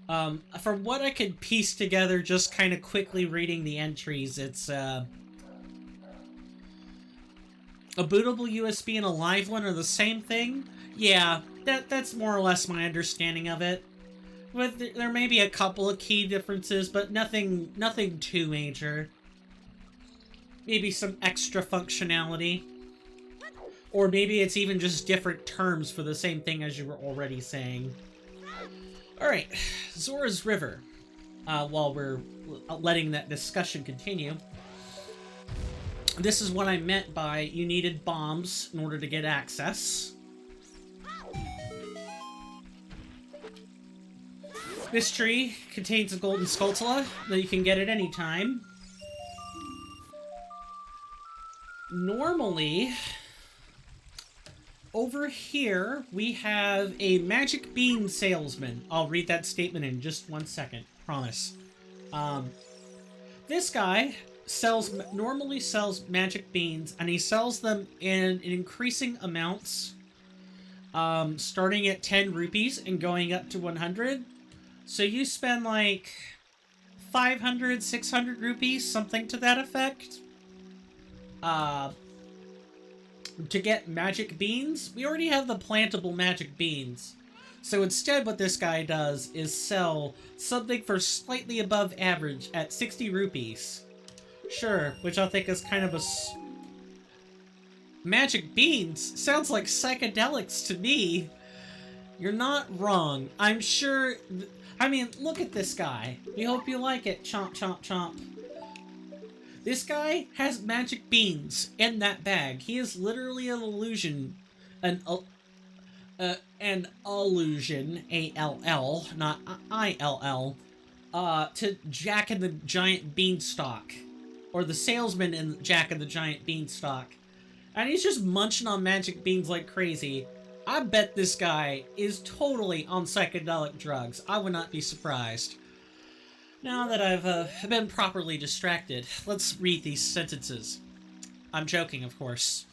from what I could piece together just kind of quickly reading the entries, it's a bootable USB and a live one are the same thing? Yeah, that's more or less my understanding of it. But there may be a couple of key differences, but nothing too major. Maybe some extra functionality. Or maybe it's even just different terms for the same thing as you were already saying. Alright, Zora's River. While we're letting that discussion continue. This is what I meant by you needed bombs in order to get access. This tree contains a golden Skulltula that you can get at any time. Normally, over here, we have a magic bean salesman. I'll read that statement in just 1 second, promise. This guy normally sells magic beans, and he sells them in increasing amounts, starting at 10 rupees and going up to 100. So you spend like 500, 600 rupees, something to that effect. To get magic beans. We already have the plantable magic beans. So instead what this guy does is sell something for slightly above average at 60 rupees. Sure, which I think is kind of a... Magic beans? Sounds like psychedelics to me. You're not wrong. I'm sure... I mean, look at this guy. We hope you like it. Chomp, chomp, chomp. This guy has magic beans in that bag. He is literally an illusion. An illusion, A-L-L, not I-L-L, to Jack and the Giant Beanstalk. Or the salesman in Jack and the Giant Beanstalk. And he's just munching on magic beans like crazy. I bet this guy is totally on psychedelic drugs. I would not be surprised. Now that I've been properly distracted, let's read these sentences. I'm joking, of course.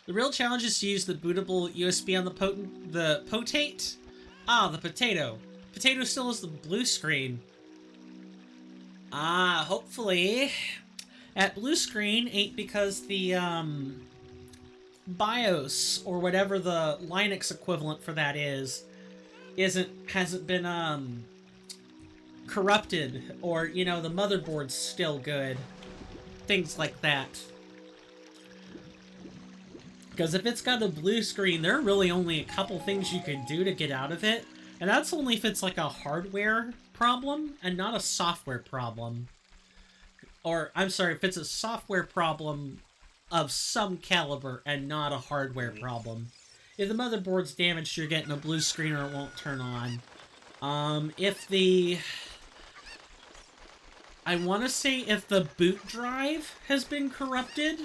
The real challenge is to use the bootable USB on the potate? Ah, the potato. Potato still has the blue screen. Ah, hopefully. At blue screen ain't because the, BIOS, or whatever the Linux equivalent for that is, hasn't been, corrupted, or, you know, the motherboard's still good. Things like that. Because if it's got a blue screen, there are really only a couple things you can do to get out of it, and that's only if it's like a hardware problem, and not a software problem. Or, I'm sorry, if it's a software problem of some caliber, and not a hardware problem. If the motherboard's damaged, you're getting a blue screen or it won't turn on. If the... I want to say if the boot drive has been corrupted,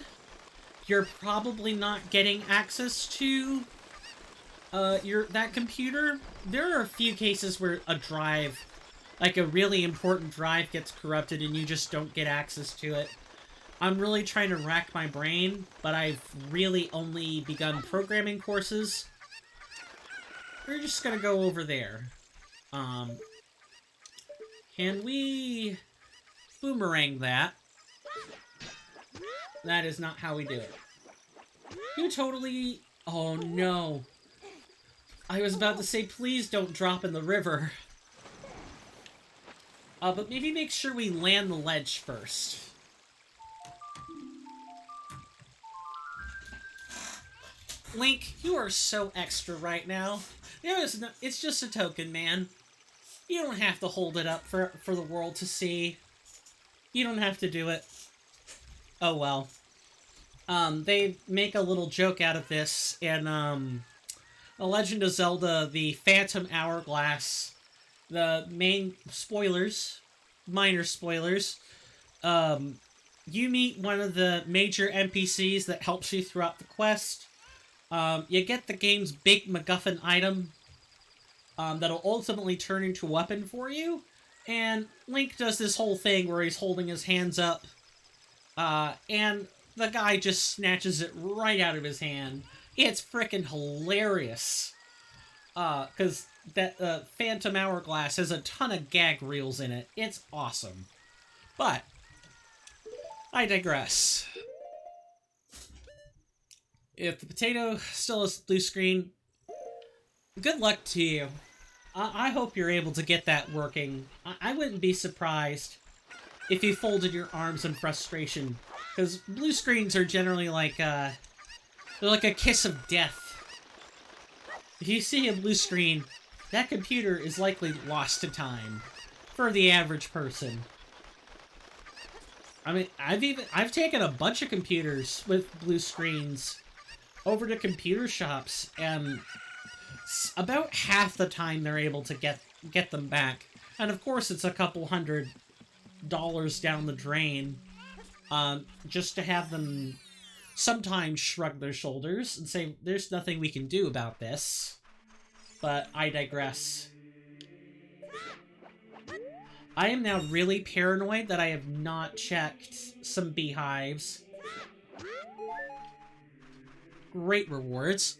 you're probably not getting access to that computer. There are a few cases where a drive, like a really important drive, gets corrupted and you just don't get access to it. I'm really trying to rack my brain, but I've really only begun programming courses. We're just gonna go over there. Can we boomerang that? That is not how we do it. You totally... Oh no. I was about to say, please don't drop in the river. But maybe make sure we land the ledge first. Link, you are so extra right now. It's just a token, man. You don't have to hold it up for the world to see. You don't have to do it. Oh well. They make a little joke out of this in The Legend of Zelda, the Phantom Hourglass. The main spoilers, minor spoilers. You meet one of the major NPCs that helps you throughout the quest. You get the game's big MacGuffin item that'll ultimately turn into a weapon for you. And Link does this whole thing where he's holding his hands up. And the guy just snatches it right out of his hand. It's frickin' hilarious. Because that Phantom Hourglass has a ton of gag reels in it. It's awesome. But, I digress. If the potato still has blue screen, good luck to you. I hope you're able to get that working. I wouldn't be surprised if you folded your arms in frustration, because blue screens are generally like, they're like a kiss of death. If you see a blue screen, that computer is likely lost to time, for the average person. I mean, I've taken a bunch of computers with blue screens over to computer shops, and about half the time they're able to get them back. And of course it's a couple $100 down the drain, just to have them sometimes shrug their shoulders and say, there's nothing we can do about this. But I digress. I am now really paranoid that I have not checked some beehives. Great rewards.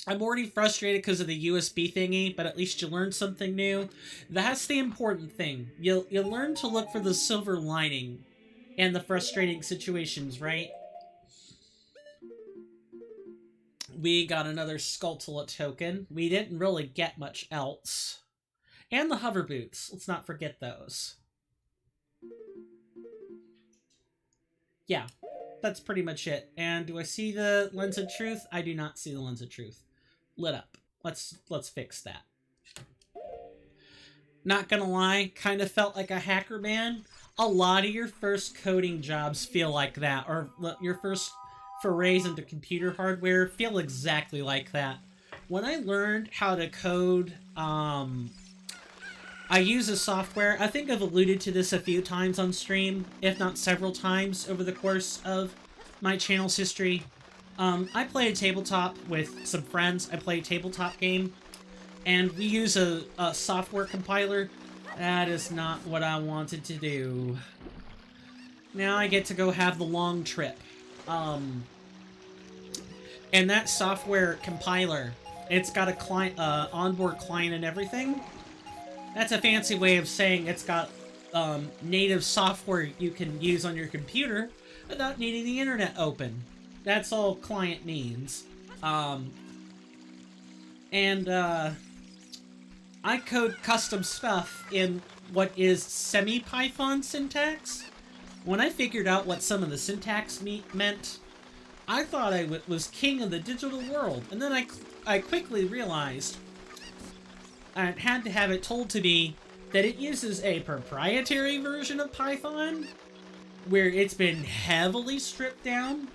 I'm already frustrated because of the USB thingy, but at least you learned something new. That's the important thing. You'll learn to look for the silver lining in the frustrating situations, right? We got another Skulltula token. We didn't really get much else. And the hover boots. Let's not forget those. Yeah, that's pretty much it. And do I see the Lens of Truth? I do not see the Lens of Truth. Lit up. Let's fix that. Not gonna lie, kind of felt like a hacker man. A lot of your first coding jobs feel like that, or your first forays into computer hardware feel exactly like that. When I learned how to code, I use a software. I think I've alluded to this a few times on stream, if not several times over the course of my channel's history. I play a tabletop with some friends. I play a tabletop game, and we use a software compiler. That is not what I wanted to do. Now I get to go have the long trip. And that software compiler, it's got a client, onboard client and everything. That's a fancy way of saying it's got native software you can use on your computer without needing the internet open. That's all client means. I code custom stuff in what is semi-Python syntax. When I figured out what some of the syntax meant, I thought I was king of the digital world, and then I quickly realized I had to have it told to me that it uses a proprietary version of Python, where it's been heavily stripped down,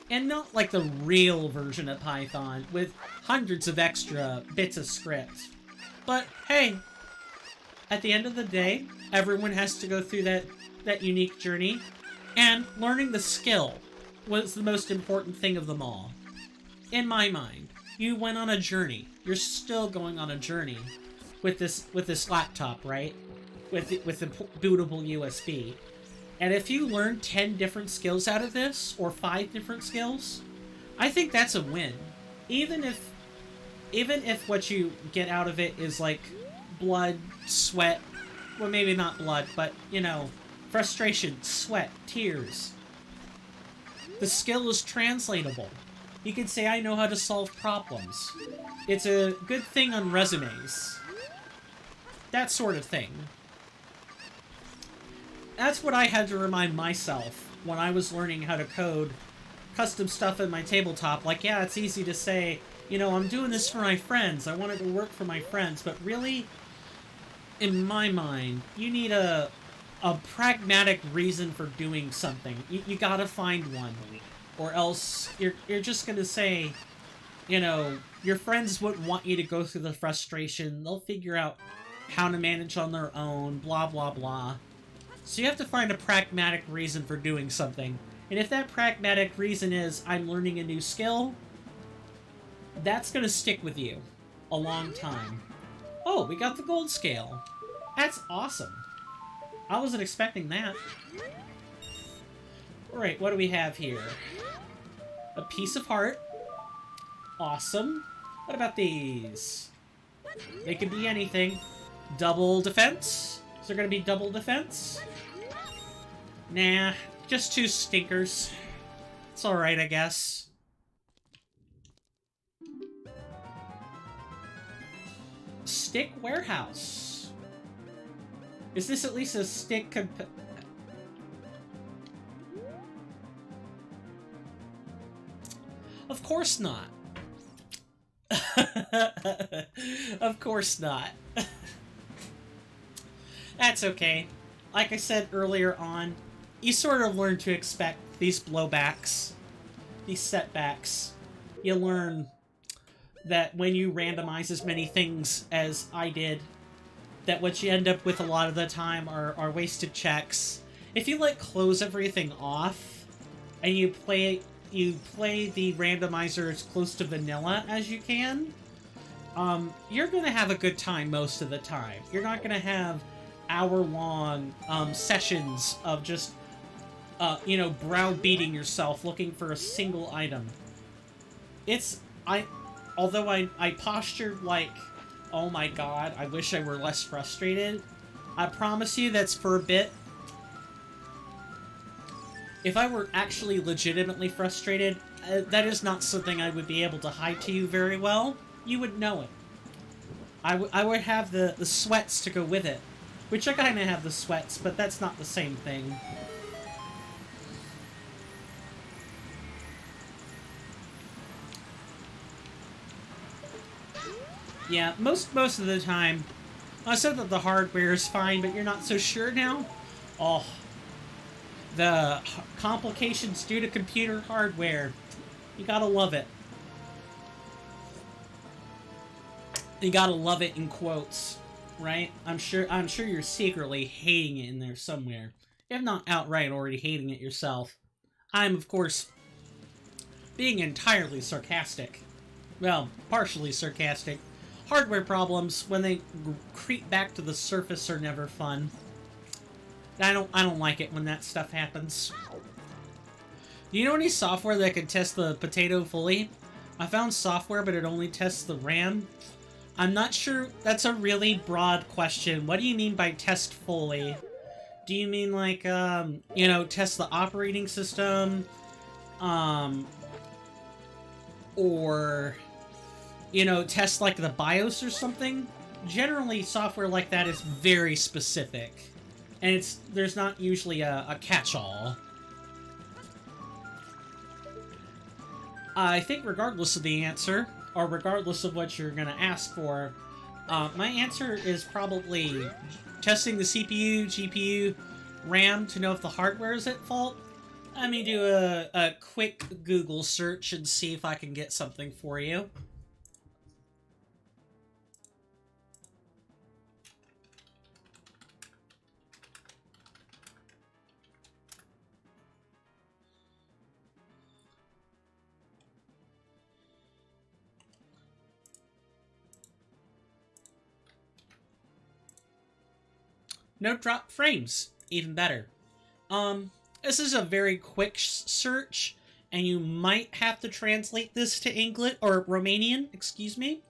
and not like the real version of Python, with hundreds of extra bits of script. But hey, at the end of the day, everyone has to go through that unique journey, and learning the skill was the most important thing of them all. In my mind, you went on a journey. You're still going on a journey with this laptop, right? With the bootable USB. And if you learn 10 different skills out of this, or 5 different skills, I think that's a win. Even if what you get out of it is like blood, sweat, well, maybe not blood, but, you know, frustration, sweat, tears. The skill is translatable. You can say, I know how to solve problems. It's a good thing on resumes. That sort of thing. That's what I had to remind myself when I was learning how to code custom stuff in my tabletop. Like, yeah, it's easy to say, you know, I'm doing this for my friends. I want it to work for my friends. But really, in my mind, you need a pragmatic reason for doing something. You gotta find one. Or else you're just gonna say, you know, your friends wouldn't want you to go through the frustration. They'll figure out how to manage on their own, blah, blah, blah. So you have to find a pragmatic reason for doing something. And if that pragmatic reason is, I'm learning a new skill, that's gonna stick with you a long time. Oh, we got the gold scale. That's awesome. I wasn't expecting that. Alright, what do we have here? A piece of heart. Awesome. What about these? They could be anything. Double defense? Is there gonna be double defense? Nah, just 2 stinkers. It's alright, I guess. Stick warehouse. Is this at least a stick Of course not. Of course not. That's okay. Like I said earlier on, you sort of learn to expect these blowbacks, these setbacks. You learn that when you randomize as many things as I did, that what you end up with a lot of the time are wasted checks. If you like close everything off and you play the randomizer as close to vanilla as you can, you're gonna have a good time most of the time. You're not gonna have hour-long sessions of just you know, browbeating yourself looking for a single item. although I postured like, oh my god, I wish I were less frustrated, I promise you that's for a bit. If I were actually legitimately frustrated, that is not something I would be able to hide to you very well. You would know it. I would have the sweats to go with it. Which I kind of have the sweats, but that's not the same thing. Yeah, most of the time, I said that the hardware is fine, but you're not so sure now? Oh, the complications due to computer hardware. You gotta love it. You gotta love it in quotes, right? I'm sure you're secretly hating it in there somewhere. If not outright already hating it yourself. I'm, of course, being entirely sarcastic. Well, partially sarcastic. Hardware problems, when they creep back to the surface, are never fun. I don't like it when that stuff happens. Do you know any software that can test the potato fully? I found software, but it only tests the RAM. I'm not sure. That's a really broad question. What do you mean by test fully? Do you mean like, you know, test the operating system? Or, you know, test like the BIOS or something? Generally, software like that is very specific. And there's not usually a catch-all. I think regardless of the answer, or regardless of what you're gonna ask for, my answer is probably testing the CPU, GPU, RAM to know if the hardware is at fault. Let me do a quick Google search and see if I can get something for you. No drop frames, even better. This is a very quick search, and you might have to translate this to English, or Romanian, excuse me.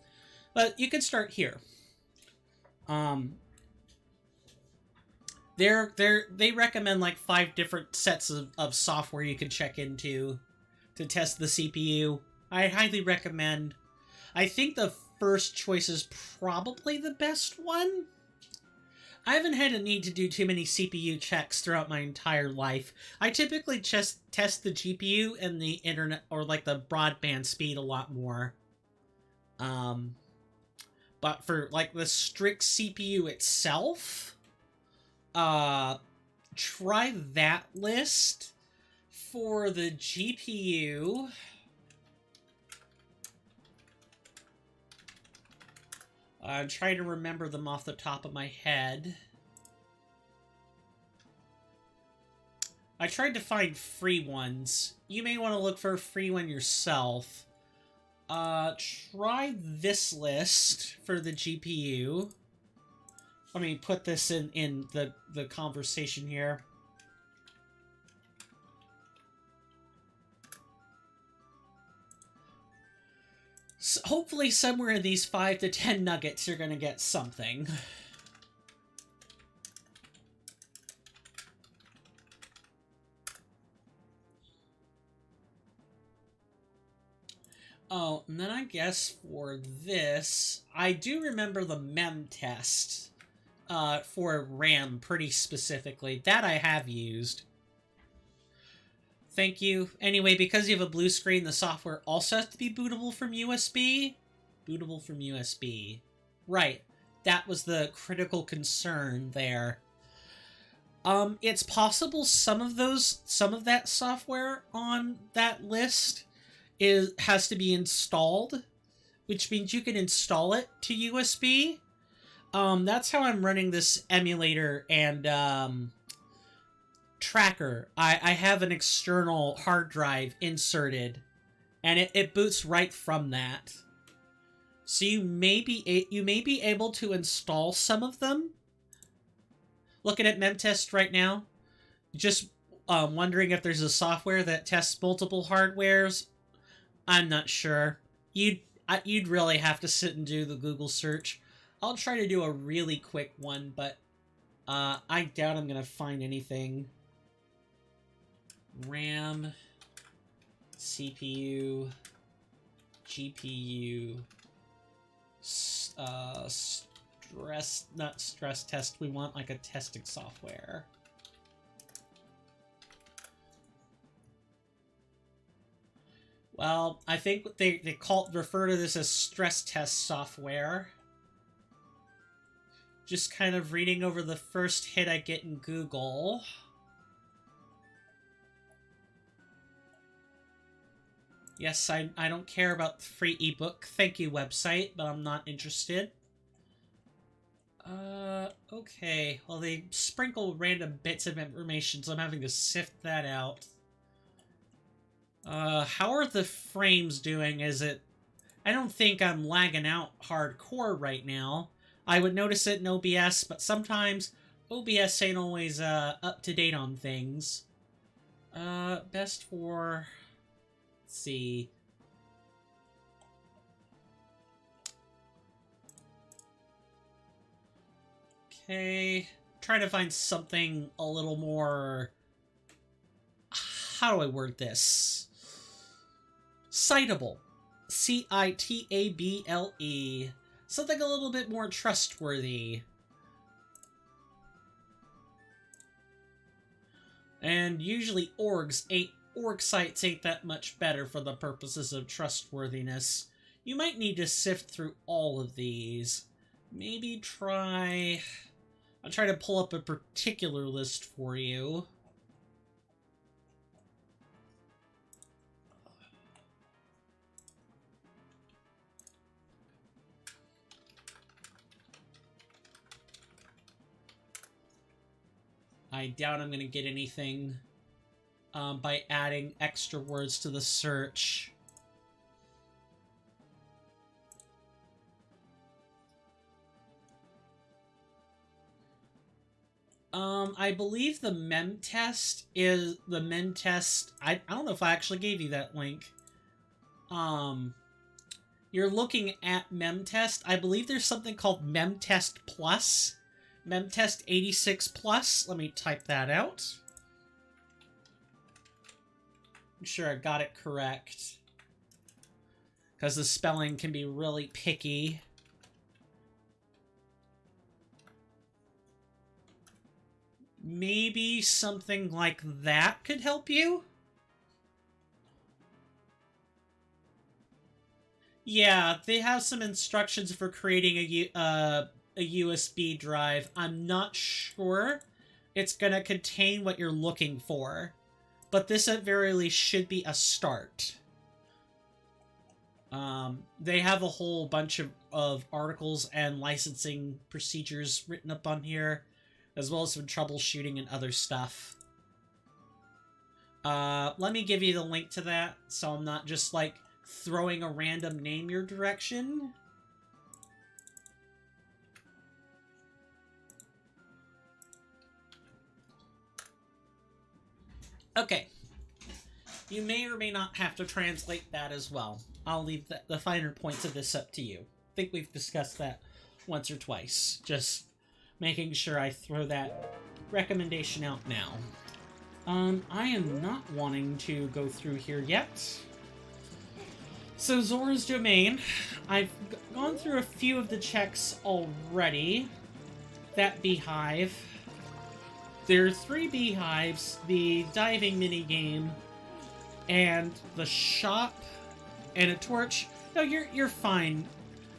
But you can start here. They recommend like 5 different sets of software you can check into to test the CPU. I highly recommend. I think the first choice is probably the best one. I haven't had a need to do too many CPU checks throughout my entire life. I typically just test the GPU and the internet, or like the broadband speed a lot more. But for like the strict CPU itself, try that list. For the GPU, I'm trying to remember them off the top of my head. I tried to find free ones. You may want to look for a free one yourself. Try this list for the GPU. Let me put this in the conversation here. So hopefully somewhere in these 5 to 10 nuggets you're gonna get something. Oh, and then I guess for this, I do remember the mem test for RAM pretty specifically. That I have used. Thank you. Anyway, because you have a blue screen, the software also has to be bootable from USB. Bootable from USB. Right. That was the critical concern there. It's possible some of that software on that list has to be installed, which means you can install it to USB. That's how I'm running this emulator and tracker. I have an external hard drive inserted, and it boots right from that. So you may be able to install some of them. Looking at memtest right now, just wondering if there's a software that tests multiple hardwares. I'm not sure. You'd really have to sit and do the Google search. I'll try to do a really quick one, but I doubt I'm going to find anything. RAM, CPU, GPU, not stress test. We want like a testing software. Well, I think they refer to this as stress test software. Just kind of reading over the first hit I get in Google. Yes, I don't care about the free ebook. Thank you, website, but I'm not interested. Okay. Well, they sprinkle random bits of information, so I'm having to sift that out. How are the frames doing? Is it... I don't think I'm lagging out hardcore right now. I would notice it in OBS, but sometimes OBS ain't always, up to date on things. Best for... Let's see... Okay... Trying to find something a little more... How do I word this? Citable. C-I-T-A-B-L-E. Something a little bit more trustworthy. And usually org sites ain't that much better for the purposes of trustworthiness. You might need to sift through all of these. Maybe try... I'll try to pull up a particular list for you. I doubt I'm going to get anything by adding extra words to the search. I believe the mem test is the mem test. I don't know if I actually gave you that link. You're looking at mem test. I believe there's something called mem test plus. Memtest 86 plus. Let me type that out. I'm sure I got it correct. Because the spelling can be really picky. Maybe something like that could help you? Yeah, they have some instructions for creating a USB drive. I'm not sure it's gonna contain what you're looking for, but this at very least should be a start. They have a whole bunch of articles and licensing procedures written up on here, as well as some troubleshooting and other stuff. Let me give you the link to that, so I'm not just, like, throwing a random name your direction. Okay. You may or may not have to translate that as well. I'll leave the finer points of this up to you. I think we've discussed that once or twice. Just making sure I throw that recommendation out now. I am not wanting to go through here yet. So Zora's Domain. I've gone through a few of the checks already. That beehive. There are 3 beehives, the diving minigame, and the shop, and a torch. No, you're fine.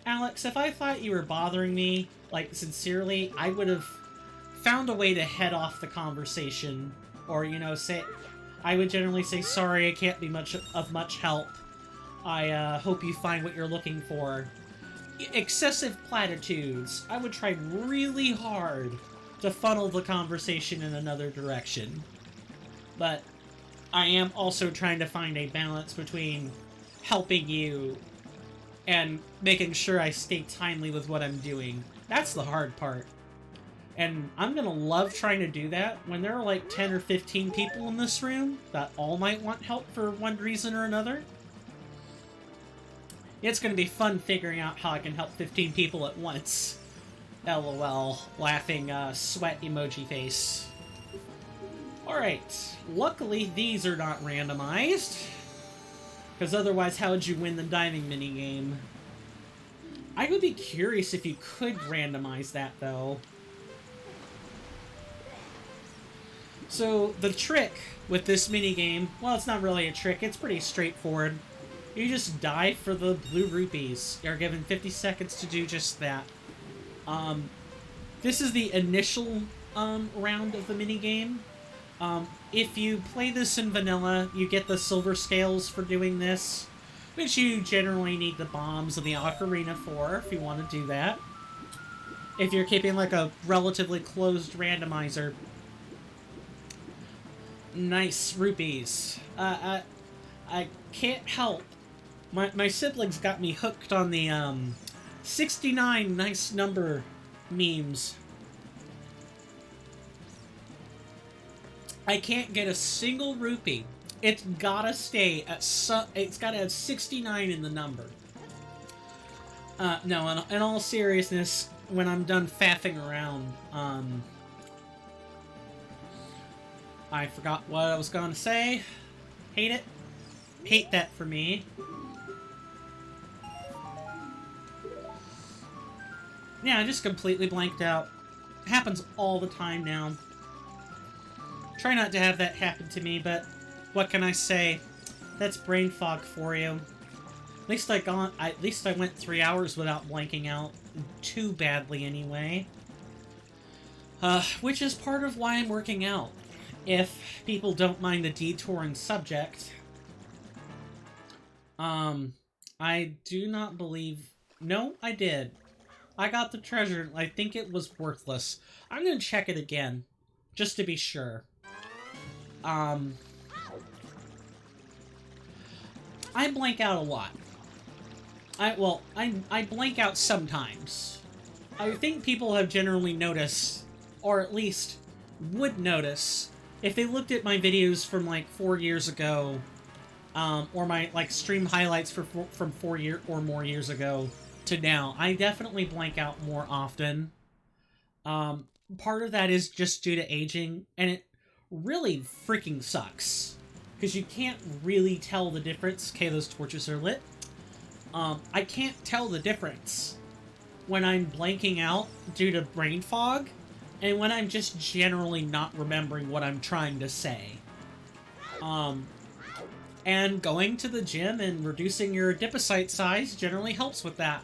Alex, if I thought you were bothering me, like, sincerely, I would have found a way to head off the conversation. Or, you know, I would generally say, sorry, I can't be of much help. I hope you find what you're looking for. Excessive platitudes. I would try really hard to funnel the conversation in another direction. But I am also trying to find a balance between helping you and making sure I stay timely with what I'm doing. That's the hard part. And I'm gonna love trying to do that when there are like 10 or 15 people in this room that all might want help for one reason or another. It's going to be fun figuring out how I can help 15 people at once. LOL. Laughing sweat emoji face. Alright. Luckily, these are not randomized. Because otherwise, how would you win the diving minigame? I would be curious if you could randomize that, though. So, the trick with this minigame, well, it's not really a trick, it's pretty straightforward. You just dive for the blue rupees. You're given 50 seconds to do just that. This is the initial round of the minigame. If you play this in vanilla, you get the silver scales for doing this, which you generally need the bombs and the ocarina for if you want to do that. If you're keeping like a relatively closed randomizer. Nice rupees. I can't help. My siblings got me hooked on the 69 nice number memes. I can't get a single rupee. It's gotta stay at it's gotta have 69 in the number. No, in all seriousness, when I'm done faffing around, I forgot what I was gonna say. Hate it. Hate that for me. Yeah, I just completely blanked out. It happens all the time now. Try not to have that happen to me, but what can I say? That's brain fog for you. At least I went 3 hours without blanking out too badly anyway. Which is part of why I'm working out. If people don't mind the detouring subject. I do not believe... No, I did. I got the treasure. I think it was worthless. I'm gonna check it again, just to be sure. I blank out a lot. I blank out sometimes. I think people have generally noticed, or at least would notice, if they looked at my videos from like 4 years ago, or my like stream highlights from 4 or more years ago to now, I definitely blank out more often. Part of that is just due to aging, and it really freaking sucks. Because you can't really tell the difference. Okay, those torches are lit. I can't tell the difference when I'm blanking out due to brain fog, and when I'm just generally not remembering what I'm trying to say. And going to the gym and reducing your adipocyte size generally helps with that.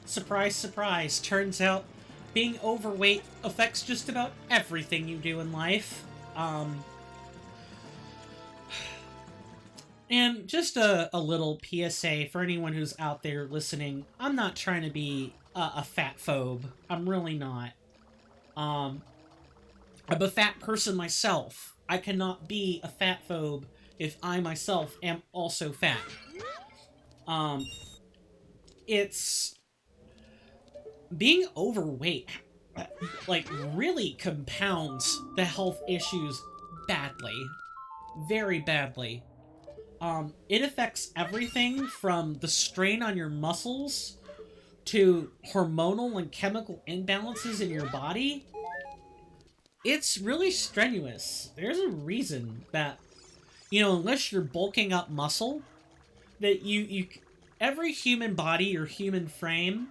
Surprise, surprise. Turns out being overweight affects just about everything you do in life. And just a little PSA for anyone who's out there listening. I'm not trying to be a fat phobe. I'm really not. I'm a fat person myself. I cannot be a fat phobe if I myself am also fat. It's... Being overweight, like, really compounds the health issues badly. Very badly. It affects everything from the strain on your muscles to hormonal and chemical imbalances in your body. It's really strenuous. There's a reason that, you know, unless you're bulking up muscle, that every human body or human frame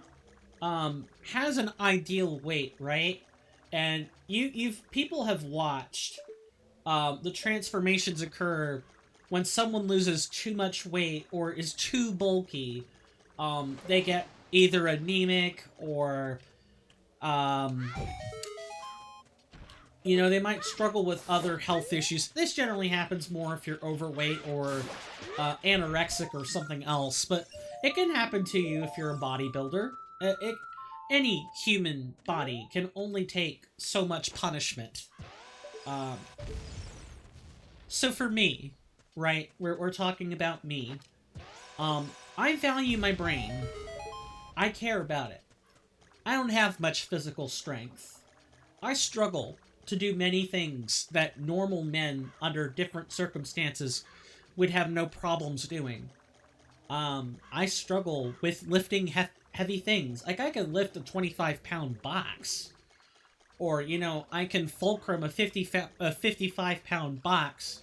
has an ideal weight, right? And people have watched the transformations occur when someone loses too much weight or is too bulky. They get either anemic or you know, they might struggle with other health issues. This generally happens more if you're overweight or anorexic or something else, but it can happen to you if you're a bodybuilder. Any human body can only take so much punishment. So for me, right, we're talking about me, I value my brain. I care about it. I don't have much physical strength. I struggle to do many things that normal men under different circumstances would have no problems doing. I struggle with lifting heavy things. Like, I can lift a 25-pound box. Or, you know, I can fulcrum a 55-pound box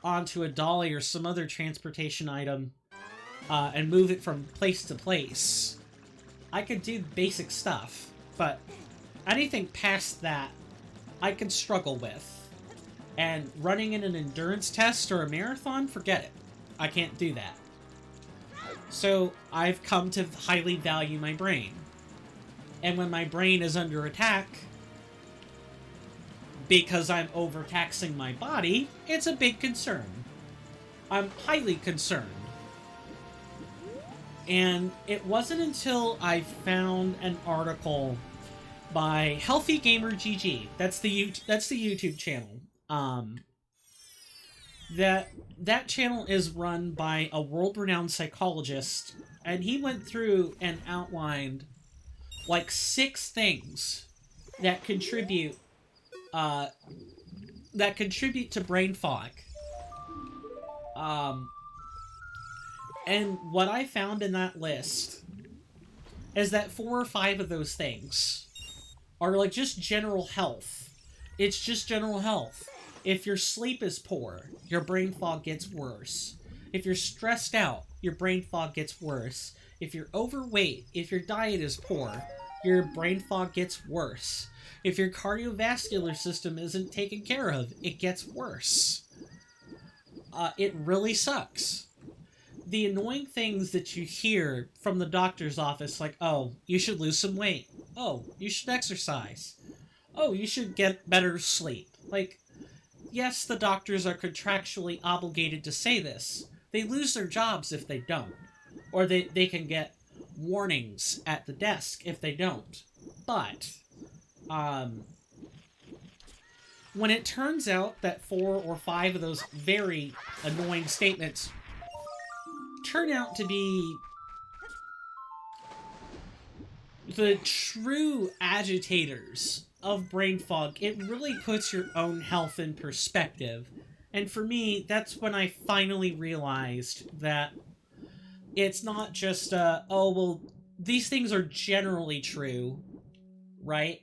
onto a dolly or some other transportation item and move it from place to place. I can do basic stuff, but anything past that, I can struggle with. And running in an endurance test or a marathon, forget it. I can't do that. So I've come to highly value my brain. And when my brain is under attack, because I'm overtaxing my body, it's a big concern. I'm highly concerned. And it wasn't until I found an article by Healthy Gamer GG, that's the YouTube channel. That channel is run by a world-renowned psychologist, and he went through and outlined like 6 things that contribute to brain fog. And what I found in that list is that 4 or 5 of those things are like just general health. It's just general health. If your sleep is poor, your brain fog gets worse. If you're stressed out, your brain fog gets worse. If you're overweight, if your diet is poor, your brain fog gets worse. If your cardiovascular system isn't taken care of, it gets worse. It really sucks. The annoying things that you hear from the doctor's office, like, oh, you should lose some weight. Oh, you should exercise. Oh, you should get better sleep. Like, yes, the doctors are contractually obligated to say this. They lose their jobs if they don't. Or they can get warnings at the desk if they don't. But, when it turns out that 4 or 5 of those very annoying statements turn out to be the true agitators of brain fog, it really puts your own health in perspective. And for me, that's when I finally realized that it's not just, oh, well, these things are generally true, right?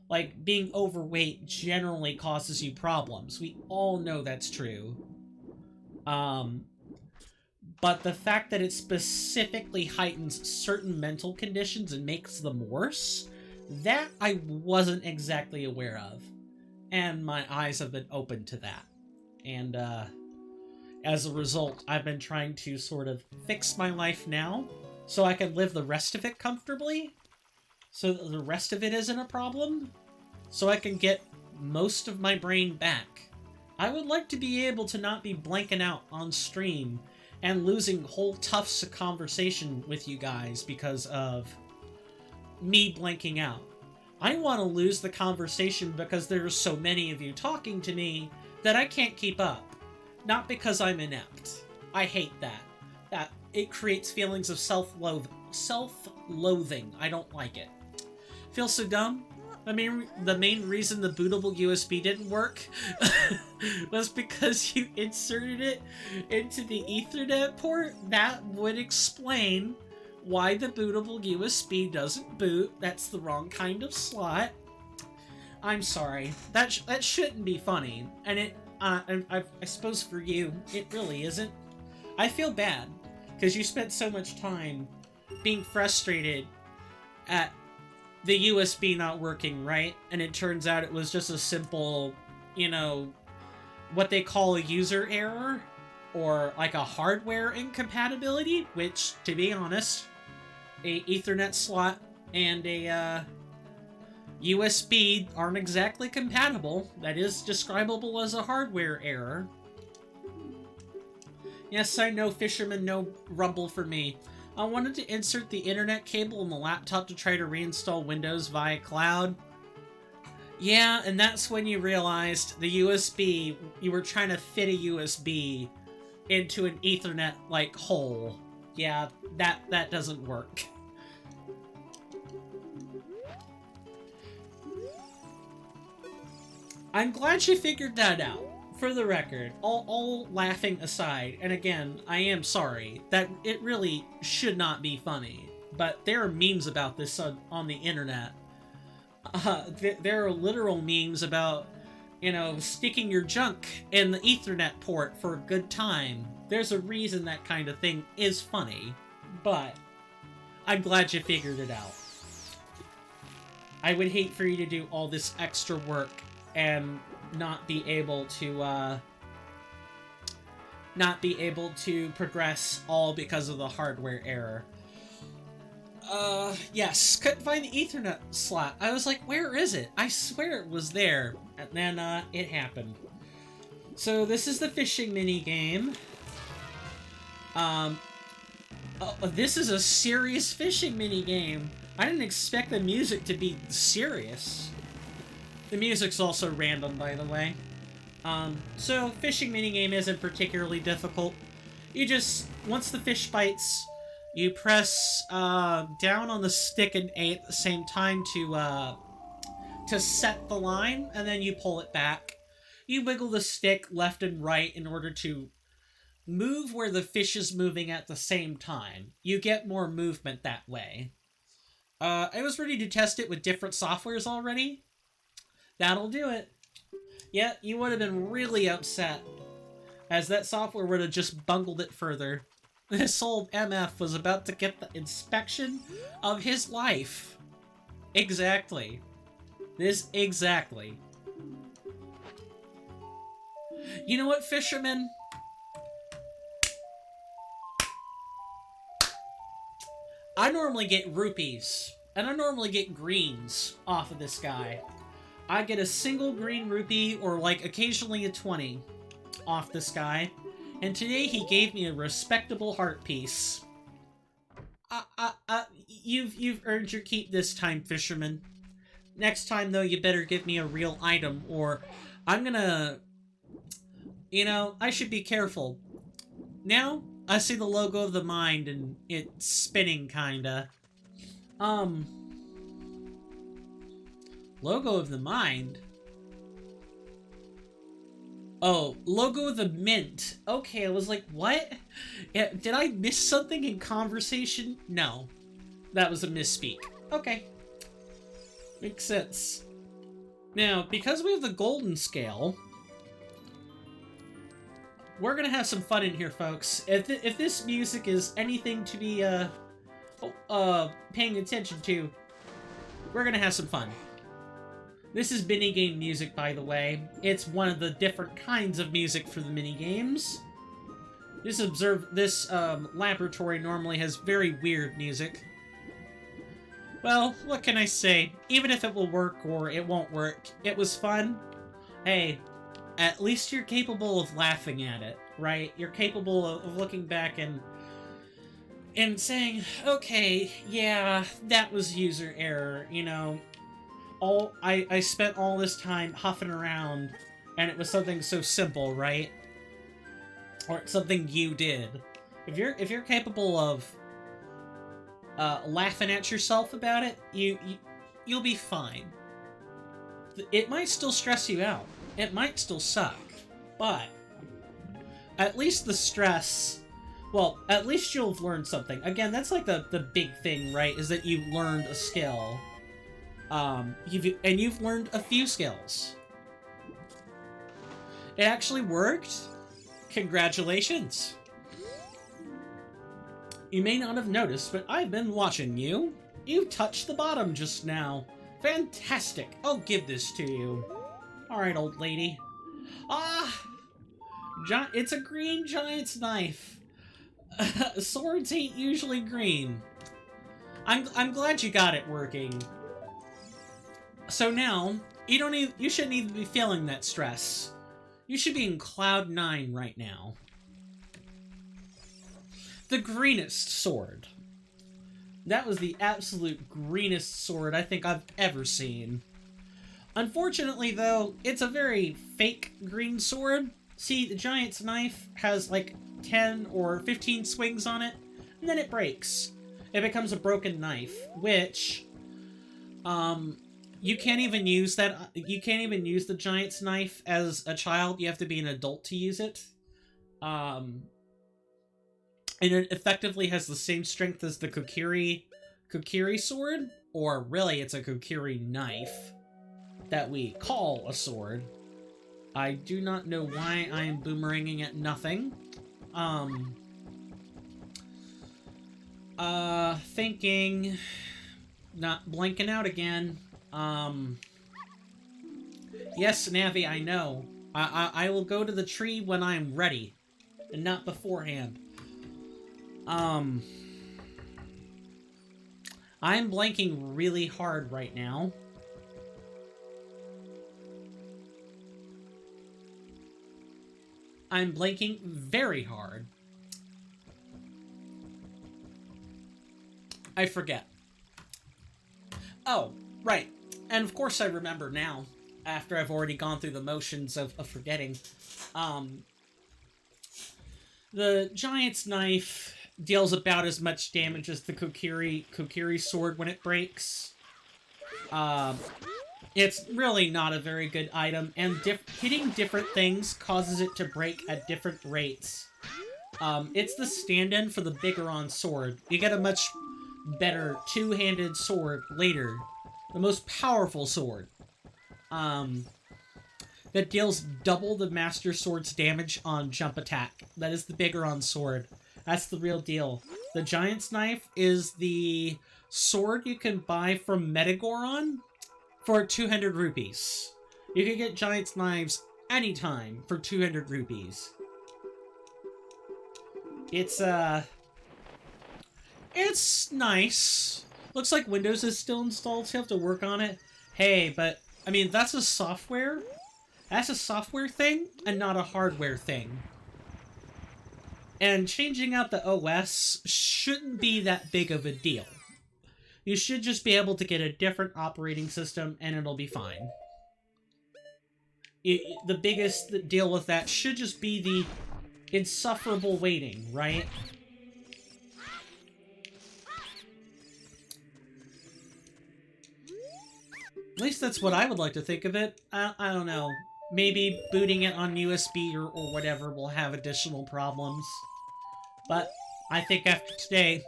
Like, being overweight generally causes you problems. We all know that's true. But the fact that it specifically heightens certain mental conditions and makes them worse, that I wasn't exactly aware of. And my eyes have been opened to that. And, as a result, I've been trying to sort of fix my life now so I can live the rest of it comfortably, so that the rest of it isn't a problem, so I can get most of my brain back. I would like to be able to not be blanking out on stream and losing whole tufts of conversation with you guys because of me blanking out. I want to lose the conversation because there's so many of you talking to me that I can't keep up. Not because I'm inept. I hate that. That it creates feelings of self-loathing. I don't like it. Feels so dumb. The main reason the bootable USB didn't work was because you inserted it into the Ethernet port. That would explain why the bootable USB doesn't boot. That's the wrong kind of slot. I'm sorry. That shouldn't be funny. And it, I suppose for you, it really isn't. I feel bad because you spent so much time being frustrated at the USB not working, right? And it turns out it was just a simple, you know, what they call a user error, or like a hardware incompatibility, which, to be honest, a Ethernet slot and a USB aren't exactly compatible. That is describable as a hardware error. Yes, I know, Fisherman, no rumble for me. I wanted to insert the internet cable in the laptop to try to reinstall Windows via cloud. Yeah, and that's when you realized the USB, you were trying to fit a USB into an Ethernet, like, hole. Yeah, that doesn't work. I'm glad you figured that out. for the record, all laughing aside, and again, I am sorry, that it really should not be funny, but there are memes about this on the internet. There are literal memes about, you know, sticking your junk in the Ethernet port for a good time. There's a reason that kind of thing is funny, but I'm glad you figured it out. I would hate for you to do all this extra work and not be able to progress all because of the hardware error. Yes, couldn't find the Ethernet slot. I was like, where is it? I swear it was there. And then, it happened. So, this is the fishing mini game. This is a serious fishing mini game. I didn't expect the music to be serious. The music's also random, by the way. So, fishing minigame isn't particularly difficult. You just, once the fish bites, you press down on the stick and A at the same time to set the line, and then you pull it back. You wiggle the stick left and right in order to move where the fish is moving at the same time. You get more movement that way. I was ready to test it with different softwares already. That'll do it. Yeah, you would have been really upset, as that software would have just bungled it further. This old MF was about to get the inspection of his life. Exactly. Exactly. You know what, fisherman? I normally get rupees, and I normally get greens off of this guy. I get a single green rupee, or like occasionally a 20 off this guy. And today he gave me a respectable heart piece. You've earned your keep this time, fisherman. Next time, though, you better give me a real item, or I'm gonna... You know, I should be careful. Now, I see the logo of the mind, and it's spinning, kinda. Logo of the mind? Oh, logo of the mint. Okay, I was like, what? Yeah, did I miss something in conversation? No. That was a misspeak. Okay. Makes sense. Now, because we have the golden scale, we're gonna have some fun in here, folks. If this music is anything to be, paying attention to, we're gonna have some fun. This is minigame music, by the way. It's one of the different kinds of music for the minigames. This laboratory normally has very weird music. Well, what can I say? Even if it will work or it won't work, it was fun. Hey, at least you're capable of laughing at it, right? You're capable of looking back and saying, okay, yeah, that was user error, you know. I spent all this time huffing around, and it was something so simple, right? Or something you did. If you're capable of laughing at yourself about it, you'll be fine. It might still stress you out. It might still suck, but at least the stress. Well, at least you'll have learned something. Again, that's like the big thing, right? Is that you've learned a skill. You've learned a few skills. It actually worked. Congratulations. You may not have noticed, but I've been watching you. You touched the bottom just now. Fantastic. I'll give this to you. Alright, old lady. It's a green giant's knife. Swords ain't usually green. I'm glad you got it working. So now, you shouldn't even be feeling that stress. You should be in Cloud 9 right now. The greenest sword. That was the absolute greenest sword I think I've ever seen. Unfortunately, though, it's a very fake green sword. See, the giant's knife has like 10 or 15 swings on it, and then it breaks. It becomes a broken knife, which, you can't even use that. You can't even use the giant's knife as a child. You have to be an adult to use it. And it effectively has the same strength as the Kokiri sword, or really, it's a Kokiri knife that we call a sword. I do not know why I am boomeranging at nothing. Thinking, not blanking out again. Yes, Navi, I know. I will go to the tree when I'm ready, and not beforehand. I'm blanking really hard right now. I'm blanking very hard. I forget. Oh, right. And of course I remember now, after I've already gone through the motions of forgetting. The giant's knife deals about as much damage as the Kokiri sword when it breaks. It's really not a very good item, and hitting different things causes it to break at different rates. It's the stand-in for the Bigoron sword. You get a much better two-handed sword later. The most powerful sword. That deals double the Master Sword's damage on jump attack. That is the Bigoron sword. That's the real deal. The Giant's Knife is the sword you can buy from Metagoron for 200 rupees. You can get Giant's Knives anytime for 200 rupees. It's nice. Looks like Windows is still installed, so you have to work on it. Hey, but, I mean, that's a software. That's a software thing, and not a hardware thing. And changing out the OS shouldn't be that big of a deal. You should just be able to get a different operating system, and it'll be fine. The biggest deal with that should just be the insufferable waiting, right? At least that's what I would like to think of it. I don't know. Maybe booting it on USB or whatever will have additional problems. But I think after today,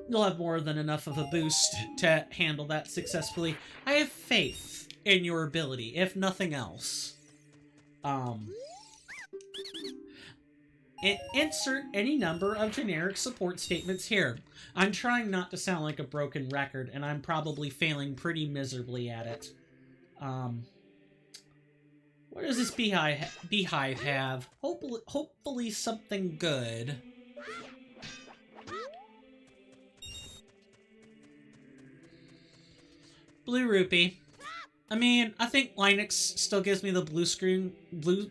you'll have more than enough of a boost to handle that successfully. I have faith in your ability, if nothing else. Insert any number of generic support statements here. I'm trying not to sound like a broken record, and I'm probably failing pretty miserably at it. What does this beehive have? Hopefully something good. Blue rupee. I mean, I think Linux still gives me the blue screen, the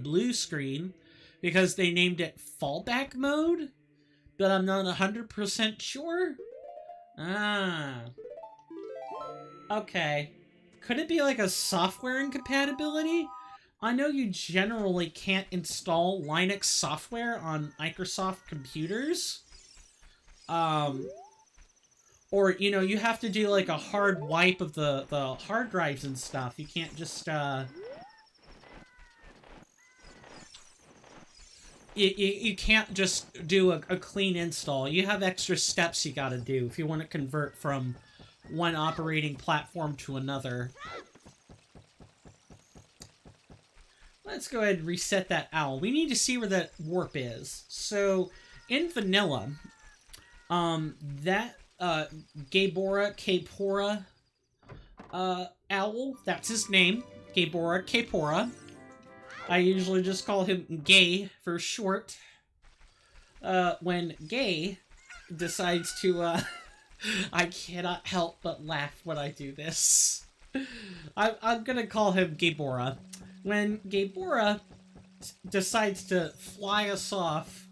blue screen, because they named it fallback mode, but I'm not 100% sure. Ah. Okay. Could it be like a software incompatibility? I know you generally can't install Linux software on Microsoft computers. Or, you know, you have to do like a hard wipe of the hard drives and stuff. You can't just, You can't just do a clean install. You have extra steps you gotta do if you want to convert from one operating platform to another. Let's go ahead and reset that owl. We need to see where that warp is. So, in vanilla, that Gaebora Capora owl, that's his name, Gaebora Capora. I usually just call him Gay for short. When Gay decides to, I cannot help but laugh when I do this. I'm gonna call him Gaebora. When Gaebora decides to fly us off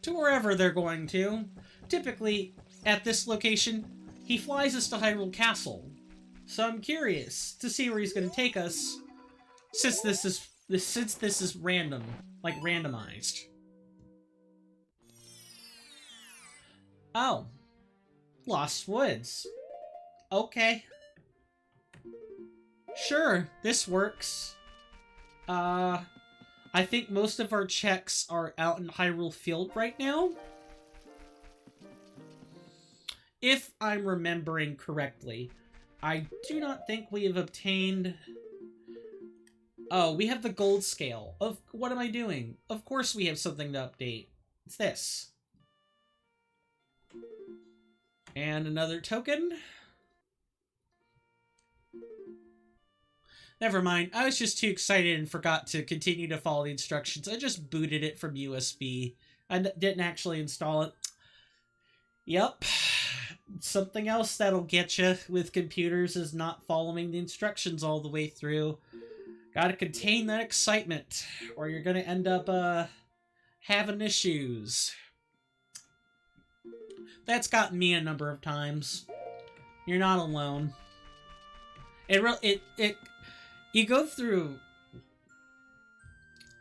to wherever they're going to, typically at this location, he flies us to Hyrule Castle. So I'm curious to see where he's gonna take us, since this is random, like randomized. Oh. Lost Woods. Okay. Sure, this works. I think most of our checks are out in Hyrule Field right now. If I'm remembering correctly. I do not think we have obtained... Oh, we have the gold scale. What am I doing? Of course we have something to update. It's this. And another token. Never mind. I was just too excited and forgot to continue to follow the instructions. I just booted it from USB. I didn't actually install it. Yep. Something else that'll get you with computers is not following the instructions all the way through. Gotta contain that excitement, or you're gonna end up, having issues. That's gotten me a number of times. You're not alone. You go through...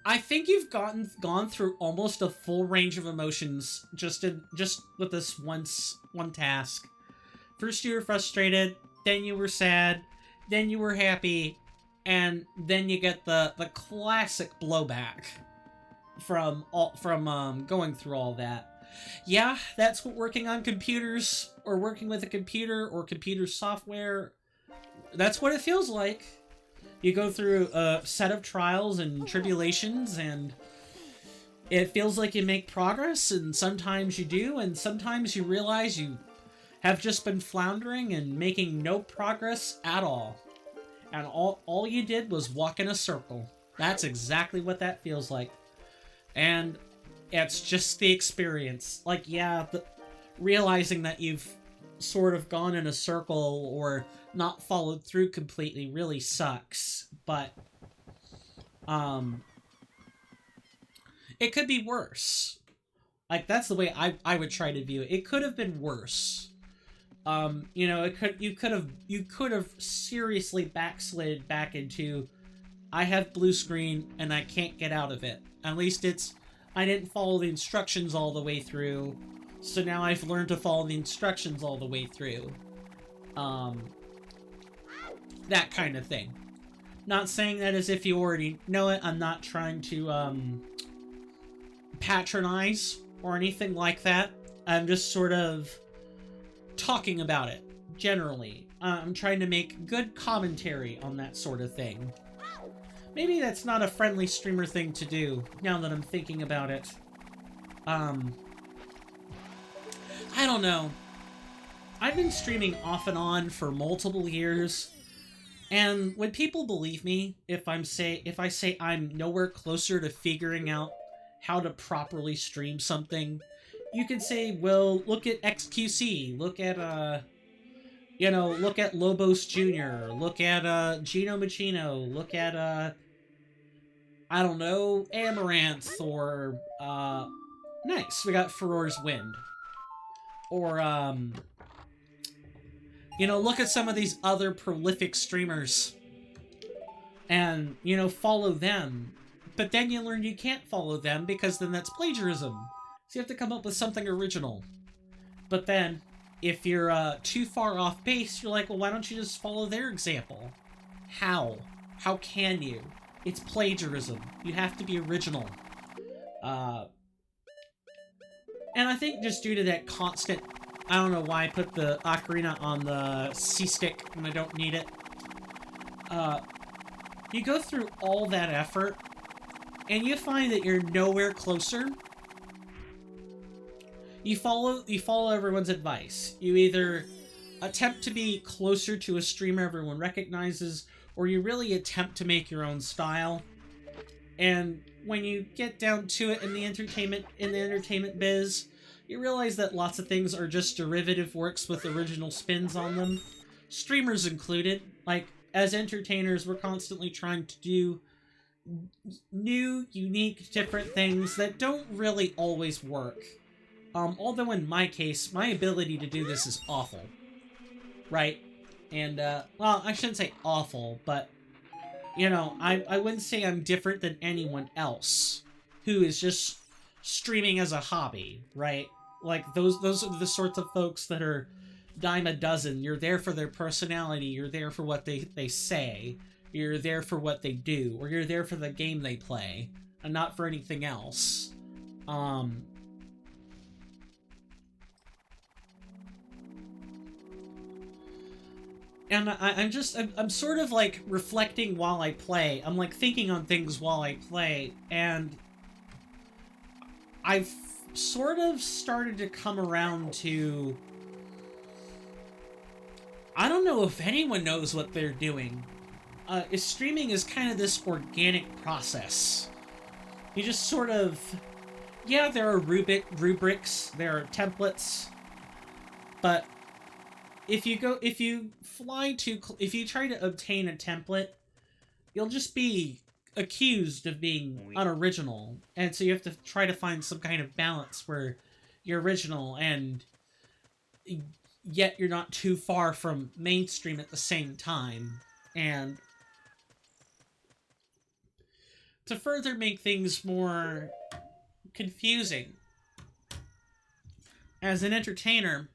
I think you've gone through almost a full range of emotions just with this one task. First you were frustrated, then you were sad, then you were happy, and then you get the classic blowback from going through all that. Yeah, that's what working on computers or working with a computer or computer software, that's what it feels like. You go through a set of trials and tribulations, and it feels like you make progress, and sometimes you do, and sometimes you realize you have just been floundering and making no progress at all. And all you did was walk in a circle. That's exactly what that feels like. And it's just the experience. Like, yeah, realizing that you've sort of gone in a circle or not followed through completely really sucks, but it could be worse. Like, that's the way I would try to view it. It could have been worse. You know, you could have seriously backslid back into, I have blue screen and I can't get out of it. At least I didn't follow the instructions all the way through, so now I've learned to follow the instructions all the way through. That kind of thing. Not saying that as if you already know it. I'm not trying to, patronize or anything like that. I'm just sort of talking about it, generally. I'm trying to make good commentary on that sort of thing. Maybe that's not a friendly streamer thing to do, now that I'm thinking about it. I don't know. I've been streaming off and on for multiple years, and would people believe me if I say I'm nowhere closer to figuring out how to properly stream something? You could say, well, look at XQC, look at, you know, look at Lobos Jr., look at, Gino Machino, look at, I don't know, Amaranth, or, nice, we got Furor's Wind. Or, you know, look at some of these other prolific streamers and, you know, follow them. But then you learn you can't follow them because then that's plagiarism. So you have to come up with something original. But then, if you're too far off base, you're like, well, why don't you just follow their example? How? How can you? It's plagiarism. You have to be original. And I think just due to that constant... I don't know why I put the ocarina on the C-stick when I don't need it. You go through all that effort, and you find that you're nowhere closer. You follow everyone's advice. You either attempt to be closer to a streamer everyone recognizes, or you really attempt to make your own style. And when you get down to it in the entertainment biz, you realize that lots of things are just derivative works with original spins on them. Streamers included. Like, as entertainers, we're constantly trying to do new, unique, different things that don't really always work. Although in my case, my ability to do this is awful. Right? And, well, I shouldn't say awful, but, you know, I wouldn't say I'm different than anyone else who is just streaming as a hobby, right? Like, those are the sorts of folks that are dime a dozen. You're there for their personality. You're there for what they say. You're there for what they do. Or you're there for the game they play. And not for anything else. And I'm sort of like reflecting while I play. I'm like thinking on things while I play. And I've sort of started to come around to... I don't know if anyone knows what they're doing. Streaming is kind of this organic process. You just sort of... Yeah, there are rubrics, there are templates, but if you try to obtain a template, you'll just be accused of being unoriginal, and so you have to try to find some kind of balance where you're original and yet you're not too far from mainstream at the same time. And to further make things more confusing, as an entertainer,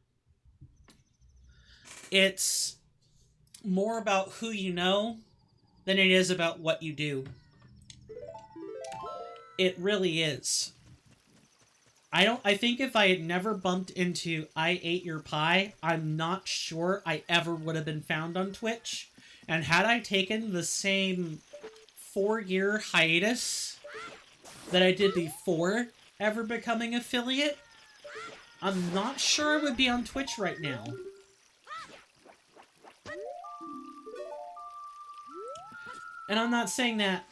it's more about who you know than it is about what you do. It really is. I think if I had never bumped into AYVPUI9UNL, I'm not sure I ever would have been found on Twitch. And had I taken the same 4-year hiatus that I did before ever becoming affiliate, I'm not sure I would be on Twitch right now. And I'm not saying that,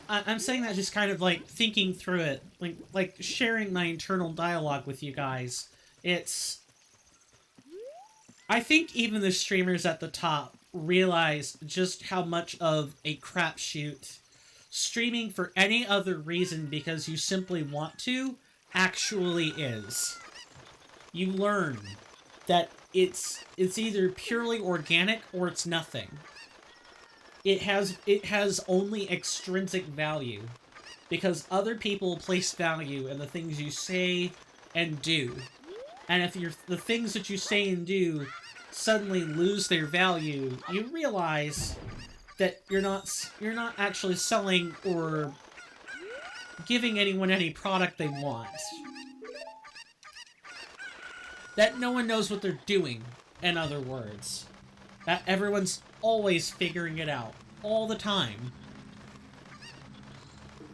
I'm saying that just kind of like thinking through it, like sharing my internal dialogue with you guys. I think even the streamers at the top realize just how much of a crapshoot streaming for any other reason because you simply want to actually is. You learn that it's either purely organic or it's nothing. It has only extrinsic value because other people place value in the things you say and do. And if the things that you say and do suddenly lose their value, you realize that you're not actually selling or giving anyone any product they want. That no one knows what they're doing, in other words. That everyone's always figuring it out, all the time.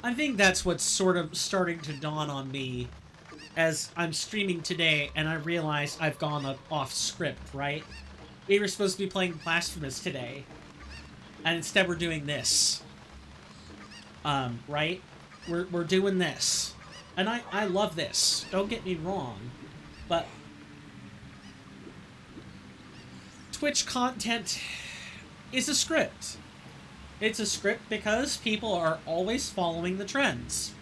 I think that's what's sort of starting to dawn on me as I'm streaming today and I realize I've gone off script, right? We were supposed to be playing Blasphemous today, and instead we're doing this. Right? We're doing this. And I love this, don't get me wrong, but Twitch content is a script. It's a script because people are always following the trends.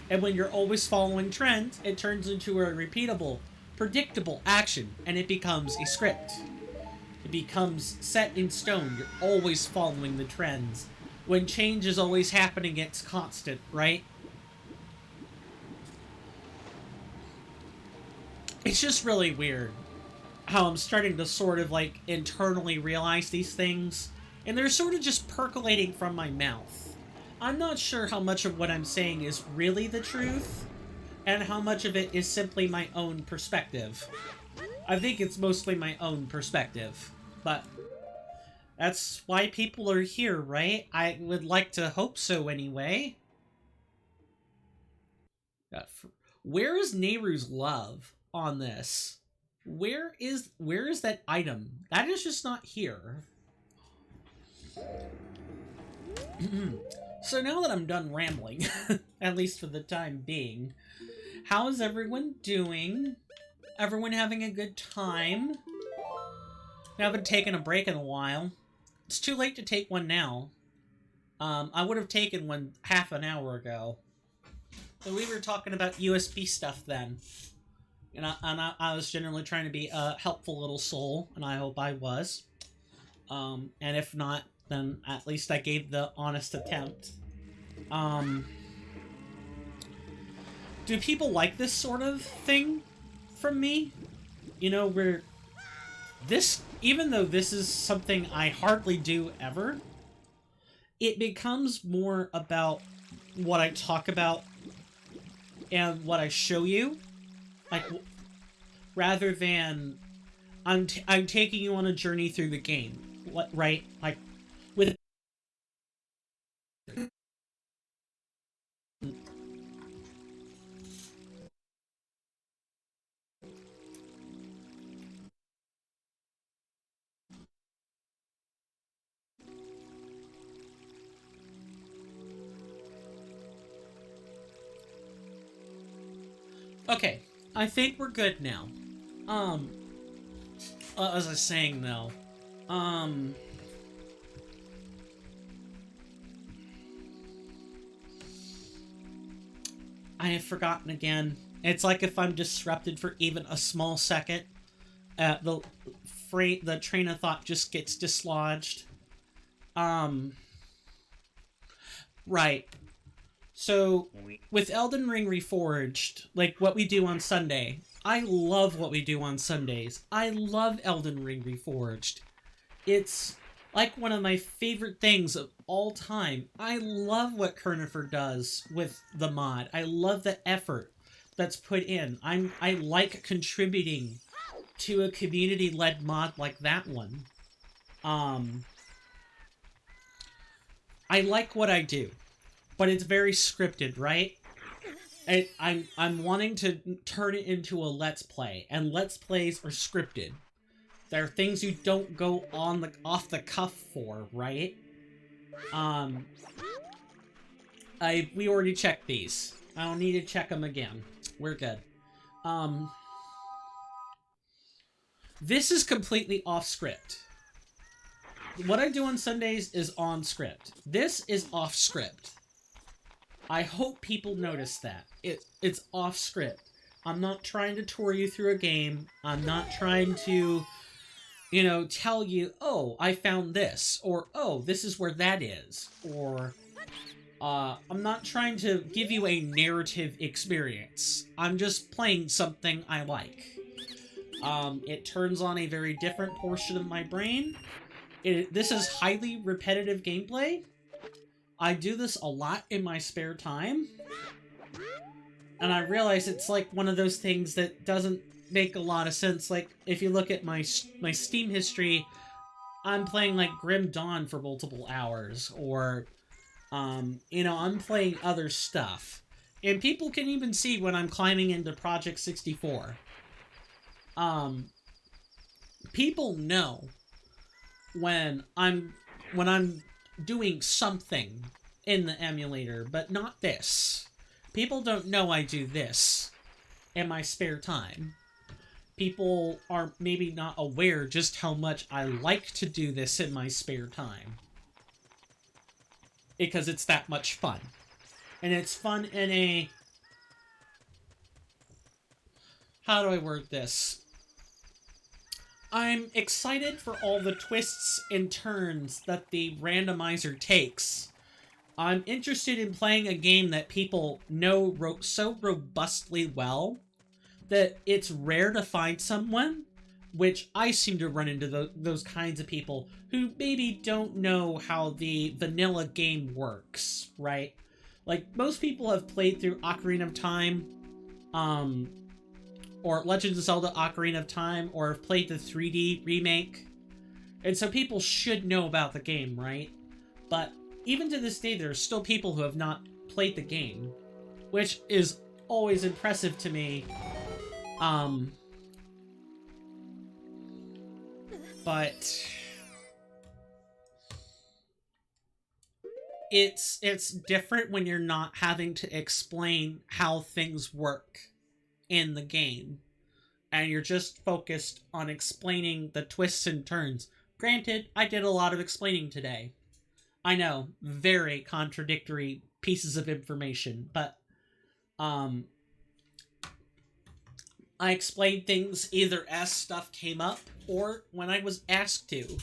And when you're always following trends, it turns into a repeatable, predictable action, and it becomes a script. It becomes set in stone. You're always following the trends. When change is always happening, it's constant, right? It's just really weird how I'm starting to sort of, like, internally realize these things, and they're sort of just percolating from my mouth. I'm not sure how much of what I'm saying is really the truth, and how much of it is simply my own perspective. I think it's mostly my own perspective, but that's why people are here, right? I would like to hope so anyway. Where is Nehru's love on this? Where is that item? That is just not here. So now that I'm done rambling, at least for the time being, how is everyone doing? Everyone having a good time? I haven't taken a break in a while. It's too late to take one now. I would have taken one half an hour ago. But we were talking about USB stuff then. And I was generally trying to be a helpful little soul, and I hope I was. And if not, then at least I gave the honest attempt. Do people like this sort of thing from me? You know, where This, even though this is something I hardly do ever, it becomes more about what I talk about and what I show you, like, rather than I'm taking you on a journey through the game, right? Like, with okay, I think we're good now. Um, as I was saying though, um, I have forgotten again. It's like if I'm disrupted for even a small second, the train of thought just gets dislodged. Um, right. So, with Elden Ring Reforged, like what we do on Sunday, I love what we do on Sundays. I love Elden Ring Reforged. It's like one of my favorite things of all time. I love what Kernifer does with the mod. I love the effort that's put in. I like contributing to a community-led mod like that one. I like what I do, but it's very scripted, right? I'm wanting to turn it into a let's play, and let's plays are scripted. There are things you don't go on the off the cuff for, right? We already checked these. I don't need to check them again. We're good. This is completely off script. What I do on Sundays is on script. This is off script. I hope people notice that. It's off script. I'm not trying to tour you through a game. I'm not trying to, you know, tell you, oh, I found this, or oh, this is where that is, or I'm not trying to give you a narrative experience. I'm just playing something I like. It turns on a very different portion of my brain. This is highly repetitive gameplay. I do this a lot in my spare time. And I realize it's like one of those things that doesn't make a lot of sense. Like, if you look at my Steam history, I'm playing, like, Grim Dawn for multiple hours. Or, you know, I'm playing other stuff. And people can even see when I'm climbing into Project 64. People know when I'm doing something in the emulator, but not this. People don't know I do this in my spare time. People are maybe not aware just how much I like to do this in my spare time. Because it's that much fun. And it's fun in a... How do I word this? I'm excited for all the twists and turns that the randomizer takes. I'm interested in playing a game that people know so robustly well that it's rare to find someone, which I seem to run into those kinds of people who maybe don't know how the vanilla game works, right? Like, most people have played through Ocarina of Time, or Legend of Zelda Ocarina of Time, or have played the 3D remake. And so people should know about the game, right? But even to this day, there are still people who have not played the game, which is always impressive to me. But it's different when you're not having to explain how things work in the game, and you're just focused on explaining the twists and turns. Granted, I did a lot of explaining today. I know, very contradictory pieces of information, but I explained things either as stuff came up or when I was asked to.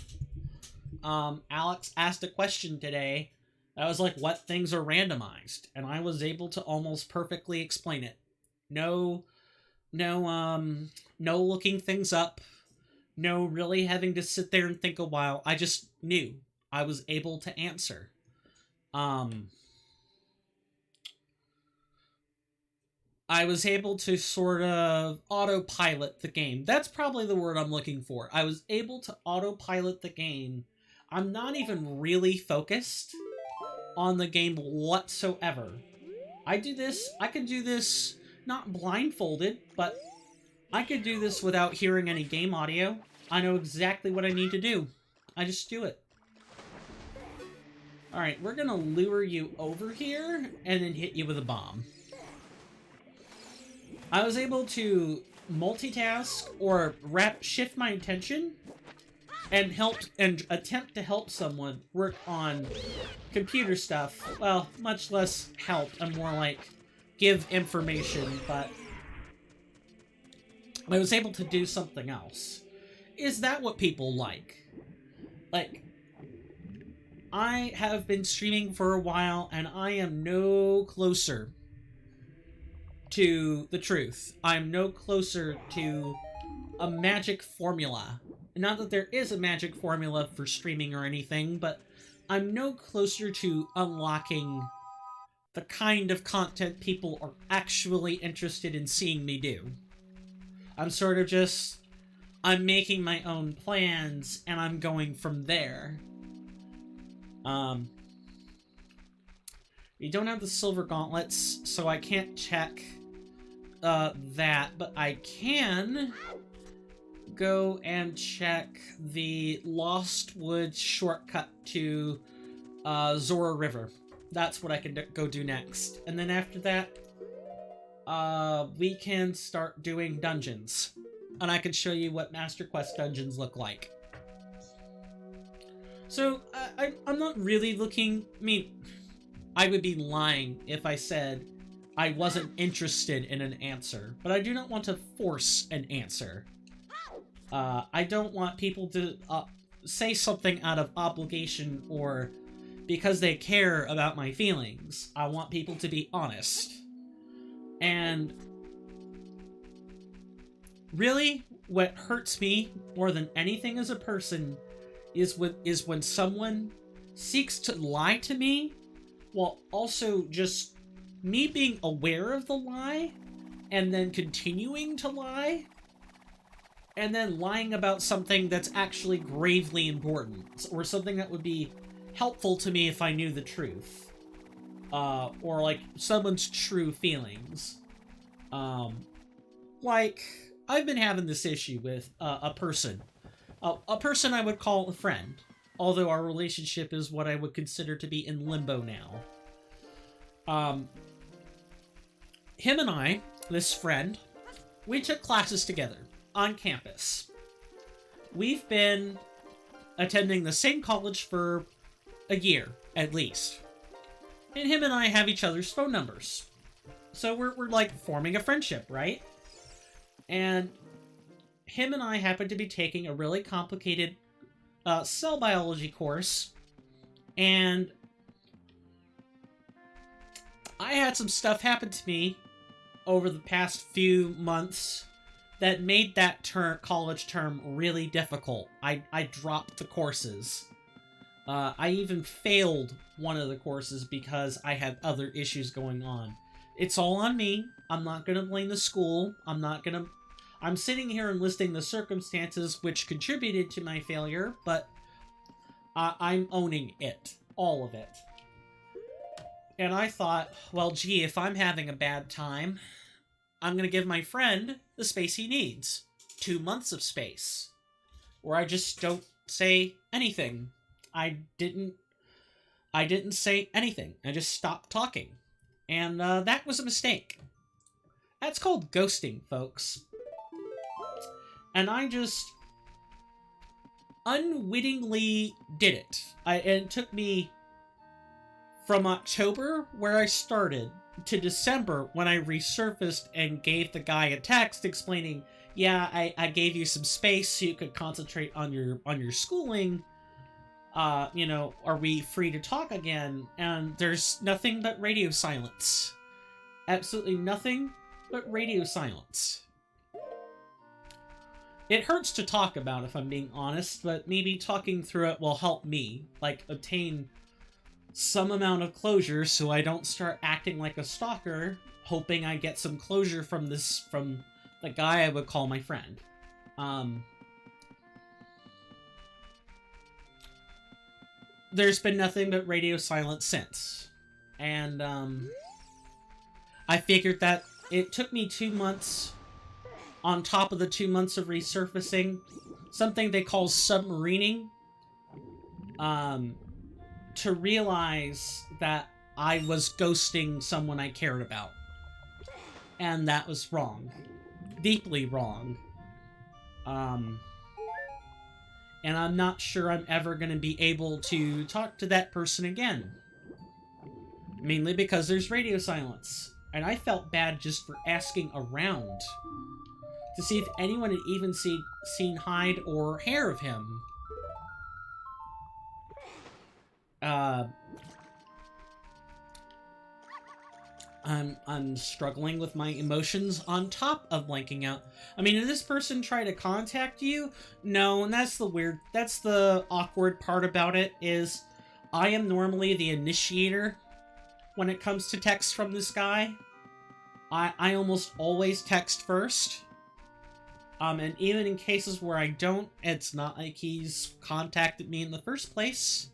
Alex asked a question today that was like, what things are randomized? And I was able to almost perfectly explain it. No looking things up. No really having to sit there and think a while. I just knew. I was able to answer. I was able to sort of autopilot the game. That's probably the word I'm looking for. I was able to autopilot the game. I'm not even really focused on the game whatsoever. I can do this not blindfolded, but I could do this without hearing any game audio. I know exactly what I need to do. I just do it. Alright, we're gonna lure you over here and then hit you with a bomb. I was able to multitask or shift my attention and attempt to help someone work on computer stuff. Well, much less help and more like give information, but I was able to do something else. Is that what people like? Like, I have been streaming for a while and I am no closer to the truth. I'm no closer to a magic formula. Not that there is a magic formula for streaming or anything, but I'm no closer to unlocking the kind of content people are actually interested in seeing me do. I'm sort of just... I'm making my own plans, and I'm going from there. You don't have the silver gauntlets, so I can't check that, but I can go and check the Lost Woods shortcut to Zora River. That's what I can go do next. And then after that, we can start doing dungeons. And I can show you what Master Quest dungeons look like. So, I'm not really looking... I mean, I would be lying if I said I wasn't interested in an answer. But I do not want to force an answer. I don't want people to say something out of obligation or because they care about my feelings. I want people to be honest. And really, what hurts me more than anything as a person is when someone seeks to lie to me while also just me being aware of the lie and then continuing to lie and then lying about something that's actually gravely important or something that would be helpful to me if I knew the truth. Or like someone's true feelings. Like, I've been having this issue with a person I would call a friend, although our relationship is what I would consider to be in limbo now. Him and I, this friend, we took classes together on campus. We've been attending the same college for a year, at least. And him and I have each other's phone numbers. So we're like forming a friendship, right? And him and I happen to be taking a really complicated cell biology course. And I had some stuff happen to me over the past few months that made that college term really difficult. I dropped the courses. I even failed one of the courses because I had other issues going on. It's all on me. I'm not going to blame the school. I'm sitting here and listing the circumstances which contributed to my failure, but I'm owning it. All of it. And I thought, well, gee, if I'm having a bad time, I'm going to give my friend the space he needs. 2 months of space. Where I just don't say anything. I didn't say anything. I just stopped talking. And that was a mistake. That's called ghosting, folks. And I just unwittingly did it. And it took me from October, where I started, to December, when I resurfaced and gave the guy a text explaining, yeah, I gave you some space so you could concentrate on your schooling. You know, are we free to talk again? And there's nothing but radio silence. Absolutely nothing but radio silence. It hurts to talk about, if I'm being honest, but maybe talking through it will help me, like, obtain some amount of closure so I don't start acting like a stalker, hoping I get some closure from the guy I would call my friend. There's been nothing but radio silence since. And, I figured that it took me 2 months on top of the 2 months of resurfacing, something they call submarining, to realize that I was ghosting someone I cared about. And that was wrong. Deeply wrong. And I'm not sure I'm ever going to be able to talk to that person again. Mainly because there's radio silence. And I felt bad just for asking around to see if anyone had even seen hide or hair of him. I'm struggling with my emotions on top of blanking out. I mean, did this person try to contact you? No, and that's the awkward part about it, is I am normally the initiator when it comes to text from this guy. I almost always text first. And even in cases where I don't, it's not like he's contacted me in the first place.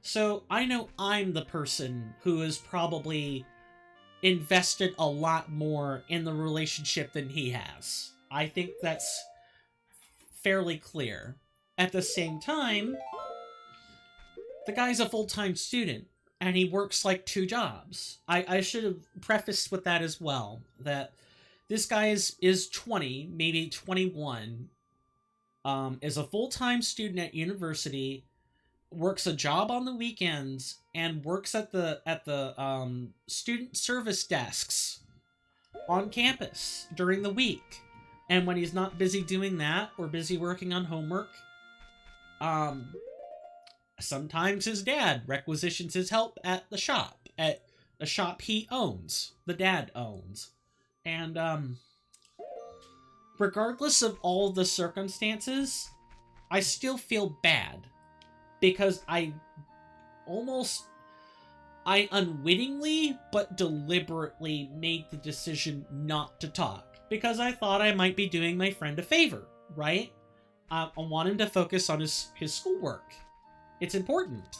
So I know I'm the person who is probably invested a lot more in the relationship than he has. I think that's fairly clear. At the same time, the guy's a full-time student, and he works like 2 jobs. I should have prefaced with that as well, that this guy is 20, maybe 21, is a full-time student at university, works a job on the weekends, and works at the student service desks on campus during the week. And when he's not busy doing that, or busy working on homework, sometimes his dad requisitions his help at a shop he owns, the dad owns. And, regardless of all the circumstances, I still feel bad. Because I unwittingly, but deliberately made the decision not to talk. Because I thought I might be doing my friend a favor, right? I want him to focus on his schoolwork. It's important.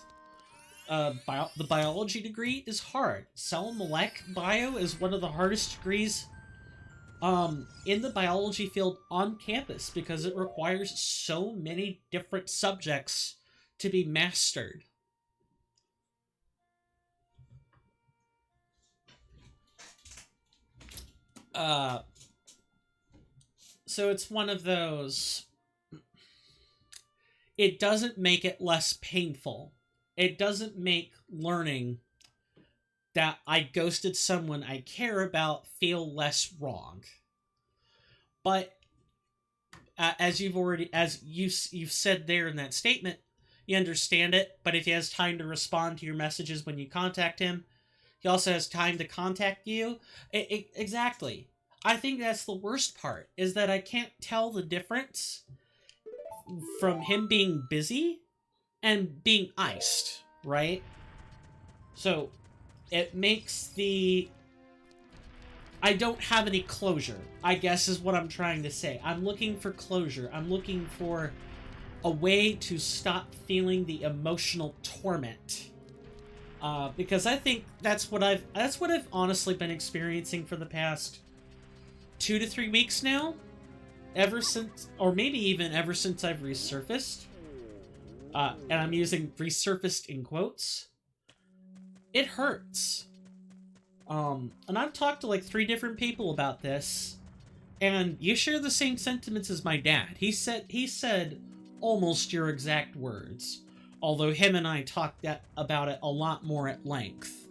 The biology degree is hard. Cell Molecular Bio is one of the hardest degrees in the biology field on campus, because it requires so many different subjects to be mastered. So it's one of those, it doesn't make it less painful. It doesn't make learning that I ghosted someone I care about feel less wrong. But as you've said there in that statement, you understand it, but if he has time to respond to your messages when you contact him, he also has time to contact you. Exactly. I think that's the worst part, is that I can't tell the difference from him being busy and being iced, right? So, it makes I don't have any closure, I guess is what I'm trying to say. I'm looking for closure. I'm looking for a way to stop feeling the emotional torment. Because I think that's what I've honestly been experiencing for the past 2 to 3 weeks now. Ever since, or maybe even ever since I've resurfaced. And I'm using resurfaced in quotes. It hurts. And I've talked to like 3 different people about this. And you share the same sentiments as my dad. He said almost your exact words. Although him and I talked about it a lot more at length.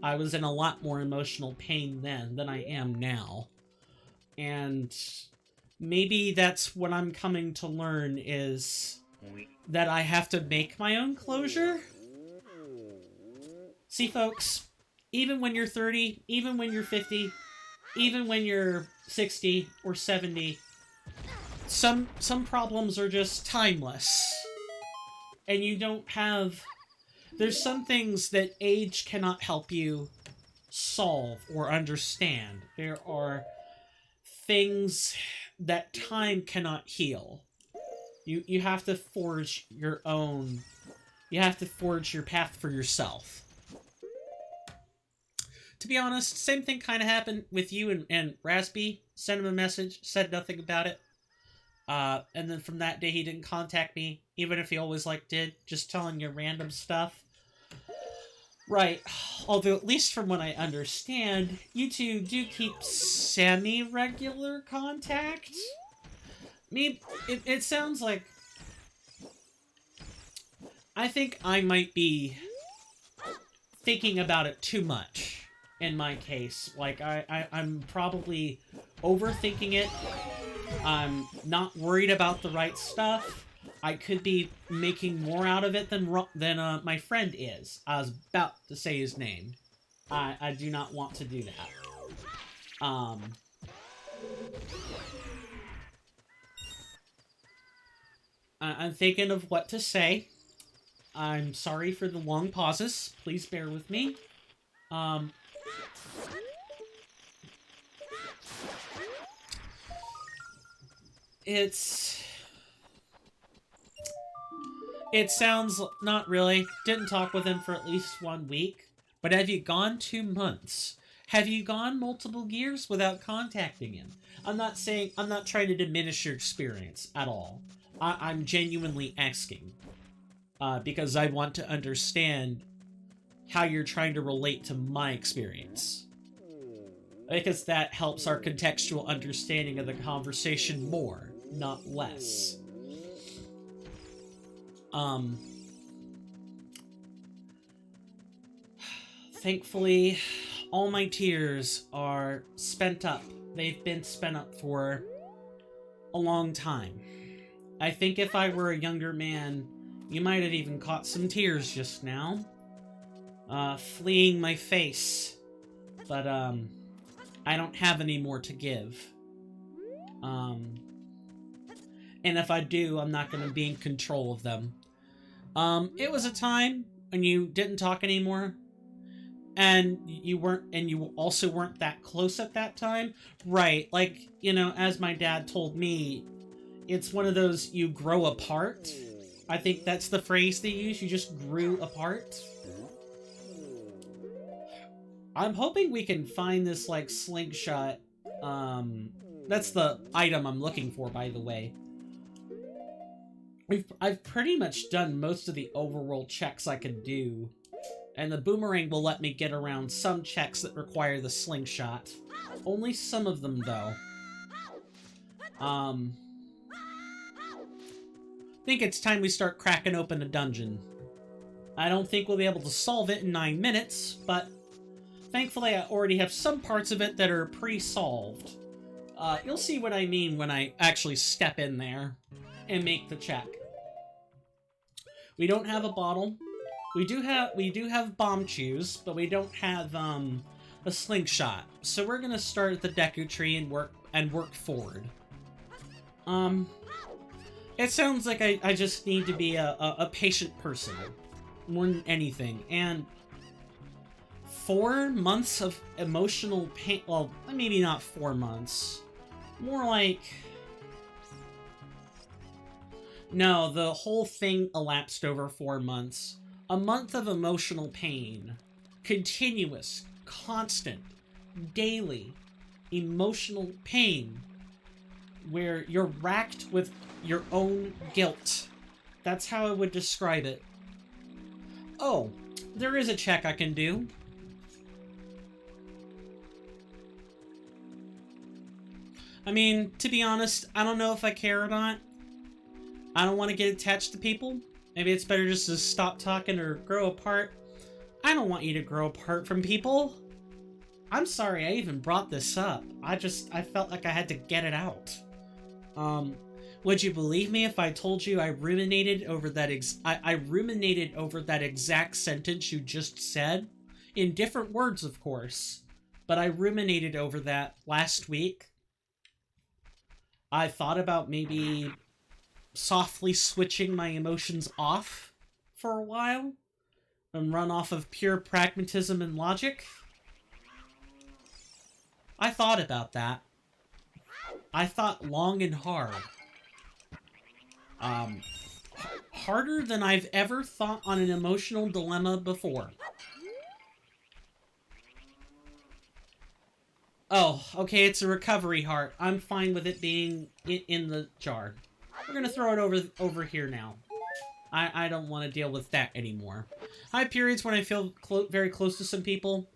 I was in a lot more emotional pain then than I am now. And maybe that's what I'm coming to learn, is that I have to make my own closure. See, folks, even when you're 30, even when you're 50, even when you're 60 or 70, some problems are just timeless. And you don't have... There's some things that age cannot help you solve or understand. There are things that time cannot heal. You have to forge your own... You have to forge your path for yourself. To be honest, same thing kind of happened with you and Raspy. Sent him a message, said nothing about it. And then from that day, he didn't contact me, even if he always, like, did, just telling you random stuff. Right. Although, at least from what I understand, you two do keep semi-regular contact. Me, it sounds like... I think I might be thinking about it too much, in my case. Like, I'm probably overthinking it. I'm not worried about the right stuff. I could be making more out of it than my friend is. I was about to say his name. I do not want to do that. I'm thinking of what to say. I'm sorry for the long pauses. Please bear with me. It sounds... Not really. Didn't talk with him for at least 1 week. But have you gone 2 months? Have you gone multiple years without contacting him? I'm not trying to diminish your experience at all. I'm genuinely asking. Because I want to understand how you're trying to relate to my experience. Because that helps our contextual understanding of the conversation more, not less. Thankfully, all my tears are spent up. They've been spent up for a long time. I think if I were a younger man, you might have even caught some tears just now. Fleeing my face. But, I don't have any more to give. And if I do, I'm not going to be in control of them. It was a time when you didn't talk anymore. And you also weren't that close at that time. Right, like, you know, as my dad told me, it's one of those, you grow apart. I think that's the phrase they use, you just grew apart. I'm hoping we can find this, like, slingshot. That's the item I'm looking for, by the way. I've pretty much done most of the overworld checks I could do. And the boomerang will let me get around some checks that require the slingshot. Only some of them, though. I think it's time we start cracking open a dungeon. I don't think we'll be able to solve it in 9 minutes, but thankfully I already have some parts of it that are pre-solved. You'll see what I mean when I actually step in there and make the check. We don't have a bottle. We do have bomb chews, but we don't have a slingshot. So we're gonna start at the Deku tree and work forward. It sounds like I just need to be a patient person more than anything. And 4 months of emotional pain. Well, maybe not 4 months. More like... No, the whole thing elapsed over 4 months. A month of emotional pain. Continuous, constant, daily, emotional pain. Where you're racked with your own guilt. That's how I would describe it. Oh, there is a check I can do. I mean, to be honest, I don't know if I care or not. I don't want to get attached to people. Maybe it's better just to stop talking or grow apart. I don't want you to grow apart from people. I'm sorry I even brought this up. I felt like I had to get it out. Would you believe me if I told you I ruminated over that exact sentence you just said? In different words, of course. But I ruminated over that last week. I thought about maybe softly switching my emotions off for a while and run off of pure pragmatism and logic. I thought about that. I thought long and hard. Harder than I've ever thought on an emotional dilemma before. Oh, okay, it's a recovery heart. I'm fine with it being in the jar. We're gonna throw it over here now. I don't want to deal with that anymore. I have periods when I feel very close to some people,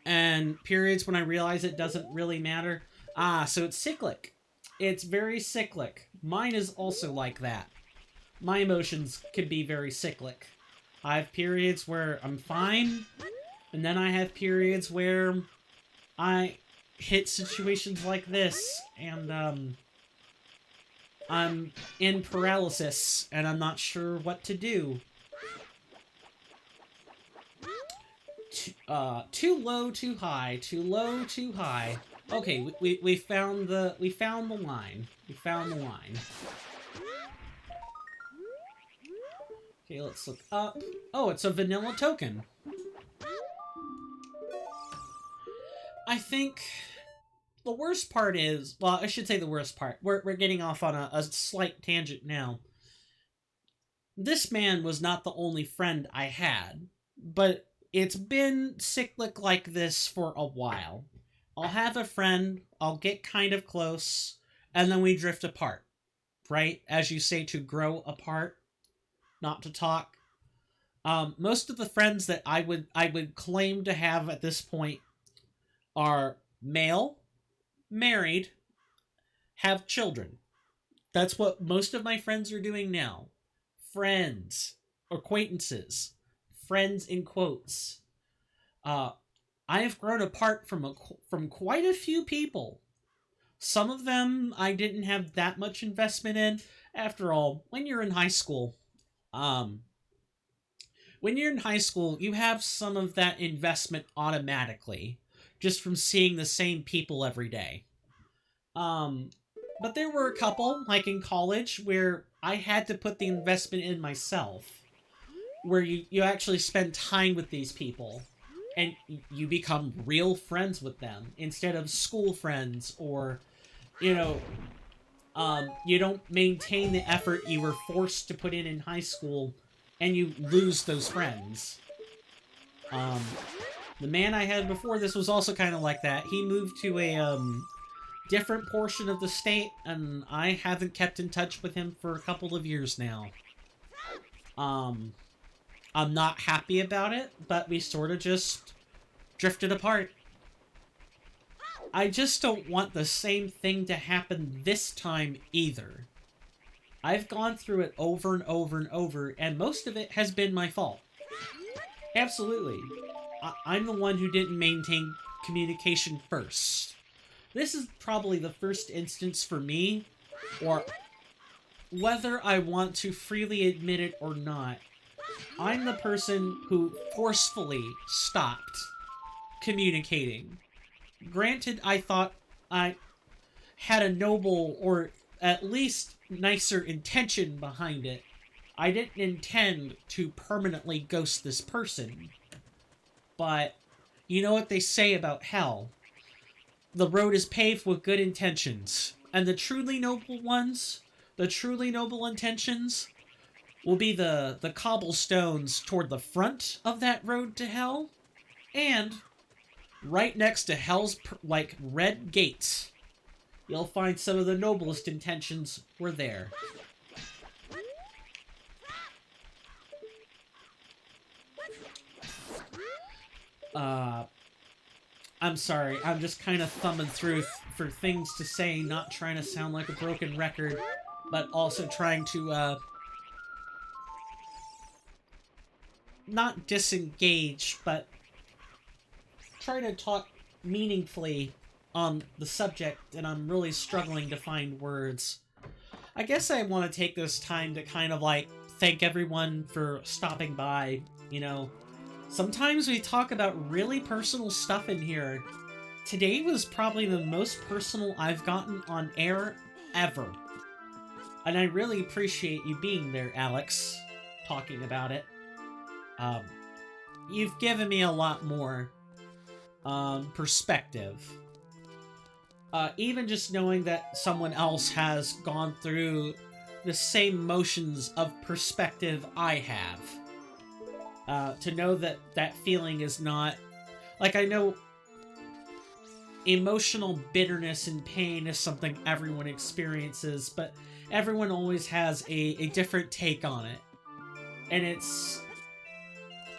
and periods when I realize it doesn't really matter. Ah, so it's cyclic. It's very cyclic. Mine is also like that. My emotions can be very cyclic. I have periods where I'm fine, and then I have periods where I hit situations like this, and I'm in paralysis, and I'm not sure what to do. Too low, too high. Too low, too high. Okay, we found the line. We found the line. Okay, let's look up. Oh, it's a vanilla token. I think the worst part is, well, I should say the worst part. We're getting off on a slight tangent now. This man was not the only friend I had, but it's been cyclic like this for a while. I'll have a friend, I'll get kind of close, and then we drift apart. Right? As you say, to grow apart, not to talk. Most of the friends that I would claim to have at this point are male, married, have children. That's what most of my friends are doing now. Friends, acquaintances, friends in quotes. I have grown apart from quite a few people. Some of them I didn't have that much investment in. After all, when you're in high school, you have some of that investment automatically, just from seeing the same people every day. But there were a couple, like in college, where I had to put the investment in myself, where you actually spend time with these people, and you become real friends with them, instead of school friends, or, you don't maintain the effort you were forced to put in high school, and you lose those friends. The man I had before this was also kind of like that. He moved to a, different portion of the state, and I haven't kept in touch with him for a couple of years now. I'm not happy about it, but we sort of just drifted apart. I just don't want the same thing to happen this time either. I've gone through it over and over and over, and most of it has been my fault. Absolutely. I'm the one who didn't maintain communication first. This is probably the first instance for me, or whether I want to freely admit it or not, I'm the person who forcefully stopped communicating. Granted, I thought I had a noble, or at least nicer intention behind it. I didn't intend to permanently ghost this person. But you know what they say about hell? The road is paved with good intentions. And the truly noble ones, the truly noble intentions, will be the cobblestones toward the front of that road to hell. And right next to hell's, red gates, you'll find some of the noblest intentions were there. I'm sorry, I'm just kind of thumbing through for things to say, not trying to sound like a broken record, but also trying to, not disengage, but try to talk meaningfully on the subject, and I'm really struggling to find words. I guess I want to take this time to kind of, thank everyone for stopping by, Sometimes we talk about really personal stuff in here. Today was probably the most personal I've gotten on air ever. And I really appreciate you being there, Alex, talking about it. You've given me a lot more perspective. Even just knowing that someone else has gone through the same motions of perspective I have. To know that that feeling is not... Like, I know emotional bitterness and pain is something everyone experiences, but everyone always has a different take on it. And it's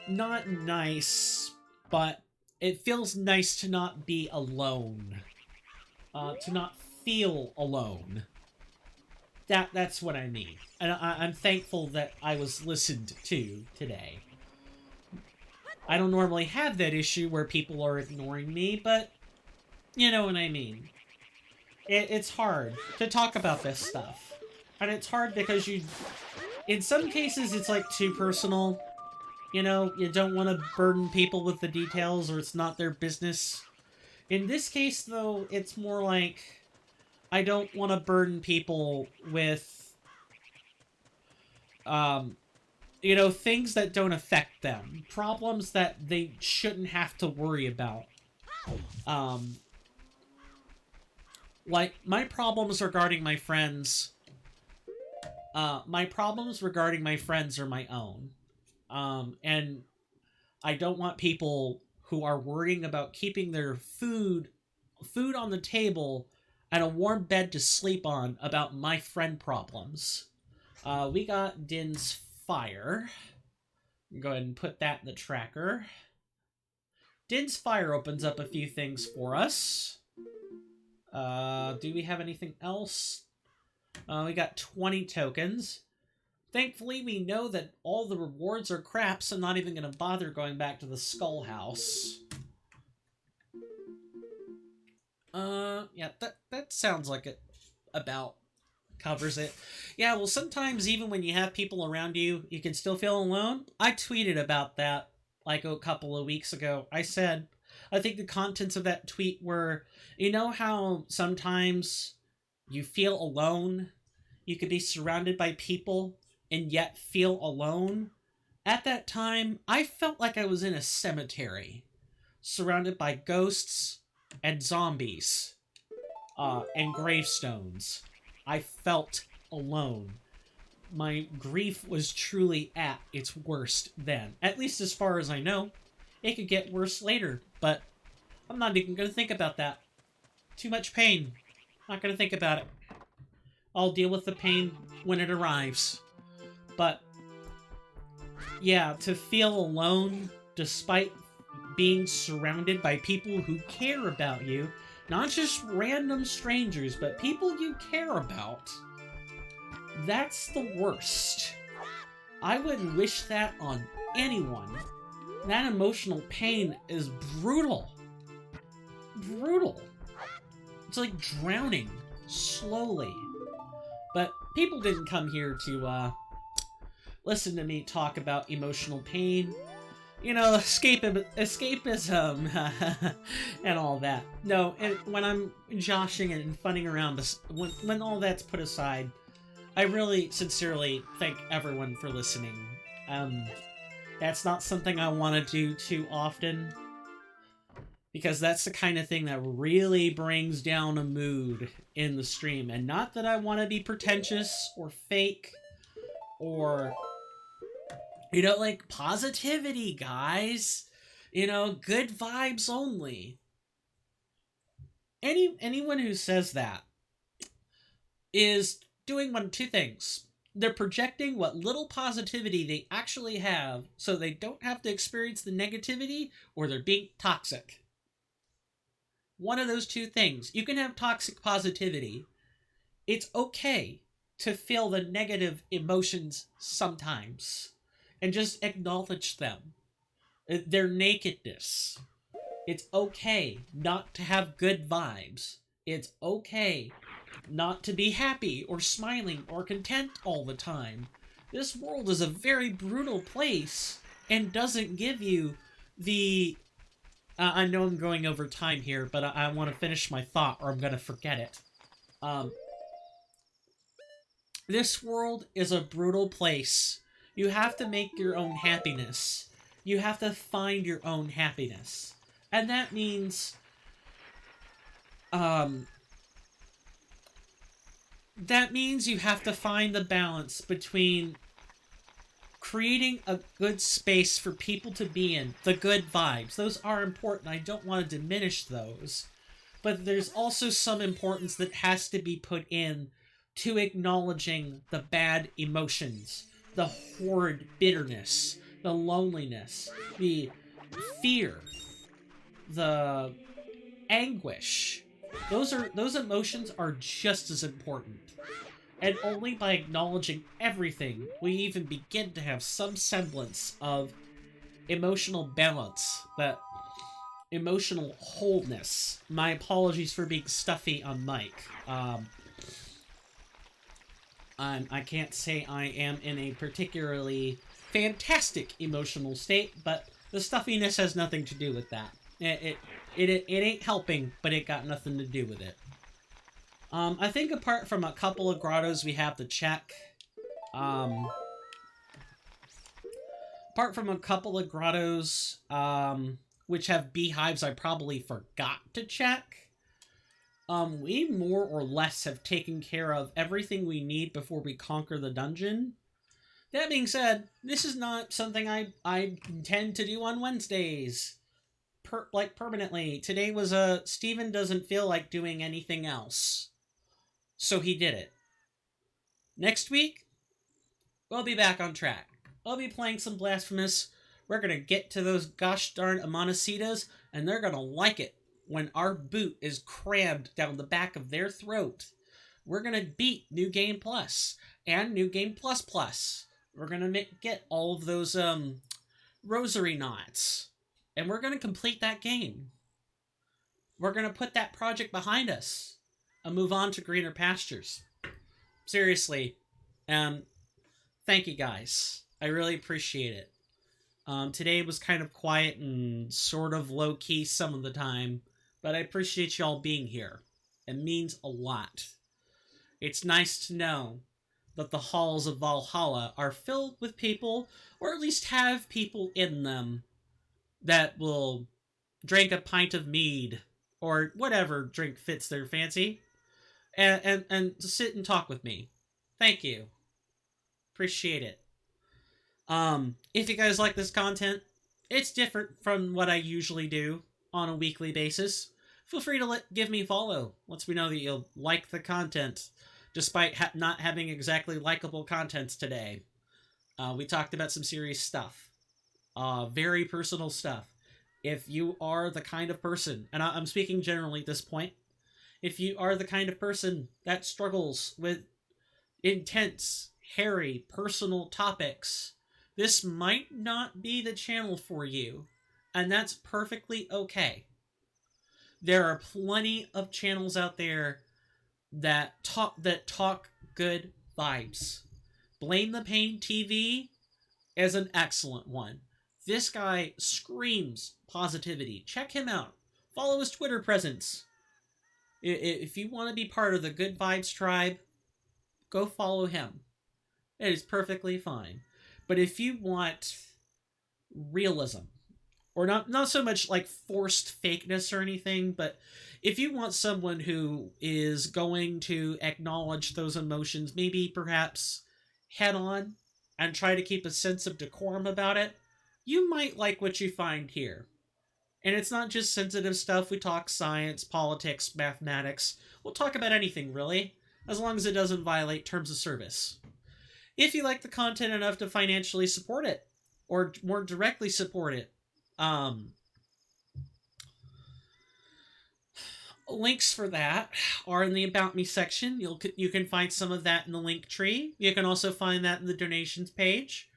not nice, but it feels nice to not be alone. To not feel alone. That's what I mean. And I'm thankful that I was listened to today. I don't normally have that issue where people are ignoring me, but you know what I mean. It's hard to talk about this stuff. And it's hard because in some cases it's like too personal. You know, you don't want to burden people with the details or it's not their business. In this case, though, it's more like I don't want to burden people with, you know, things that don't affect them. Problems that they shouldn't have to worry about. Like, my problems regarding my friends... my problems regarding my friends are my own. And I don't want people who are worrying about keeping their food on the table and a warm bed to sleep on about my friend problems. We got Din's Fire. Go ahead and put that in the tracker. Din's Fire opens up a few things for us. Do we have anything else? We got 20 tokens. Thankfully, we know that all the rewards are crap, so I'm not even going to bother going back to the Skull House. Yeah, that sounds like it about covers it. Yeah, well, sometimes even when you have people around you, you can still feel alone. I tweeted about that, like, a couple of weeks ago. I said, I think the contents of that tweet were, you know how sometimes you feel alone? You could be surrounded by people and yet feel alone. At that time, I felt like I was in a cemetery, surrounded by ghosts and zombies, and gravestones. I felt alone. My grief was truly at its worst then, at least as far as I know. It could get worse later, but I'm not even going to think about that. Too much pain. Not going to think about it. I'll deal with the pain when it arrives. But, yeah, to feel alone despite being surrounded by people who care about you, not just random strangers, but people you care about, that's the worst. I wouldn't wish that on anyone. That emotional pain is brutal. Brutal. It's like drowning, slowly. But people didn't come here to, listen to me talk about emotional pain. You know, escapism, and all that. No, when I'm joshing and funning around, when all that's put aside, I really, sincerely thank everyone for listening. That's not something I want to do too often, because that's the kind of thing that really brings down a mood in the stream. And not that I want to be pretentious or fake or, you know, like, positivity, guys. You know, good vibes only. Anyone who says that is doing one of two things. They're projecting what little positivity they actually have so they don't have to experience the negativity, or they're being toxic. One of those two things. You can have toxic positivity. It's okay to feel the negative emotions sometimes. And just acknowledge them. Their nakedness. It's okay not to have good vibes. It's okay not to be happy or smiling or content all the time. This world is a very brutal place and doesn't give you the... I know I'm going over time here, but I want to finish my thought or I'm going to forget it. This world is a brutal place. You have to make your own happiness. You have to find your own happiness. And um that means you have to find the balance between creating a good space for people to be in, the good vibes. Those are important. I don't want to diminish those. But there's also some importance that has to be put in to acknowledging the bad emotions, the horrid bitterness, the loneliness, the fear, the anguish. Those emotions are just as important. And only by acknowledging everything we even begin to have some semblance of emotional balance, that emotional wholeness. My apologies for being stuffy on mic. I can't say I am in a particularly fantastic emotional state, but the stuffiness has nothing to do with that. It ain't helping, but it got nothing to do with it. I think apart from a couple of grottos we have to check, apart from a couple of grottos, which have beehives I probably forgot to check, we more or less have taken care of everything we need before we conquer the dungeon. That being said, this is not something I intend to do on Wednesdays. Permanently. Today was Steven doesn't feel like doing anything else. So he did it. Next week, we'll be back on track. I'll be playing some Blasphemous. We're gonna get to those gosh darn Amontecitas, and they're gonna like it when our boot is crammed down the back of their throat. We're gonna beat New Game Plus and New Game Plus Plus. We're gonna get all of those rosary knots, and we're gonna complete that game. We're gonna put that project behind us and move on to greener pastures. Seriously, thank you guys. I really appreciate it. Today was kind of quiet and sort of low-key some of the time, but I appreciate y'all being here. It means a lot. It's nice to know that the halls of Valhalla are filled with people, or at least have people in them, that will drink a pint of mead, or whatever drink fits their fancy, and sit and talk with me. Thank you. Appreciate it. If you guys like this content, it's different from what I usually do on a weekly basis. Feel free to give me a follow. Lets me know that you'll like the content, despite not having exactly likable contents today. We talked about some serious stuff. Very personal stuff. If you are the kind of person, and I'm speaking generally at this point, if you are the kind of person that struggles with intense, hairy, personal topics, this might not be the channel for you, and that's perfectly okay. There are plenty of channels out there that talk good vibes. Blame the Pain TV is an excellent one. This guy screams positivity. Check him out. Follow his Twitter presence. If you want to be part of the Good Vibes tribe, go follow him. It is perfectly fine. But if you want realism, or not so much like forced fakeness or anything, but if you want someone who is going to acknowledge those emotions, maybe perhaps head on, and try to keep a sense of decorum about it, you might like what you find here. And it's not just sensitive stuff. We talk science, politics, mathematics. We'll talk about anything, really, as long as it doesn't violate terms of service. If you like the content enough to financially support it, or more directly support it, links for that are in the About Me section. You can find some of that in the link tree. You can also find that in the donations page.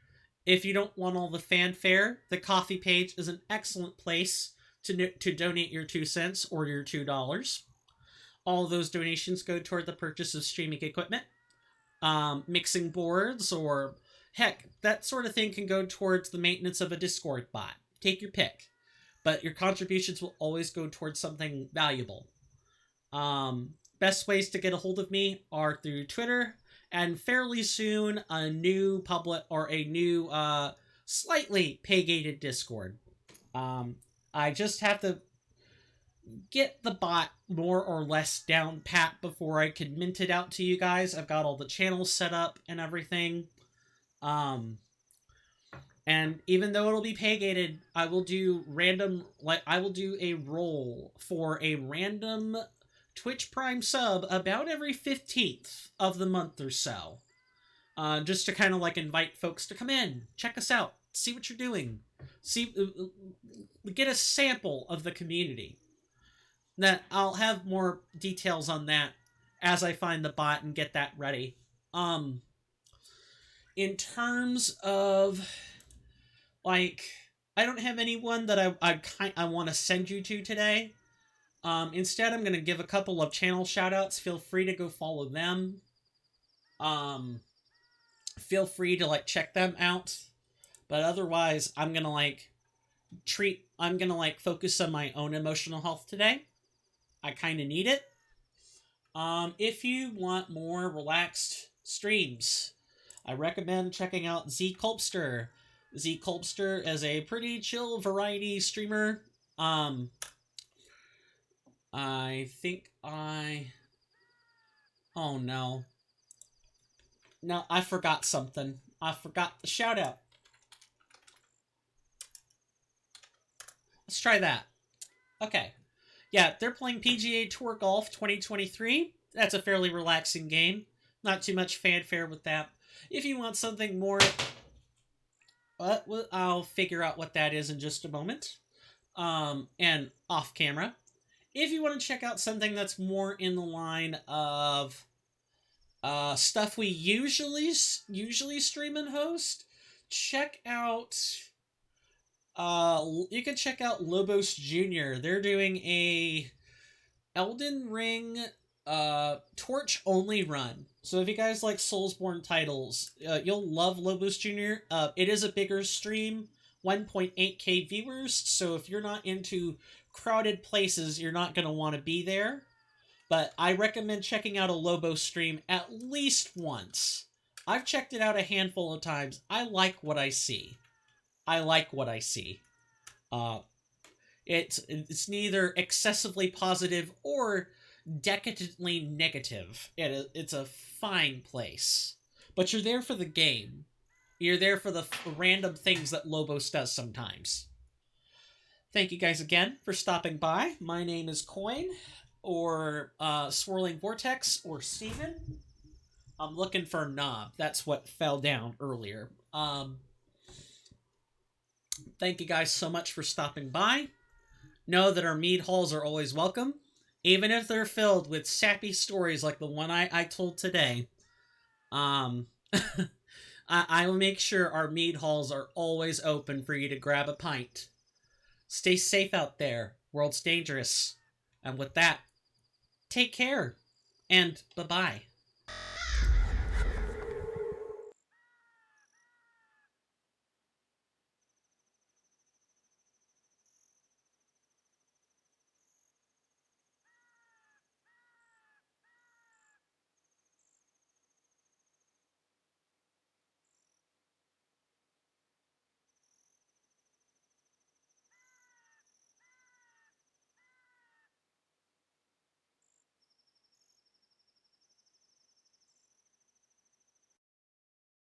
If you don't want all the fanfare, the coffee page is an excellent place to donate your 2 cents or your $2. All of those donations go toward the purchase of streaming equipment, mixing boards, or heck, that sort of thing can go towards the maintenance of a Discord bot. Take your pick. But your contributions will always go towards something valuable. Best ways to get a hold of me are through Twitter and fairly soon a new public or a new slightly pay-gated Discord. I just have to get the bot more or less down pat before I can mint it out to you guys. I've got all the channels set up and everything. And even though it'll be pay-gated, I will do I will do a roll for a random Twitch Prime sub about every 15th of the month or so. Just to kind of like invite folks to come in, check us out, see what you're doing, get a sample of the community. That I'll have more details on that as I find the bot and get that ready. In terms of like, I don't have anyone that I want to send you to today. Instead, I'm going to give a couple of channel shoutouts. Feel free to go follow them. Feel free to like check them out. But otherwise, I'm going to focus on my own emotional health today. I kind of need it. If you want more relaxed streams, I recommend checking out ZCulpster. ZCulpster is a pretty chill variety streamer. I think oh no. No, I forgot something. I forgot the shout out. Let's try that. Okay. Yeah, they're playing PGA Tour Golf 2023. That's a fairly relaxing game. Not too much fanfare with that. If you want something more... I'll figure out what that is in just a moment. And off camera. If you want to check out something that's more in the line of stuff we usually stream and host, check out... you can check out Lobos Jr. They're doing a Elden Ring Torch only run. So if you guys like Soulsborne titles, you'll love Lobos Jr. It is a bigger stream, 1.8k viewers, so if you're not into crowded places, you're not going to want to be there. But I recommend checking out a Lobos stream at least once. I've checked it out a handful of times. I like what I see. It's neither excessively positive or decadently negative. It's a fine place. But you're there for the game. You're there for the random things that Lobos does sometimes. Thank you guys again for stopping by. My name is Coin, or Swirling Vortex, or Steven. I'm looking for Knob. That's what fell down earlier. Thank you guys so much for stopping by. Know that our mead halls are always welcome, even if they're filled with sappy stories like the one I told today. I will make sure our mead halls are always open for you to grab a pint. Stay safe out there. World's dangerous. And with that, take care. And bye-bye.